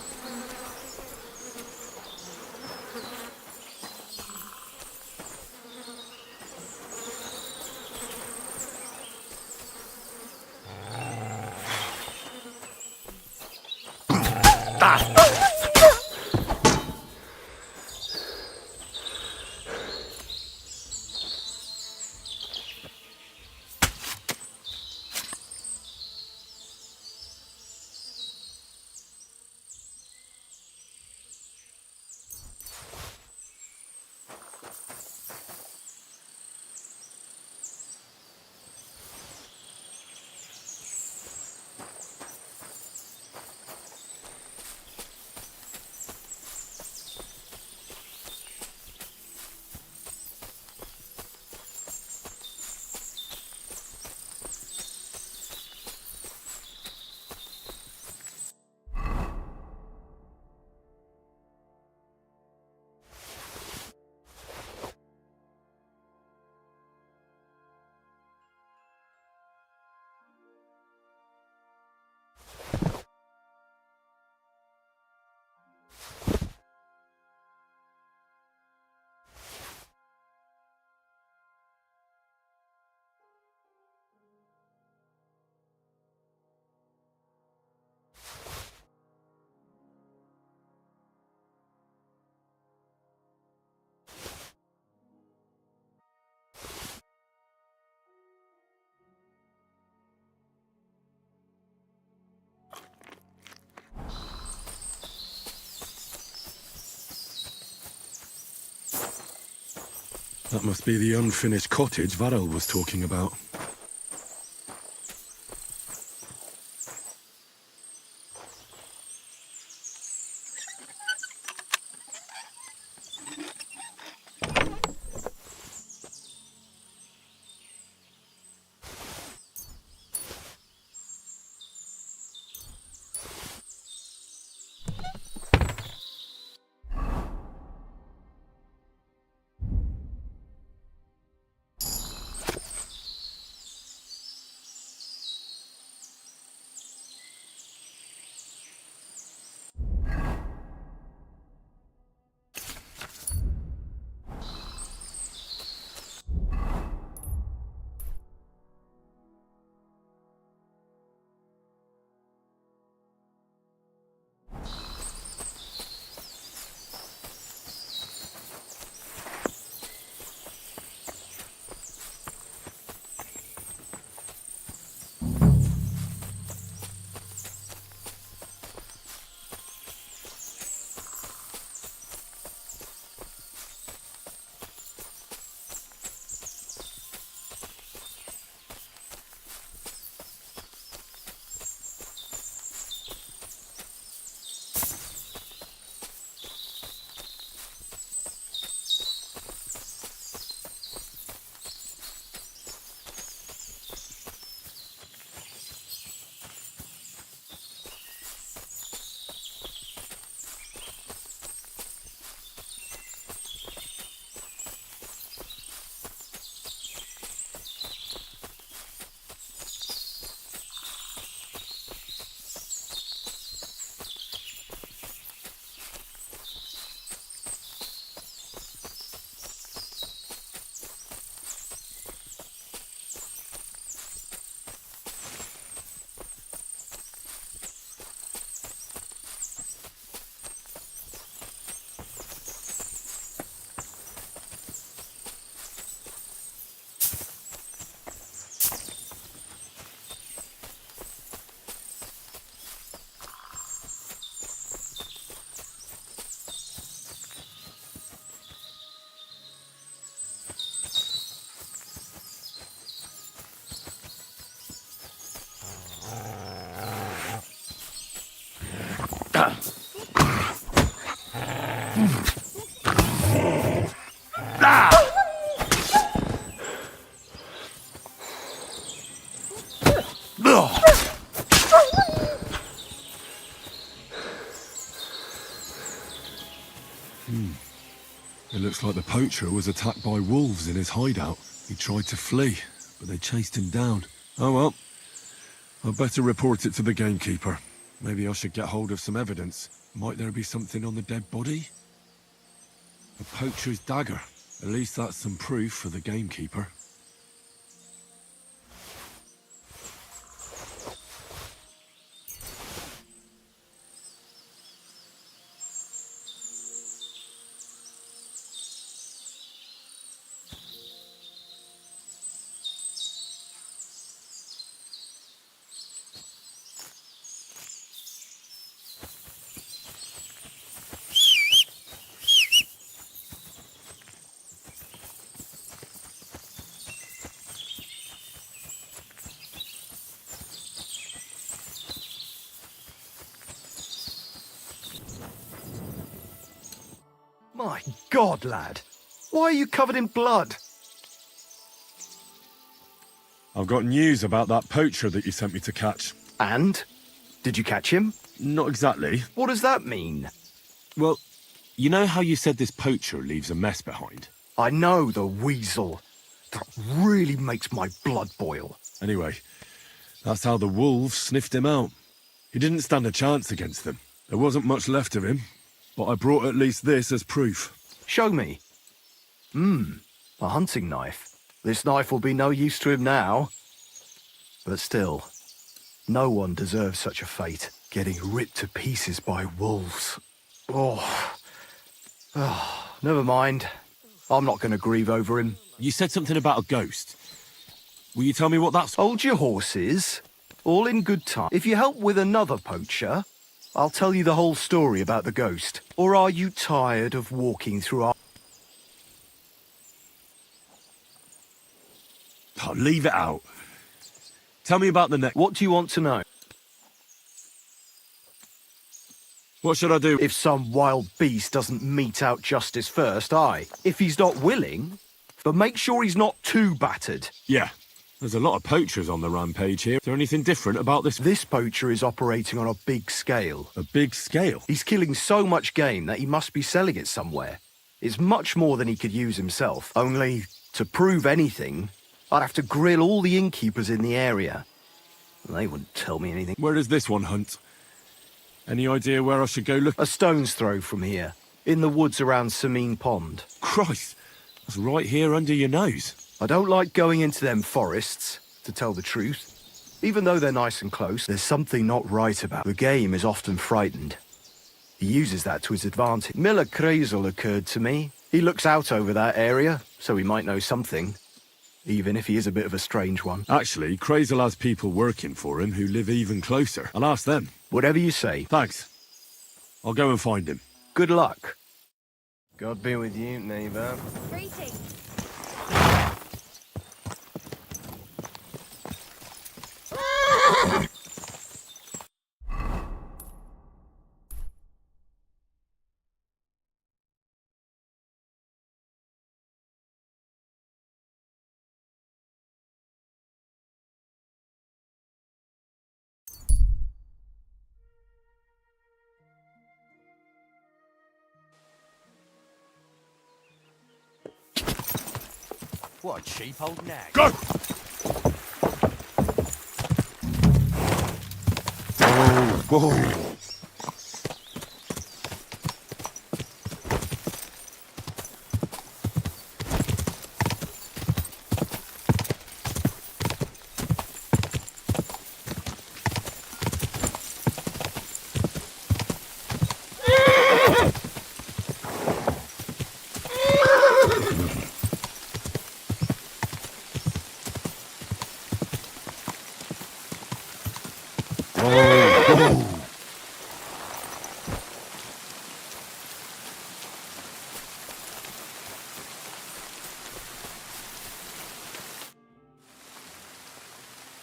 That must be the unfinished cottage Varel was talking about. Looks like the poacher was attacked by wolves in his hideout. He tried to flee, but they chased him down. Oh well. I'd better report it to the gamekeeper. Maybe I should get hold of some evidence. Might there be something on the dead body? A poacher's dagger. At least that's some proof for the gamekeeper. My God, lad. Why are you covered in blood? I've got news about that poacher that you sent me to catch. And? Did you catch him? Not exactly. What does that mean? Well, you know how you said this poacher leaves a mess behind? I know, the weasel. That really makes my blood boil. Anyway, that's how the wolves sniffed him out. He didn't stand a chance against them. There wasn't much left of him, but I brought at least this as proof. Show me. A hunting knife. This knife will be no use to him now. But still, no one deserves such a fate. Getting ripped to pieces by wolves. Oh, never mind. I'm not going to grieve over him. You said something about a ghost. Will you tell me what that's... Hold your horses. All in good time. If you help with another poacher, I'll tell you the whole story about the ghost. Or are you tired of walking through our... Oh, leave it out. Tell me about the next... What do you want to know? What should I do? If some wild beast doesn't mete out justice first, aye. If he's not willing, but make sure he's not too battered. Yeah. There's a lot of poachers on the rampage here. Is there anything different about this? This poacher is operating on a big scale. A big scale? He's killing so much game that he must be selling it somewhere. It's much more than he could use himself. Only, to prove anything, I'd have to grill all the innkeepers in the area. They wouldn't tell me anything. Where does this one hunt? Any idea where I should go look? A stone's throw from here, in the woods around Samine Pond. Christ, that's right here under your nose. I don't like going into them forests, to tell the truth. Even though they're nice and close, there's something not right about. The game is often frightened. He uses that to his advantage. Miller Crazel occurred to me. He looks out over that area, so he might know something. Even if he is a bit of a strange one. Actually, Crazel has people working for him who live even closer. I'll ask them. Whatever you say. Thanks. I'll go and find him. Good luck. God be with you, neighbor. Greetings. What a cheap old nag. Go! Whoa.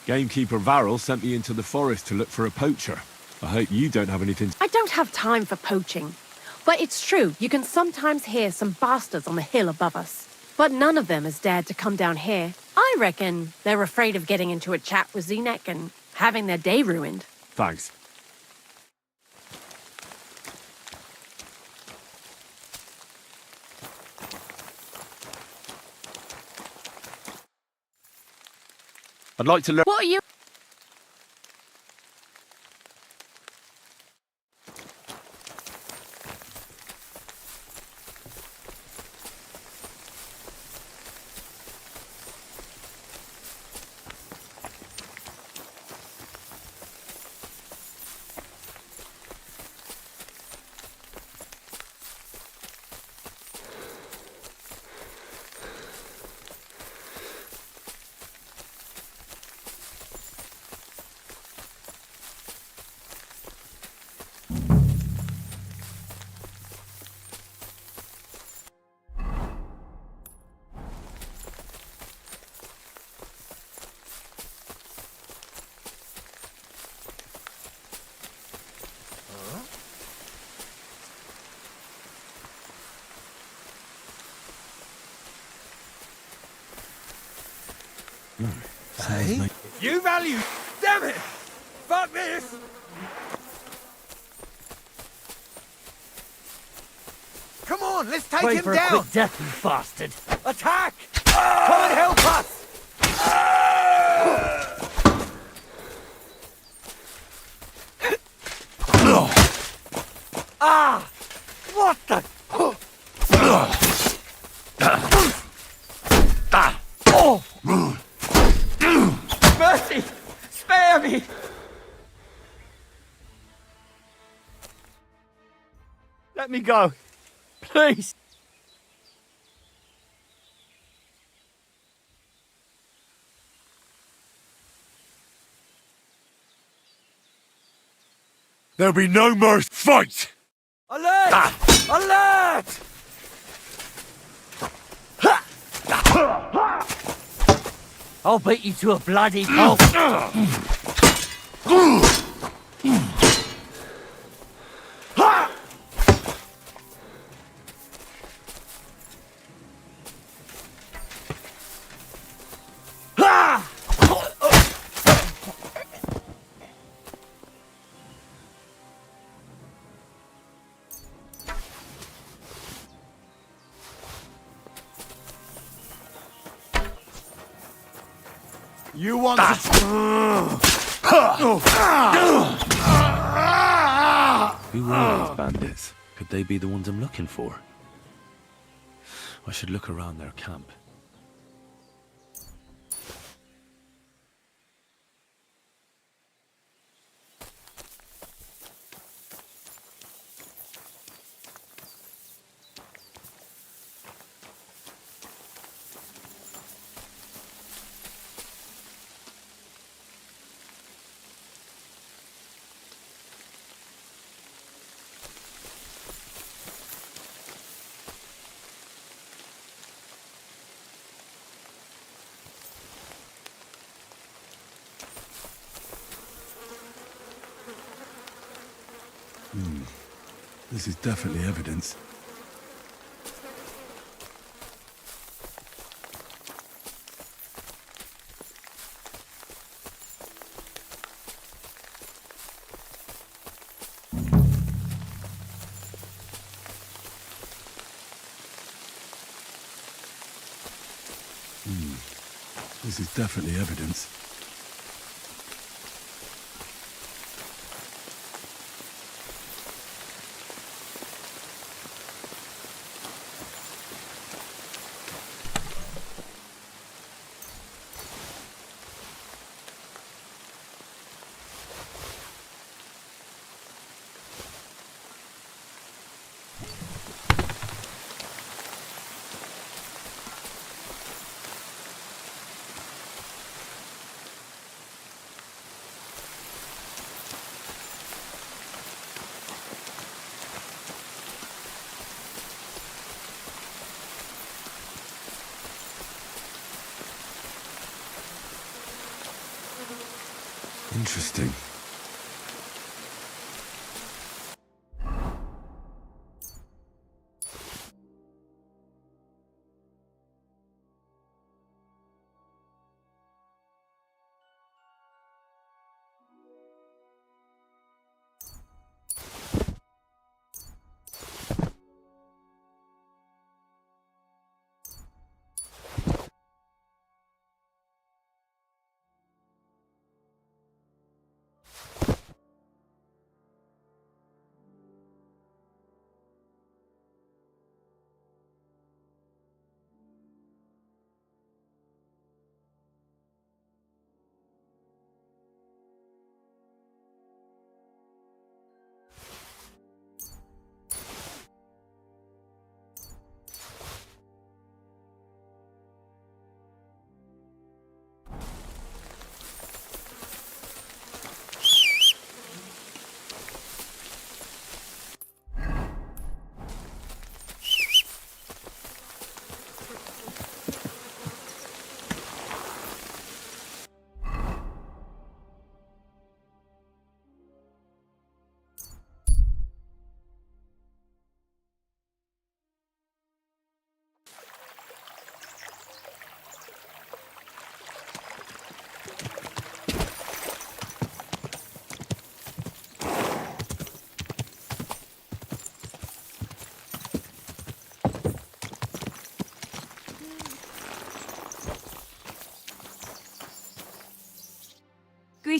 Gamekeeper Varrel sent me into the forest to look for a poacher. I hope you don't have anything... I don't have time for poaching. But it's true, you can sometimes hear some bastards on the hill above us. But none of them has dared to come down here. I reckon they're afraid of getting into a chat with Zenek and having their day ruined. Thanks. I'd like to learn. What are you? Hey? You value. Damn it! Fuck this! Come on, let's take Pray him for down! a quick death, you bastard! Attack! Come and help us! Ah! What the? Oh! Mercy! Spare me! Let me go. Please. There'll be no mercy. Fight! Alert! Alert! I'll beat you to a bloody pulp. You want to... Who are these bandits? Could they be the ones I'm looking for? I should look around their camp. This is definitely evidence. This is definitely evidence. Interesting.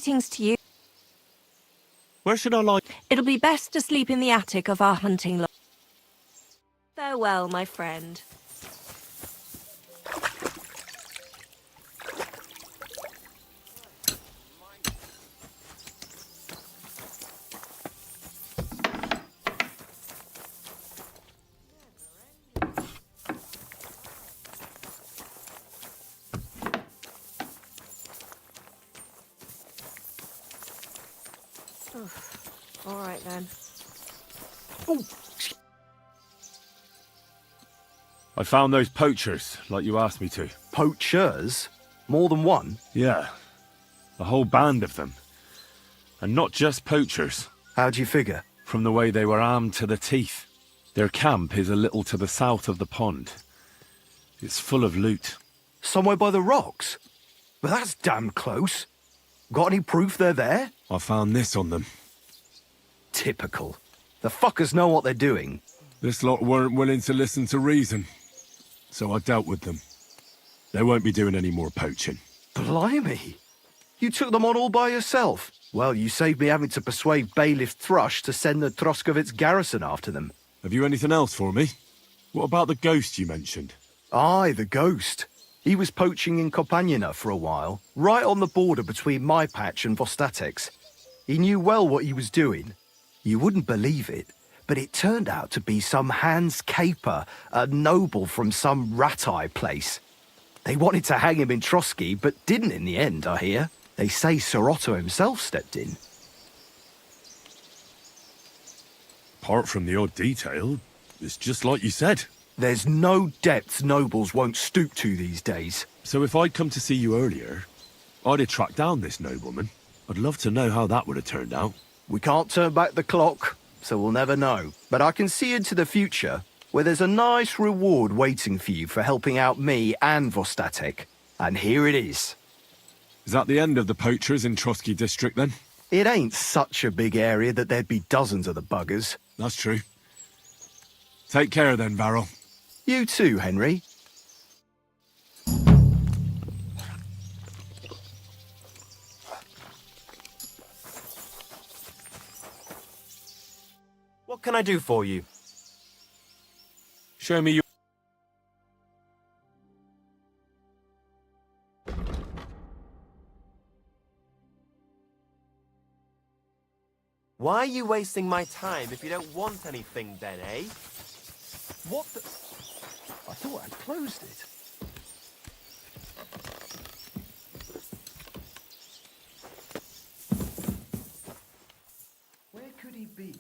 Greetings to you. Where should I lie? It'll be best to sleep in the attic of our hunting lodge. Farewell, my friend. All right then. I found those poachers, like you asked me to. Poachers? More than one? Yeah. A whole band of them. And not just poachers. How'd you figure? From the way they were armed to the teeth. Their camp is a little to the south of the pond. It's full of loot. Somewhere by the rocks? But that's damn close. Got any proof they're there? I found this on them. Typical. The fuckers know what they're doing. This lot weren't willing to listen to reason, so I dealt with them. They won't be doing any more poaching. Blimey. You took them on all by yourself. Well, you saved me having to persuade Bailiff Thrush to send the Troskovitz garrison after them. Have you anything else for me? What about the ghost you mentioned? Aye, the ghost. He was poaching in Kopanina for a while, right on the border between my patch and Vostatek's. He knew well what he was doing. You wouldn't believe it, but it turned out to be some Hans Caper, a noble from some Ratai place. They wanted to hang him in Trotsky, but didn't in the end, I hear. They say Sir Otto himself stepped in. Apart from the odd detail, it's just like you said. There's no depths nobles won't stoop to these days. So if I'd come to see you earlier, I'd have tracked down this nobleman. I'd love to know how that would have turned out. We can't turn back the clock, so we'll never know. But I can see into the future, where there's a nice reward waiting for you for helping out me and Vostatek. And here it is. Is that the end of the poachers in Trotsky district, then? It ain't such a big area that there'd be dozens of the buggers. That's true. Take care then, Varel. You too, Henry. What can I do for you? Show me your... Why are you wasting my time if you don't want anything then, eh? What the... I thought I'd closed it. Where could he be?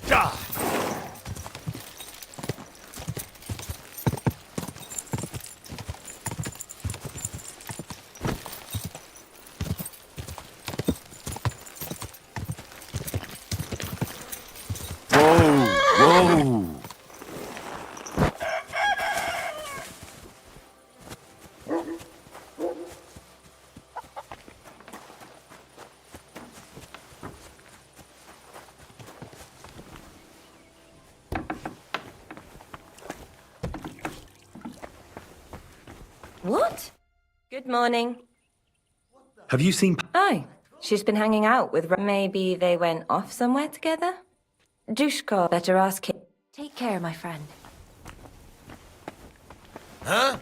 Die! Whoa! What? Good morning. Have you seen... Oh, she's been hanging out with... Maybe they went off somewhere together? Dushko, better ask him. Take care, my friend. Huh?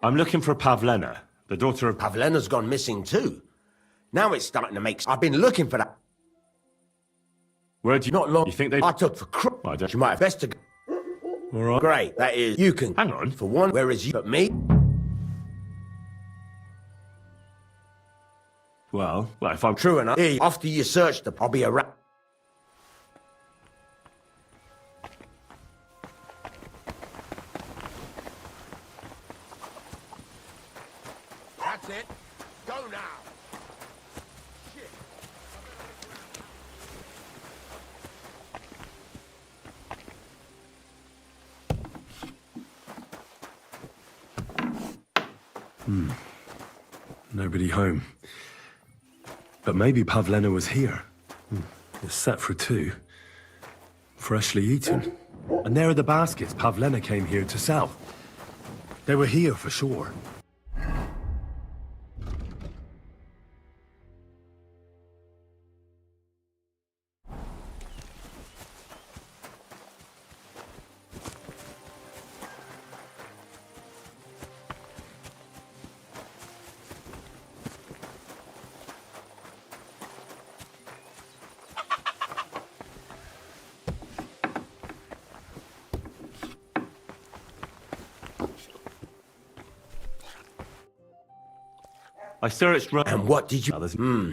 I'm looking for Pavlena, the daughter of... Pavlena's gone missing too. Now it's starting to make... I've been looking for that. Where'd you... Not long. You think they... I took for I don't... You might have best to... All right. Great, that is... You can... Hang on. For one, whereas you... But me... Well, if I'm... True enough. After you search the... I'll be a rat. That's it. Go now. Nobody home. But maybe Pavlena was here. It's set for two. Freshly eaten. And there are the baskets Pavlena came here to sell. They were here for sure. I searched... And what did you...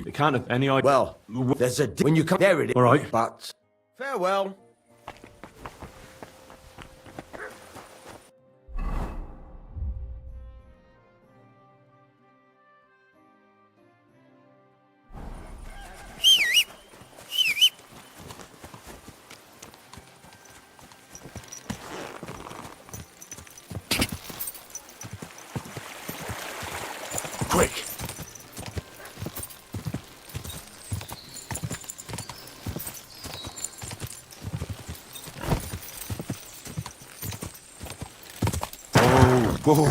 It can't have any idea... Well, there's a... When you come... There it is. All right. But... Farewell. Quick. Whoa.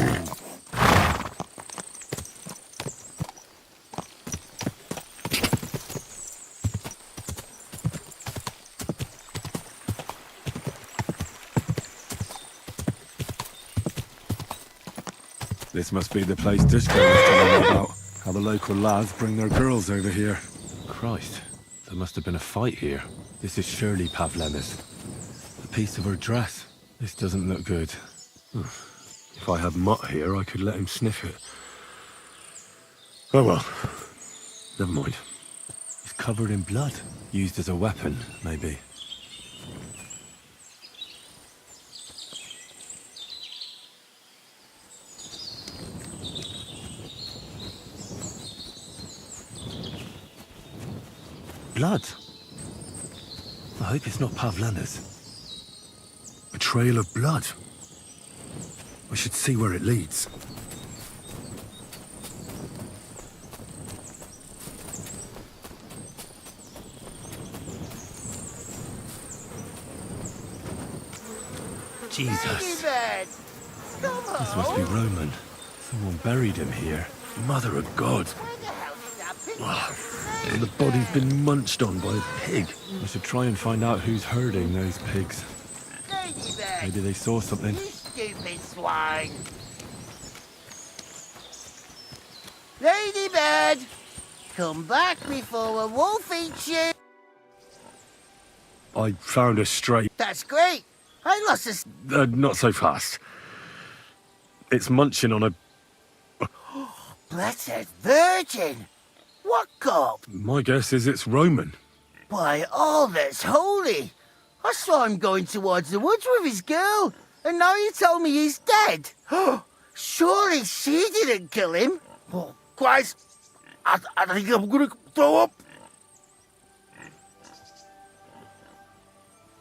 This must be the place Dushko was telling me about. How the local lads bring their girls over here. Christ, there must have been a fight here. This is surely Pavlena's. A piece of her dress. This doesn't look good. If I had Mutt here, I could let him sniff it. Oh well. Never mind. It's covered in blood. Used as a weapon, maybe. Blood. I hope it's not Pavlena's. A trail of blood. We should see where it leads. Jesus. This must be Roman. Someone buried him here. Mother of God. And the body's been munched on by a pig. I should try and find out who's herding those pigs. Maybe they saw something. Stupid swine! Ladybird! Come back before a wolf eats you! I found a stray... That's great! I lost a... not so fast. It's munching on a... Blessed Virgin! What gob? My guess is it's Roman. By all that's holy! I saw him going towards the woods with his girl, and now you tell me he's dead. Surely she didn't kill him. Oh, Christ! I think I'm gonna throw up.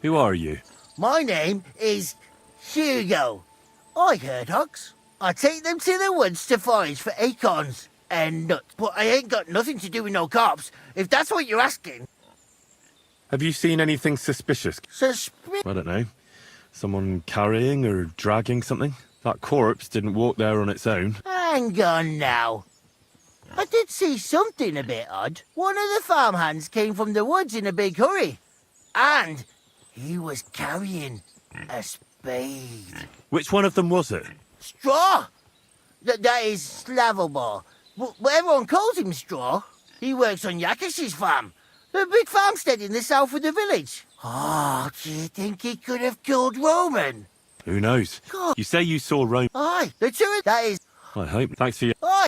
Who are you? My name is Hugo. I herd hogs. I take them to the woods to forage for acorns and nuts. But I ain't got nothing to do with no cops, if that's what you're asking. Have you seen anything suspicious? I don't know. Someone carrying or dragging something? That corpse didn't walk there on its own. Hang on now. I did see something a bit odd. One of the farmhands came from the woods in a big hurry. And he was carrying a spade. Which one of them was it? Straw! That is Slavobor. But everyone calls him Straw. He works on Yakish's farm. A big farmstead in the south of the village. Oh, do you think he could have killed Roman? Who knows? God. You say you saw Rome. Aye, the two of that is... I hope. Thanks for your... Aye!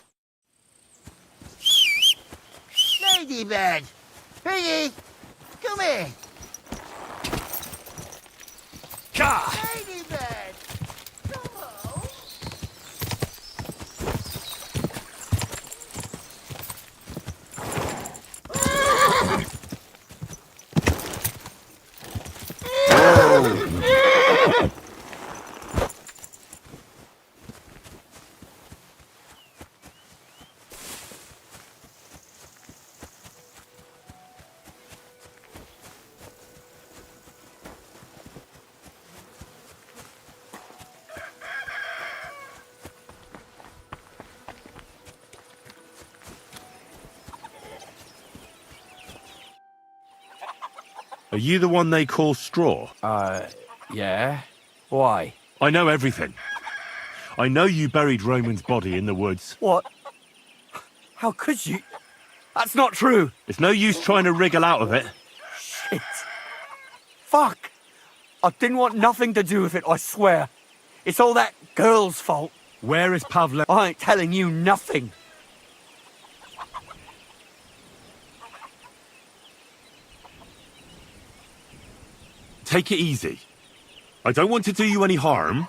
Ladybird! Piggy! Come here! Ladybird! Come on! Are you the one they call Straw? Yeah. Why? I know everything. I know you buried Roman's body in the woods. What? How could you? That's not true. It's no use trying to wriggle out of it. Shit. Fuck. I didn't want nothing to do with it, I swear. It's all that girl's fault. Where is Pavle? I ain't telling you nothing. Take it easy. I don't want to do you any harm.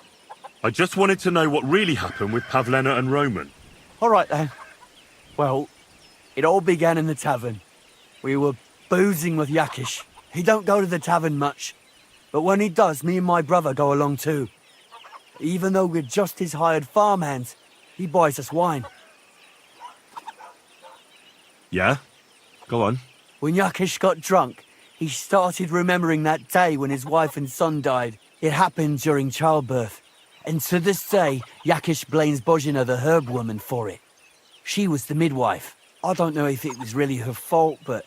I just wanted to know what really happened with Pavlena and Roman. All right then. Well, it all began in the tavern. We were boozing with Yakish. He don't go to the tavern much, but when he does, me and my brother go along too. Even though we're just his hired farmhands, he buys us wine. Yeah? Go on. When Yakish got drunk, he started remembering that day when his wife and son died. It happened during childbirth. And to this day, Yakish blames Bozhina, the herb woman, for it. She was the midwife. I don't know if it was really her fault, but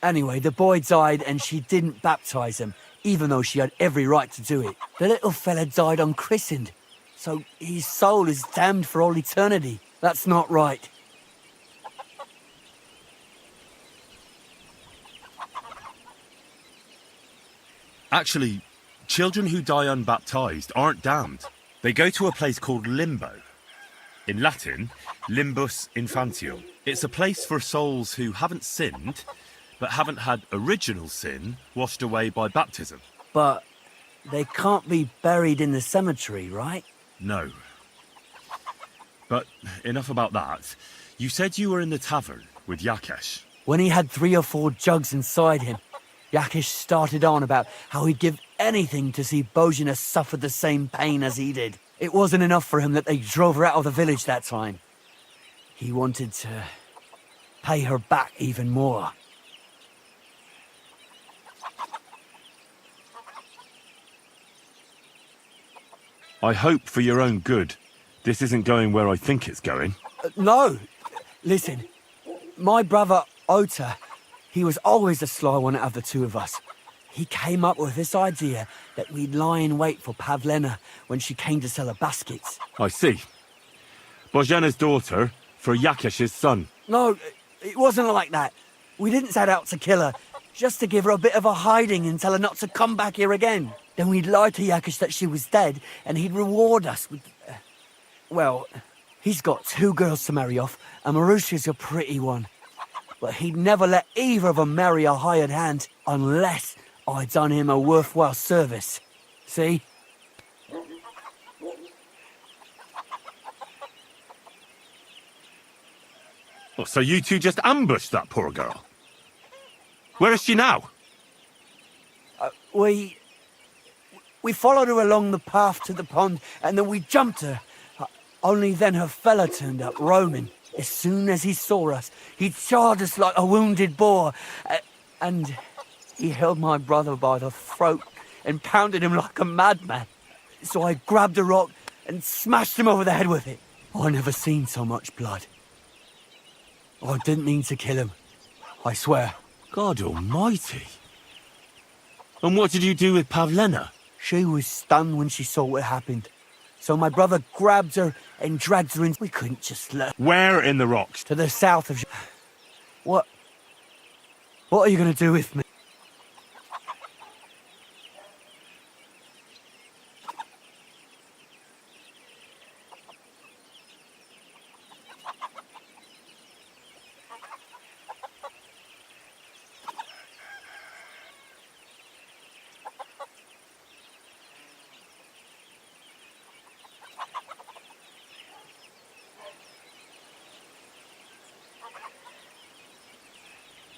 anyway, the boy died and she didn't baptize him, even though she had every right to do it. The little fella died unchristened, so his soul is damned for all eternity. That's not right. Actually, children who die unbaptized aren't damned. They go to a place called Limbo. In Latin, limbus infantium. It's a place for souls who haven't sinned, but haven't had original sin washed away by baptism. But they can't be buried in the cemetery, right? No. But enough about that. You said you were in the tavern with Yakesh. When he had 3 or 4 jugs inside him, Yakish started on about how he'd give anything to see Bozhina suffer the same pain as he did. It wasn't enough for him that they drove her out of the village that time. He wanted to pay her back even more. I hope for your own good, this isn't going where I think it's going. No! Listen, my brother Ota, he was always the sly one out of the two of us. He came up with this idea that we'd lie in wait for Pavlena when she came to sell her baskets. I see. Bozhina's daughter for Yakesh's son. No, it wasn't like that. We didn't set out to kill her, just to give her a bit of a hiding and tell her not to come back here again. Then we'd lie to Yakesh that she was dead, and he'd reward us with... well, he's got 2 girls to marry off, and Marusha's a pretty one. but he'd never let either of them marry a hired hand unless I'd done him a worthwhile service. See? Oh, so you two just ambushed that poor girl? Where is she now? We followed her along the path to the pond, and then we jumped her. Only then her fella turned up, Roman. As soon as he saw us, he charged us like a wounded boar. And he held my brother by the throat and pounded him like a madman. So I grabbed a rock and smashed him over the head with it. I never seen so much blood. I didn't mean to kill him, I swear. God almighty. And what did you do with Pavlena? She was stunned when she saw what happened. So my brother grabbed her and dragged her in. We couldn't just let her. Where in the rocks? To the south of... What are you going to do with me?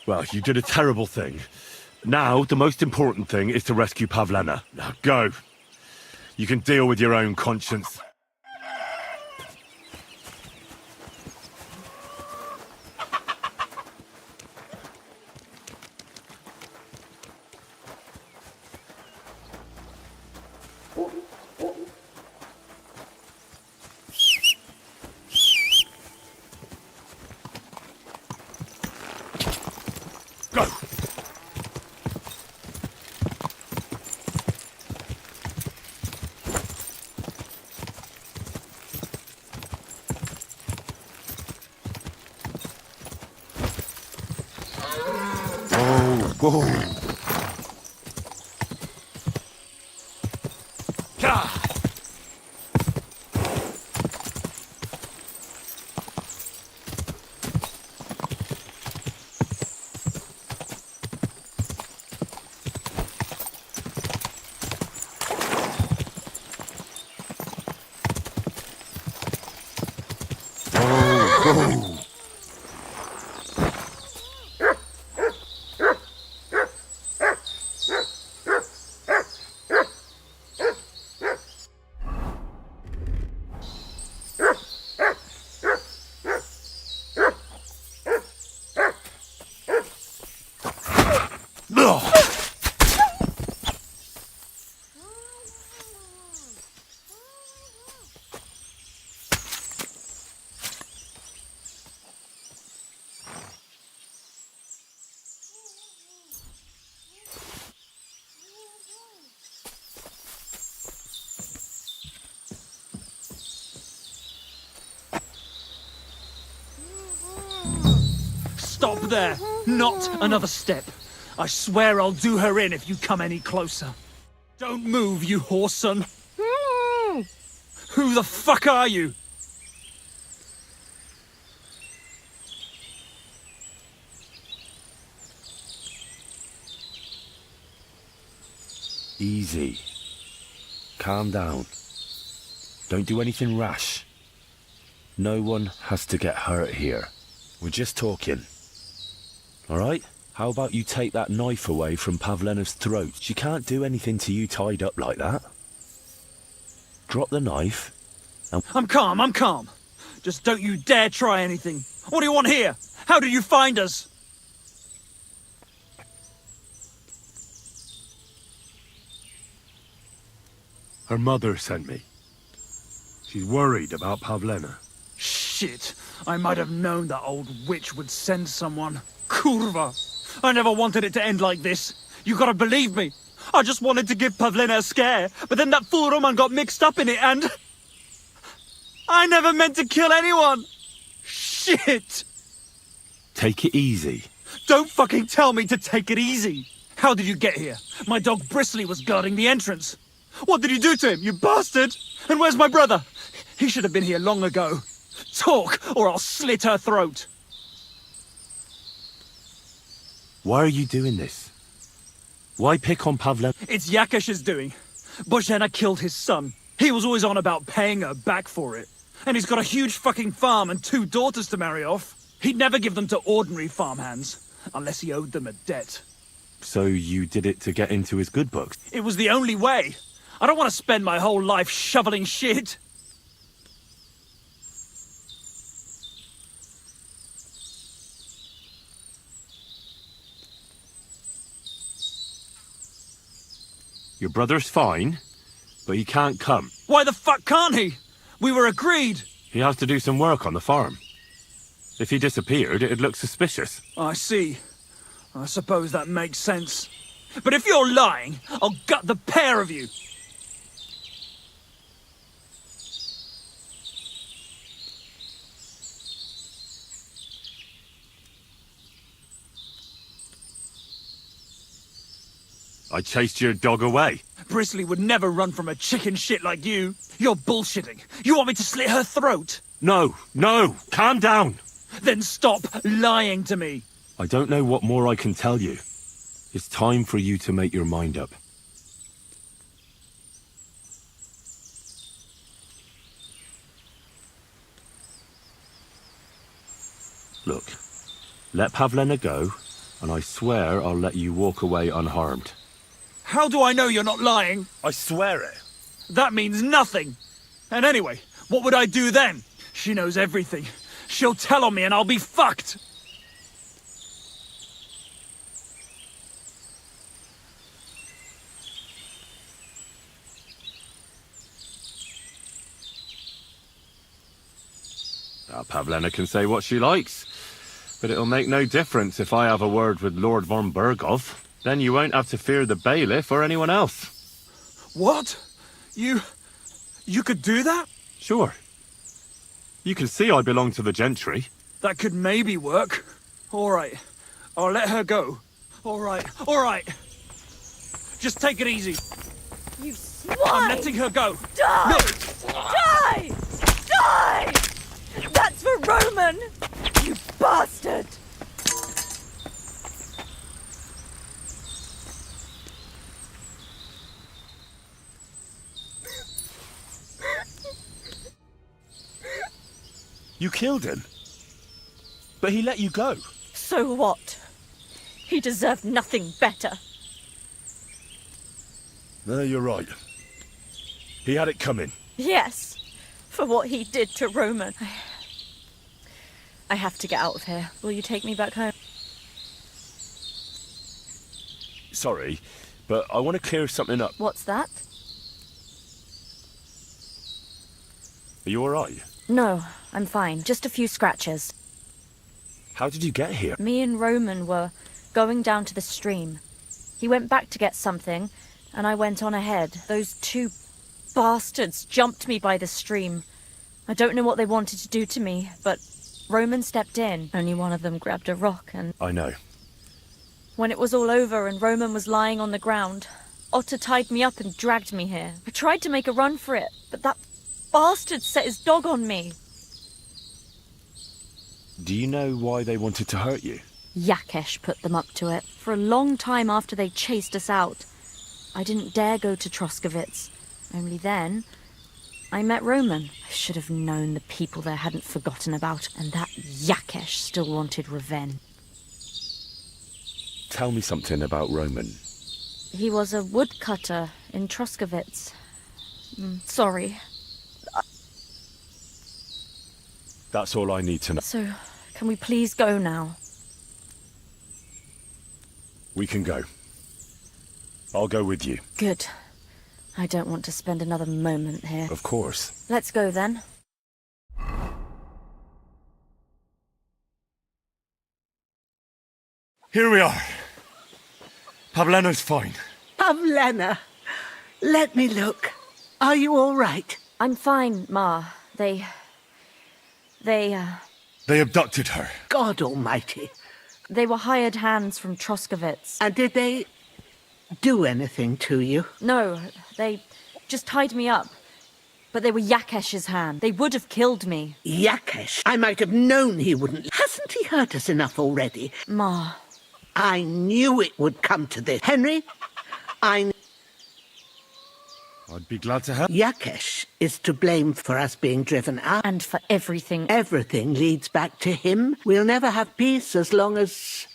Well, you did a terrible thing. Now, the most important thing is to rescue Pavlena. Now, go. You can deal with your own conscience. Whoa. Stop there! Not another step. I swear I'll do her in if you come any closer. Don't move, you whoreson. Who the fuck are you? Easy. Calm down. Don't do anything rash. No one has to get hurt here. We're just talking. Alright? How about you take that knife away from Pavlena's throat? She can't do anything to you tied up like that. Drop the knife and... I'm calm. Just don't you dare try anything. What do you want here? How did you find us? Her mother sent me. She's worried about Pavlena. Shit. I might have known that old witch would send someone. Kurva. I never wanted it to end like this. You gotta believe me. I just wanted to give Pavlena a scare, but then that fool Roman got mixed up in it and... I never meant to kill anyone! Shit! Take it easy. Don't fucking tell me to take it easy! How did you get here? My dog Bristly was guarding the entrance. What did you do to him, you bastard? And where's my brother? He should have been here long ago. Talk, or I'll slit her throat. Why are you doing this? Why pick on Pavlen? It's Yakesh's doing. Bozhena killed his son. He was always on about paying her back for it. And he's got a huge fucking farm and 2 daughters to marry off. He'd never give them to ordinary farmhands, unless he owed them a debt. So you did it to get into his good books? It was the only way. I don't want to spend my whole life shoveling shit. Your brother's fine, but he can't come. Why the fuck can't he? We were agreed. He has to do some work on the farm. If he disappeared, it'd look suspicious. I see. I suppose that makes sense. But if you're lying, I'll gut the pair of you. I chased your dog away. Brisley would never run from a chicken shit like you. You're bullshitting. You want me to slit her throat? No, calm down. Then stop lying to me. I don't know what more I can tell you. It's time for you to make your mind up. Look, let Pavlena go, and I swear I'll let you walk away unharmed. How do I know you're not lying? I swear it. That means nothing. And anyway, what would I do then? She knows everything. She'll tell on me and I'll be fucked. Now, Pavlena can say what she likes, but it'll make no difference if I have a word with Lord von Berghoff. Then you won't have to fear the bailiff or anyone else. What? You could do that? Sure. You can see I belong to the gentry. That could maybe work. All right. I'll let her go. All right. Just take it easy. You swine! I'm letting her go. Die! No. Die! Die! That's for Roman! You bastard! You killed him. But he let you go. So what? He deserved nothing better. No, you're right. He had it coming. Yes, for what he did to Roman. I have to get out of here. Will you take me back home? Sorry, but I want to clear something up. What's that? Are you alright? No, I'm fine. Just a few scratches. How did you get here? Me and Roman were going down to the stream. He went back to get something, and I went on ahead. Those 2 bastards jumped me by the stream. I don't know what they wanted to do to me, but Roman stepped in. Only one of them grabbed a rock and... I know. When it was all over and Roman was lying on the ground, Otter tied me up and dragged me here. I tried to make a run for it, but that bastard set his dog on me. Do you know why they wanted to hurt you? Yakesh put them up to it. For a long time after they chased us out, I didn't dare go to Troskovitz. Only then, I met Roman. I should have known the people there hadn't forgotten about, and that Yakesh still wanted revenge. Tell me something about Roman. He was a woodcutter in Troskovitz. Sorry. That's all I need to know. So, can we please go now? We can go. I'll go with you. Good. I don't want to spend another moment here. Of course. Let's go then. Here we are. Pavlena's fine. Pavlena, let me look. Are you all right? I'm fine, Ma. They abducted her. God almighty. They were hired hands from Troskovitz. And did they do anything to you? No, they just tied me up. But they were Yakesh's hand. They would have killed me. Yakesh? I might have known he wouldn't. Hasn't he hurt us enough already? Ma. I knew it would come to this. Henry, I'd be glad to help. Yakesh is to blame for us being driven out. And for everything. Everything leads back to him. We'll never have peace as long as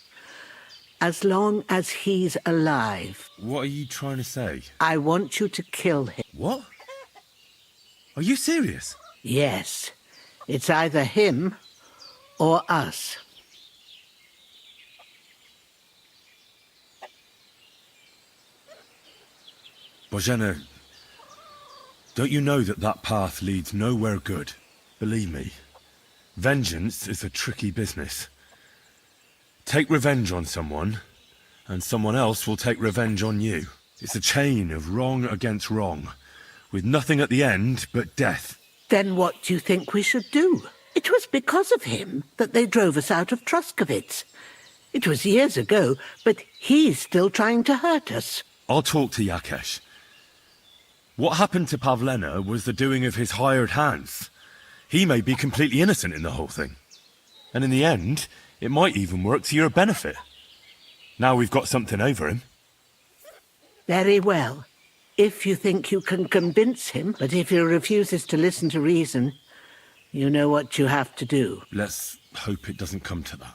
he's alive. What are you trying to say? I want you to kill him. What? Are you serious? Yes. It's either him or us. Bozhena, don't you know that that path leads nowhere good? Believe me, vengeance is a tricky business. Take revenge on someone, and someone else will take revenge on you. It's a chain of wrong against wrong, with nothing at the end but death. Then what do you think we should do? It was because of him that they drove us out of Truskovitz. It was years ago, but he's still trying to hurt us. I'll talk to Yakesh. What happened to Pavlena was the doing of his hired hands. He may be completely innocent in the whole thing. And in the end, it might even work to your benefit. Now we've got something over him. Very well. If you think you can convince him, but if he refuses to listen to reason, you know what you have to do. Let's hope it doesn't come to that.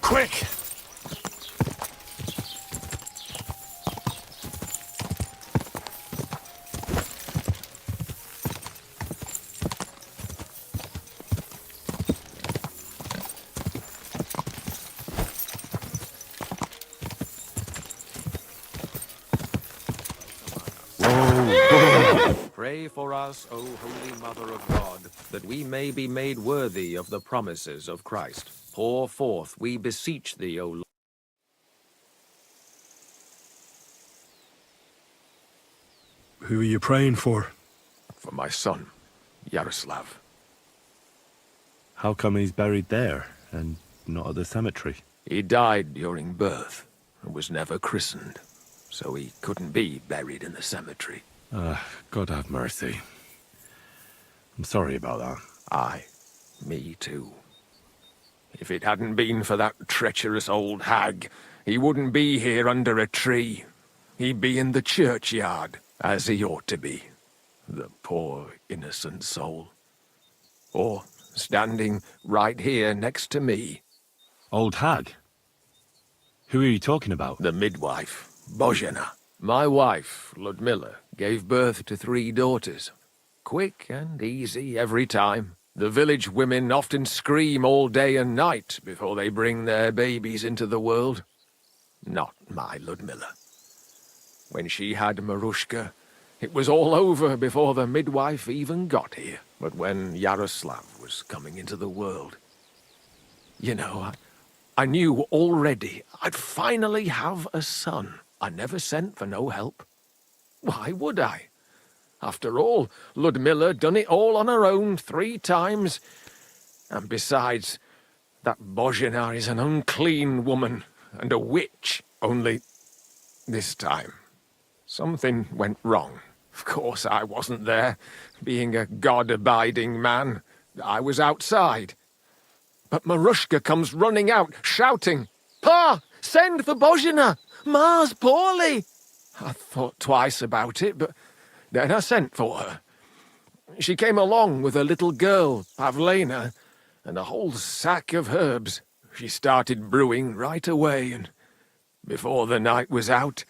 Quick! Pray for us, O Holy Mother of God, that we may be made worthy of the promises of Christ. Pour forth, we beseech thee, O Lord. Who are you praying for? For my son, Yaroslav. How come he's buried there, and not at the cemetery? He died during birth, and was never christened, so he couldn't be buried in the cemetery. God have mercy. I'm sorry about that. Aye, me too. If it hadn't been for that treacherous old hag, he wouldn't be here under a tree. He'd be in the churchyard, as he ought to be. The poor, innocent soul. Or standing right here next to me. Old hag? Who are you talking about? The midwife, Bozhena. My wife, Ludmilla, gave birth to 3 daughters. Quick and easy every time. The village women often scream all day and night before they bring their babies into the world. Not my Ludmilla. When she had Marushka, it was all over before the midwife even got here. But when Yaroslav was coming into the world, you know, I knew already I'd finally have a son. I never sent for no help. Why would I? After all, Ludmilla done it all on her own 3 times. And besides, that Bozhena is an unclean woman and a witch. Only this time, something went wrong. Of course, I wasn't there. Being a God-abiding man, I was outside. But Marushka comes running out, shouting, "Pa! Send for Bozhena! Ma's poorly!" I thought twice about it, but then I sent for her. She came along with a little girl, Pavlena, and a whole sack of herbs. She started brewing right away, and before the night was out,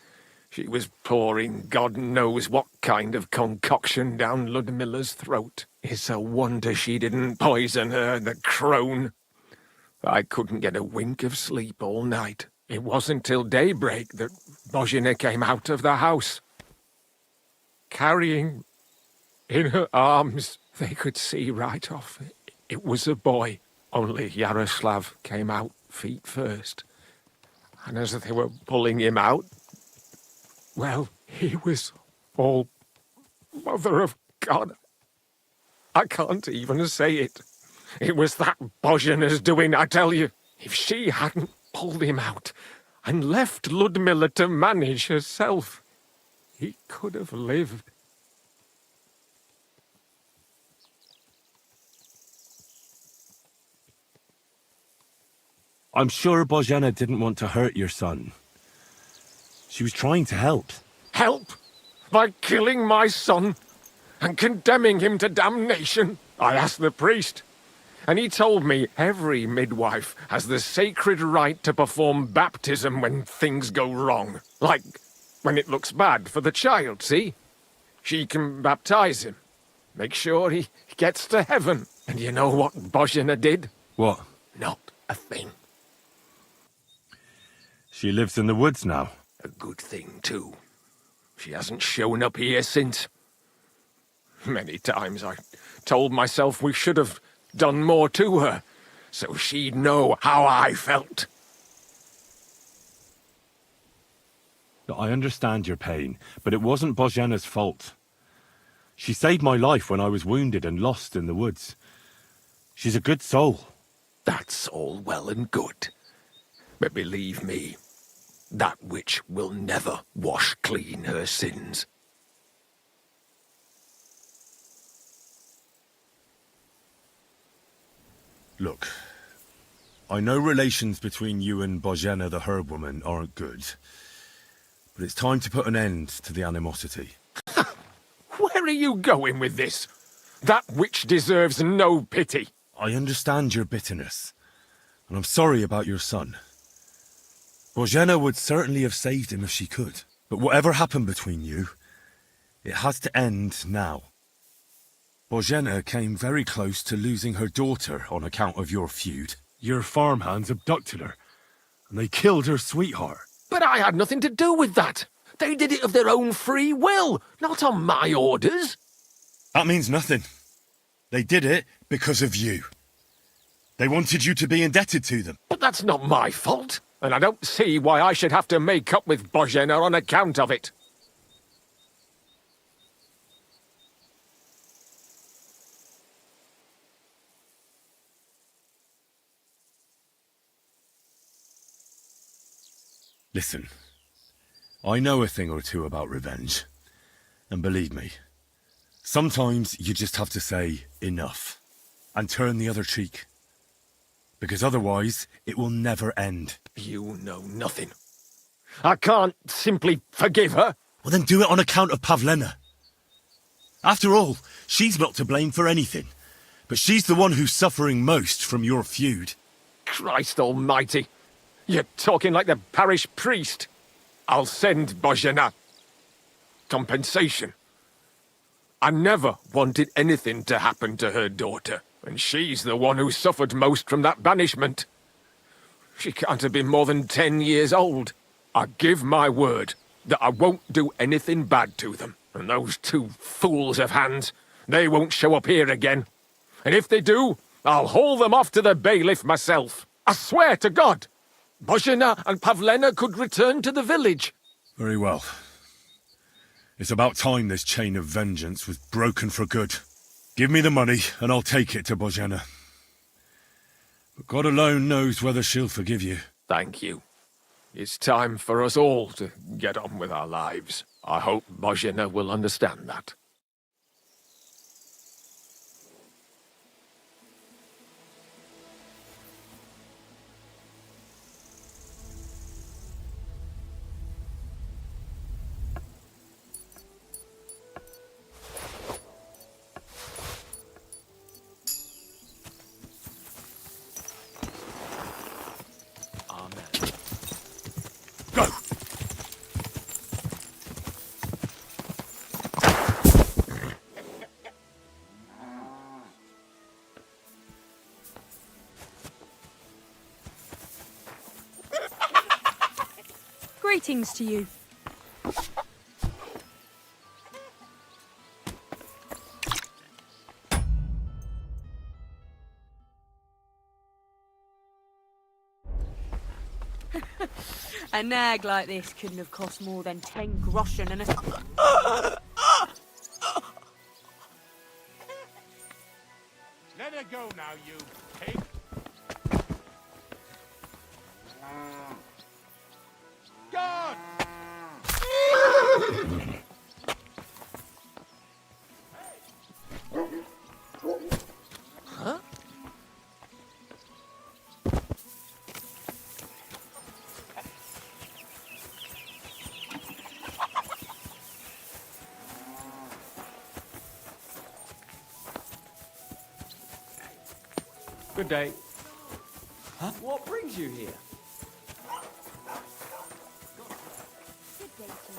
she was pouring God knows what kind of concoction down Ludmilla's throat. It's a wonder she didn't poison her, the crone. I couldn't get a wink of sleep all night. It wasn't till daybreak that Bozhina came out of the house, carrying in her arms. They could see right off. It was a boy. Only Yaroslav came out feet first. And as they were pulling him out, well, he was all Mother of God. I can't even say it. It was that Bozhina's doing, I tell you. If she hadn't pulled him out and left Ludmilla to manage herself, he could have lived. I'm sure Bozhena didn't want to hurt your son. She was trying to help. Help? By killing my son and condemning him to damnation? I asked the priest, and he told me every midwife has the sacred right to perform baptism when things go wrong. Like when it looks bad for the child, see? She can baptize him, make sure he gets to heaven. And you know what Bozhena did? What? Not a thing. She lives in the woods now. A good thing, too. She hasn't shown up here since. Many times I told myself we should have done more to her, so she'd know how I felt. I understand your pain, but it wasn't Bozhena's fault. She saved my life when I was wounded and lost in the woods. She's a good soul. That's all well and good. But believe me, that witch will never wash clean her sins. Look, I know relations between you and Bozhena the herb woman aren't good, but it's time to put an end to the animosity. Where are you going with this? That witch deserves no pity. I understand your bitterness, and I'm sorry about your son. Bozhena would certainly have saved him if she could, but whatever happened between you, it has to end now. Bozhena came very close to losing her daughter on account of your feud. Your farmhands abducted her, and they killed her sweetheart. But I had nothing to do with that. They did it of their own free will, not on my orders. That means nothing. They did it because of you. They wanted you to be indebted to them. But that's not my fault, and I don't see why I should have to make up with Bozhena on account of it. Listen, I know a thing or two about revenge. And believe me, sometimes you just have to say enough and turn the other cheek. Because otherwise, it will never end. You know nothing. I can't simply forgive her. Well, then do it on account of Pavlena. After all, she's not to blame for anything. But she's the one who's suffering most from your feud. Christ almighty. You're talking like the parish priest. I'll send Bozhena compensation. I never wanted anything to happen to her daughter, and she's the one who suffered most from that banishment. She can't have been more than 10 years old. I give my word that I won't do anything bad to them, and those two fools of hands, they won't show up here again. And if they do, I'll haul them off to the bailiff myself. I swear to God. Bozhena and Pavlena could return to the village. Very well. It's about time this chain of vengeance was broken for good. Give me the money, and I'll take it to Bozhena. But God alone knows whether she'll forgive you. Thank you. It's time for us all to get on with our lives. I hope Bozhena will understand that. Greetings to you. A nag like this couldn't have cost more than 10 groschen and a... Let her go now, you pig. God! Huh? Good day. Huh? What brings you here? Good day to you.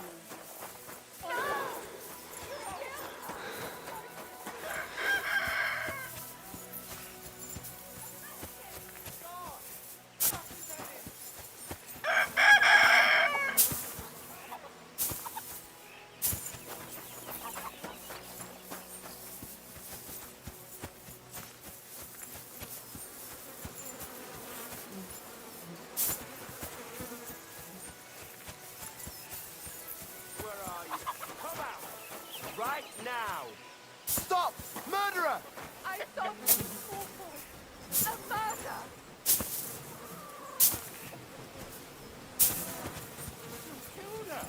Right now! Stop! Murderer! I thought this was awful. A murder! Killed her!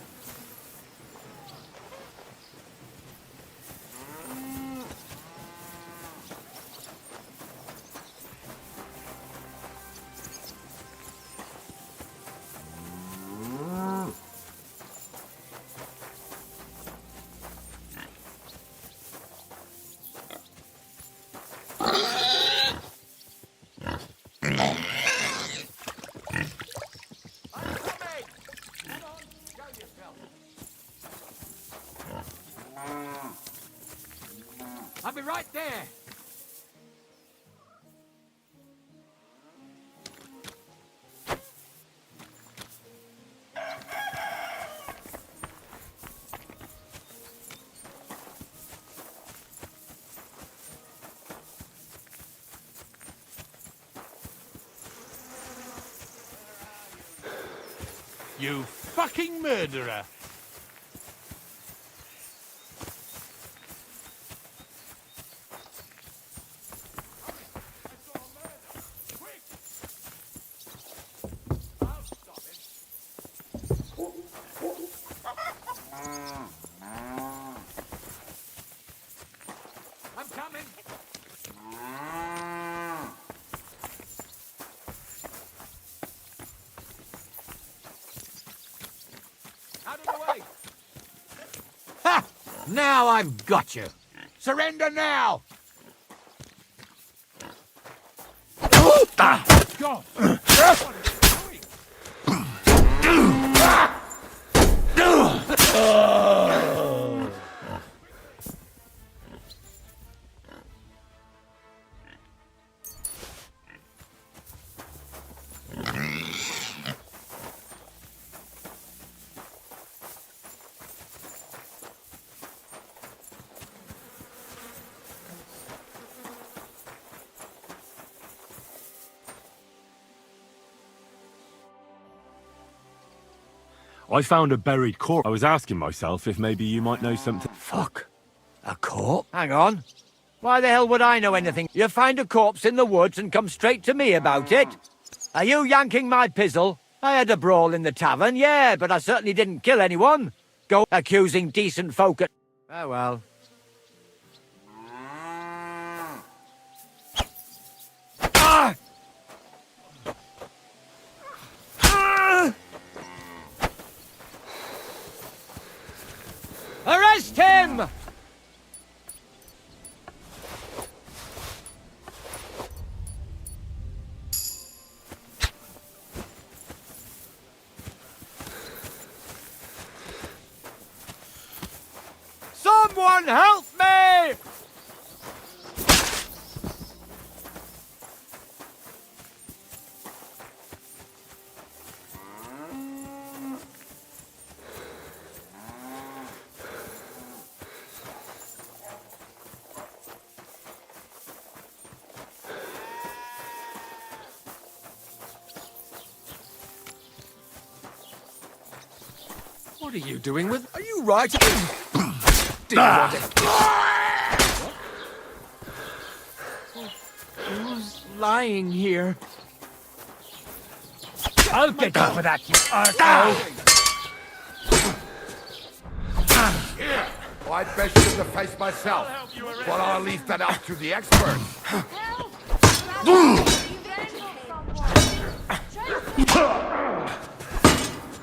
I'll be right there. You fucking murderer! I'm coming. Out of the way. Ha! Now I've got you. Surrender now! God! I found a buried corpse. I was asking myself if maybe you might know something. Fuck. A corpse? Hang on. Why the hell would I know anything? You find a corpse in the woods and come straight to me about it? Are you yanking my pizzle? I had a brawl in the tavern, yeah, but I certainly didn't kill anyone. Go accusing decent folk at... Oh well. Ah! Arrest him! Someone help me! What are you doing with... Are you right? Do you want it? Who's lying here? I'll get you for that, you arsehole! I'd best in the face myself, but I'll leave that up to the experts.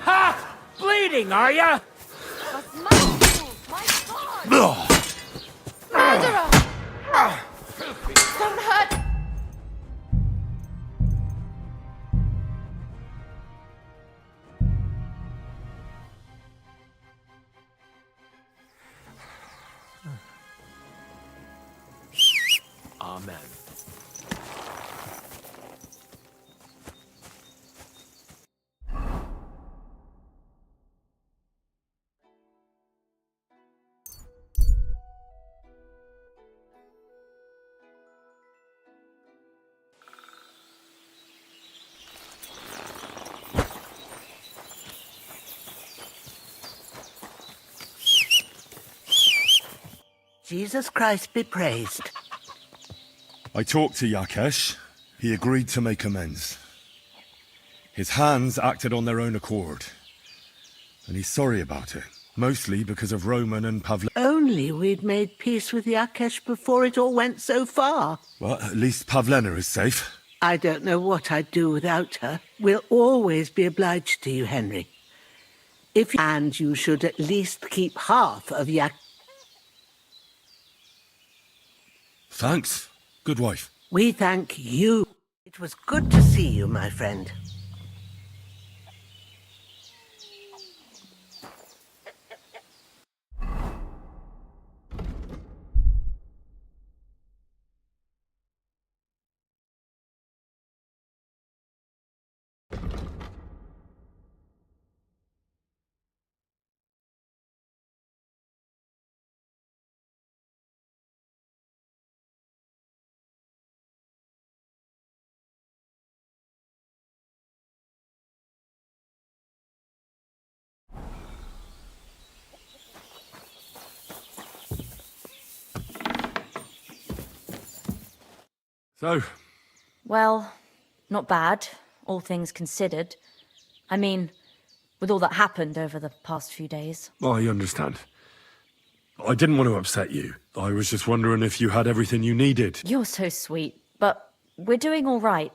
Ha! Bleeding, are ya? Murderer! Don't hurt! Amen. Jesus Christ be praised. I talked to Yakesh. He agreed to make amends. His hands acted on their own accord. And he's sorry about it. Mostly because of Roman and Pavle... Only we'd made peace with Yakesh before it all went so far. Well, at least Pavlena is safe. I don't know what I'd do without her. We'll always be obliged to you, Henry. And you should at least keep half of Yakesh. Thanks. Good wife. We thank you. It was good to see you, my friend. So? Well, not bad, all things considered. I mean, with all that happened over the past few days. I understand. I didn't want to upset you. I was just wondering if you had everything you needed. You're so sweet, but we're doing all right.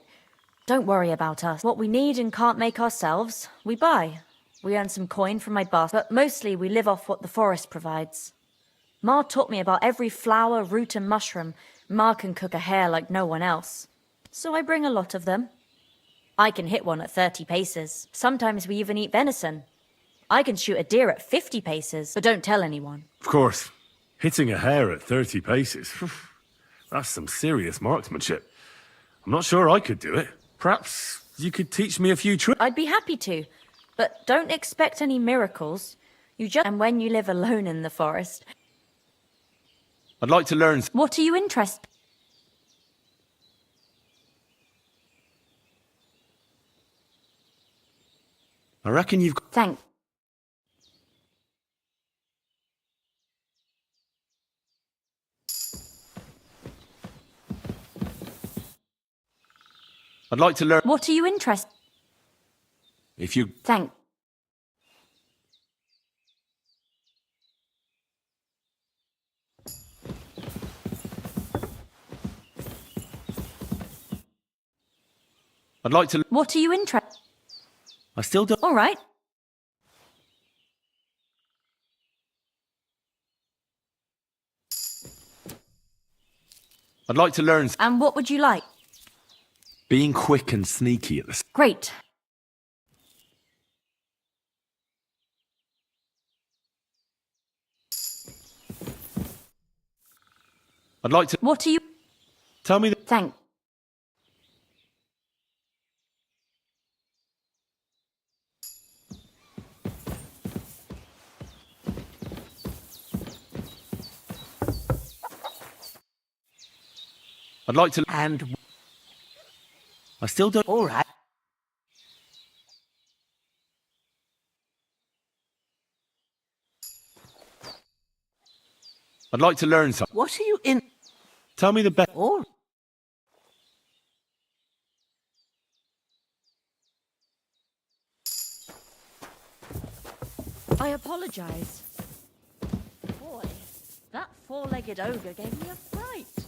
Don't worry about us. What we need and can't make ourselves, we buy. We earn some coin from my boss, but mostly we live off what the forest provides. Ma taught me about every flower, root and mushroom. Ma can cook a hare like no one else. So I bring a lot of them. I can hit one at 30 paces. Sometimes we even eat venison. I can shoot a deer at 50 paces, but don't tell anyone. Of course. Hitting a hare at 30 paces. That's some serious marksmanship. I'm not sure I could do it. Perhaps you could teach me a few tricks? I'd be happy to, but don't expect any miracles. And when you live alone in the forest... I'd like to learn... What are you interested... I reckon you've got... Thank... I'd like to learn... What are you interested... If you... Thank... I'd like to... What are you interested... I still don't... All right. I'd like to learn... And what would you like? Being quick and sneaky at the... Great. I'd like to... What are you... Tell me... Thank... I'd like to... And... I still don't... All right. I'd like to learn something. What are you in? Tell me the best. All I apologize. Boy, that four-legged ogre gave me a fright.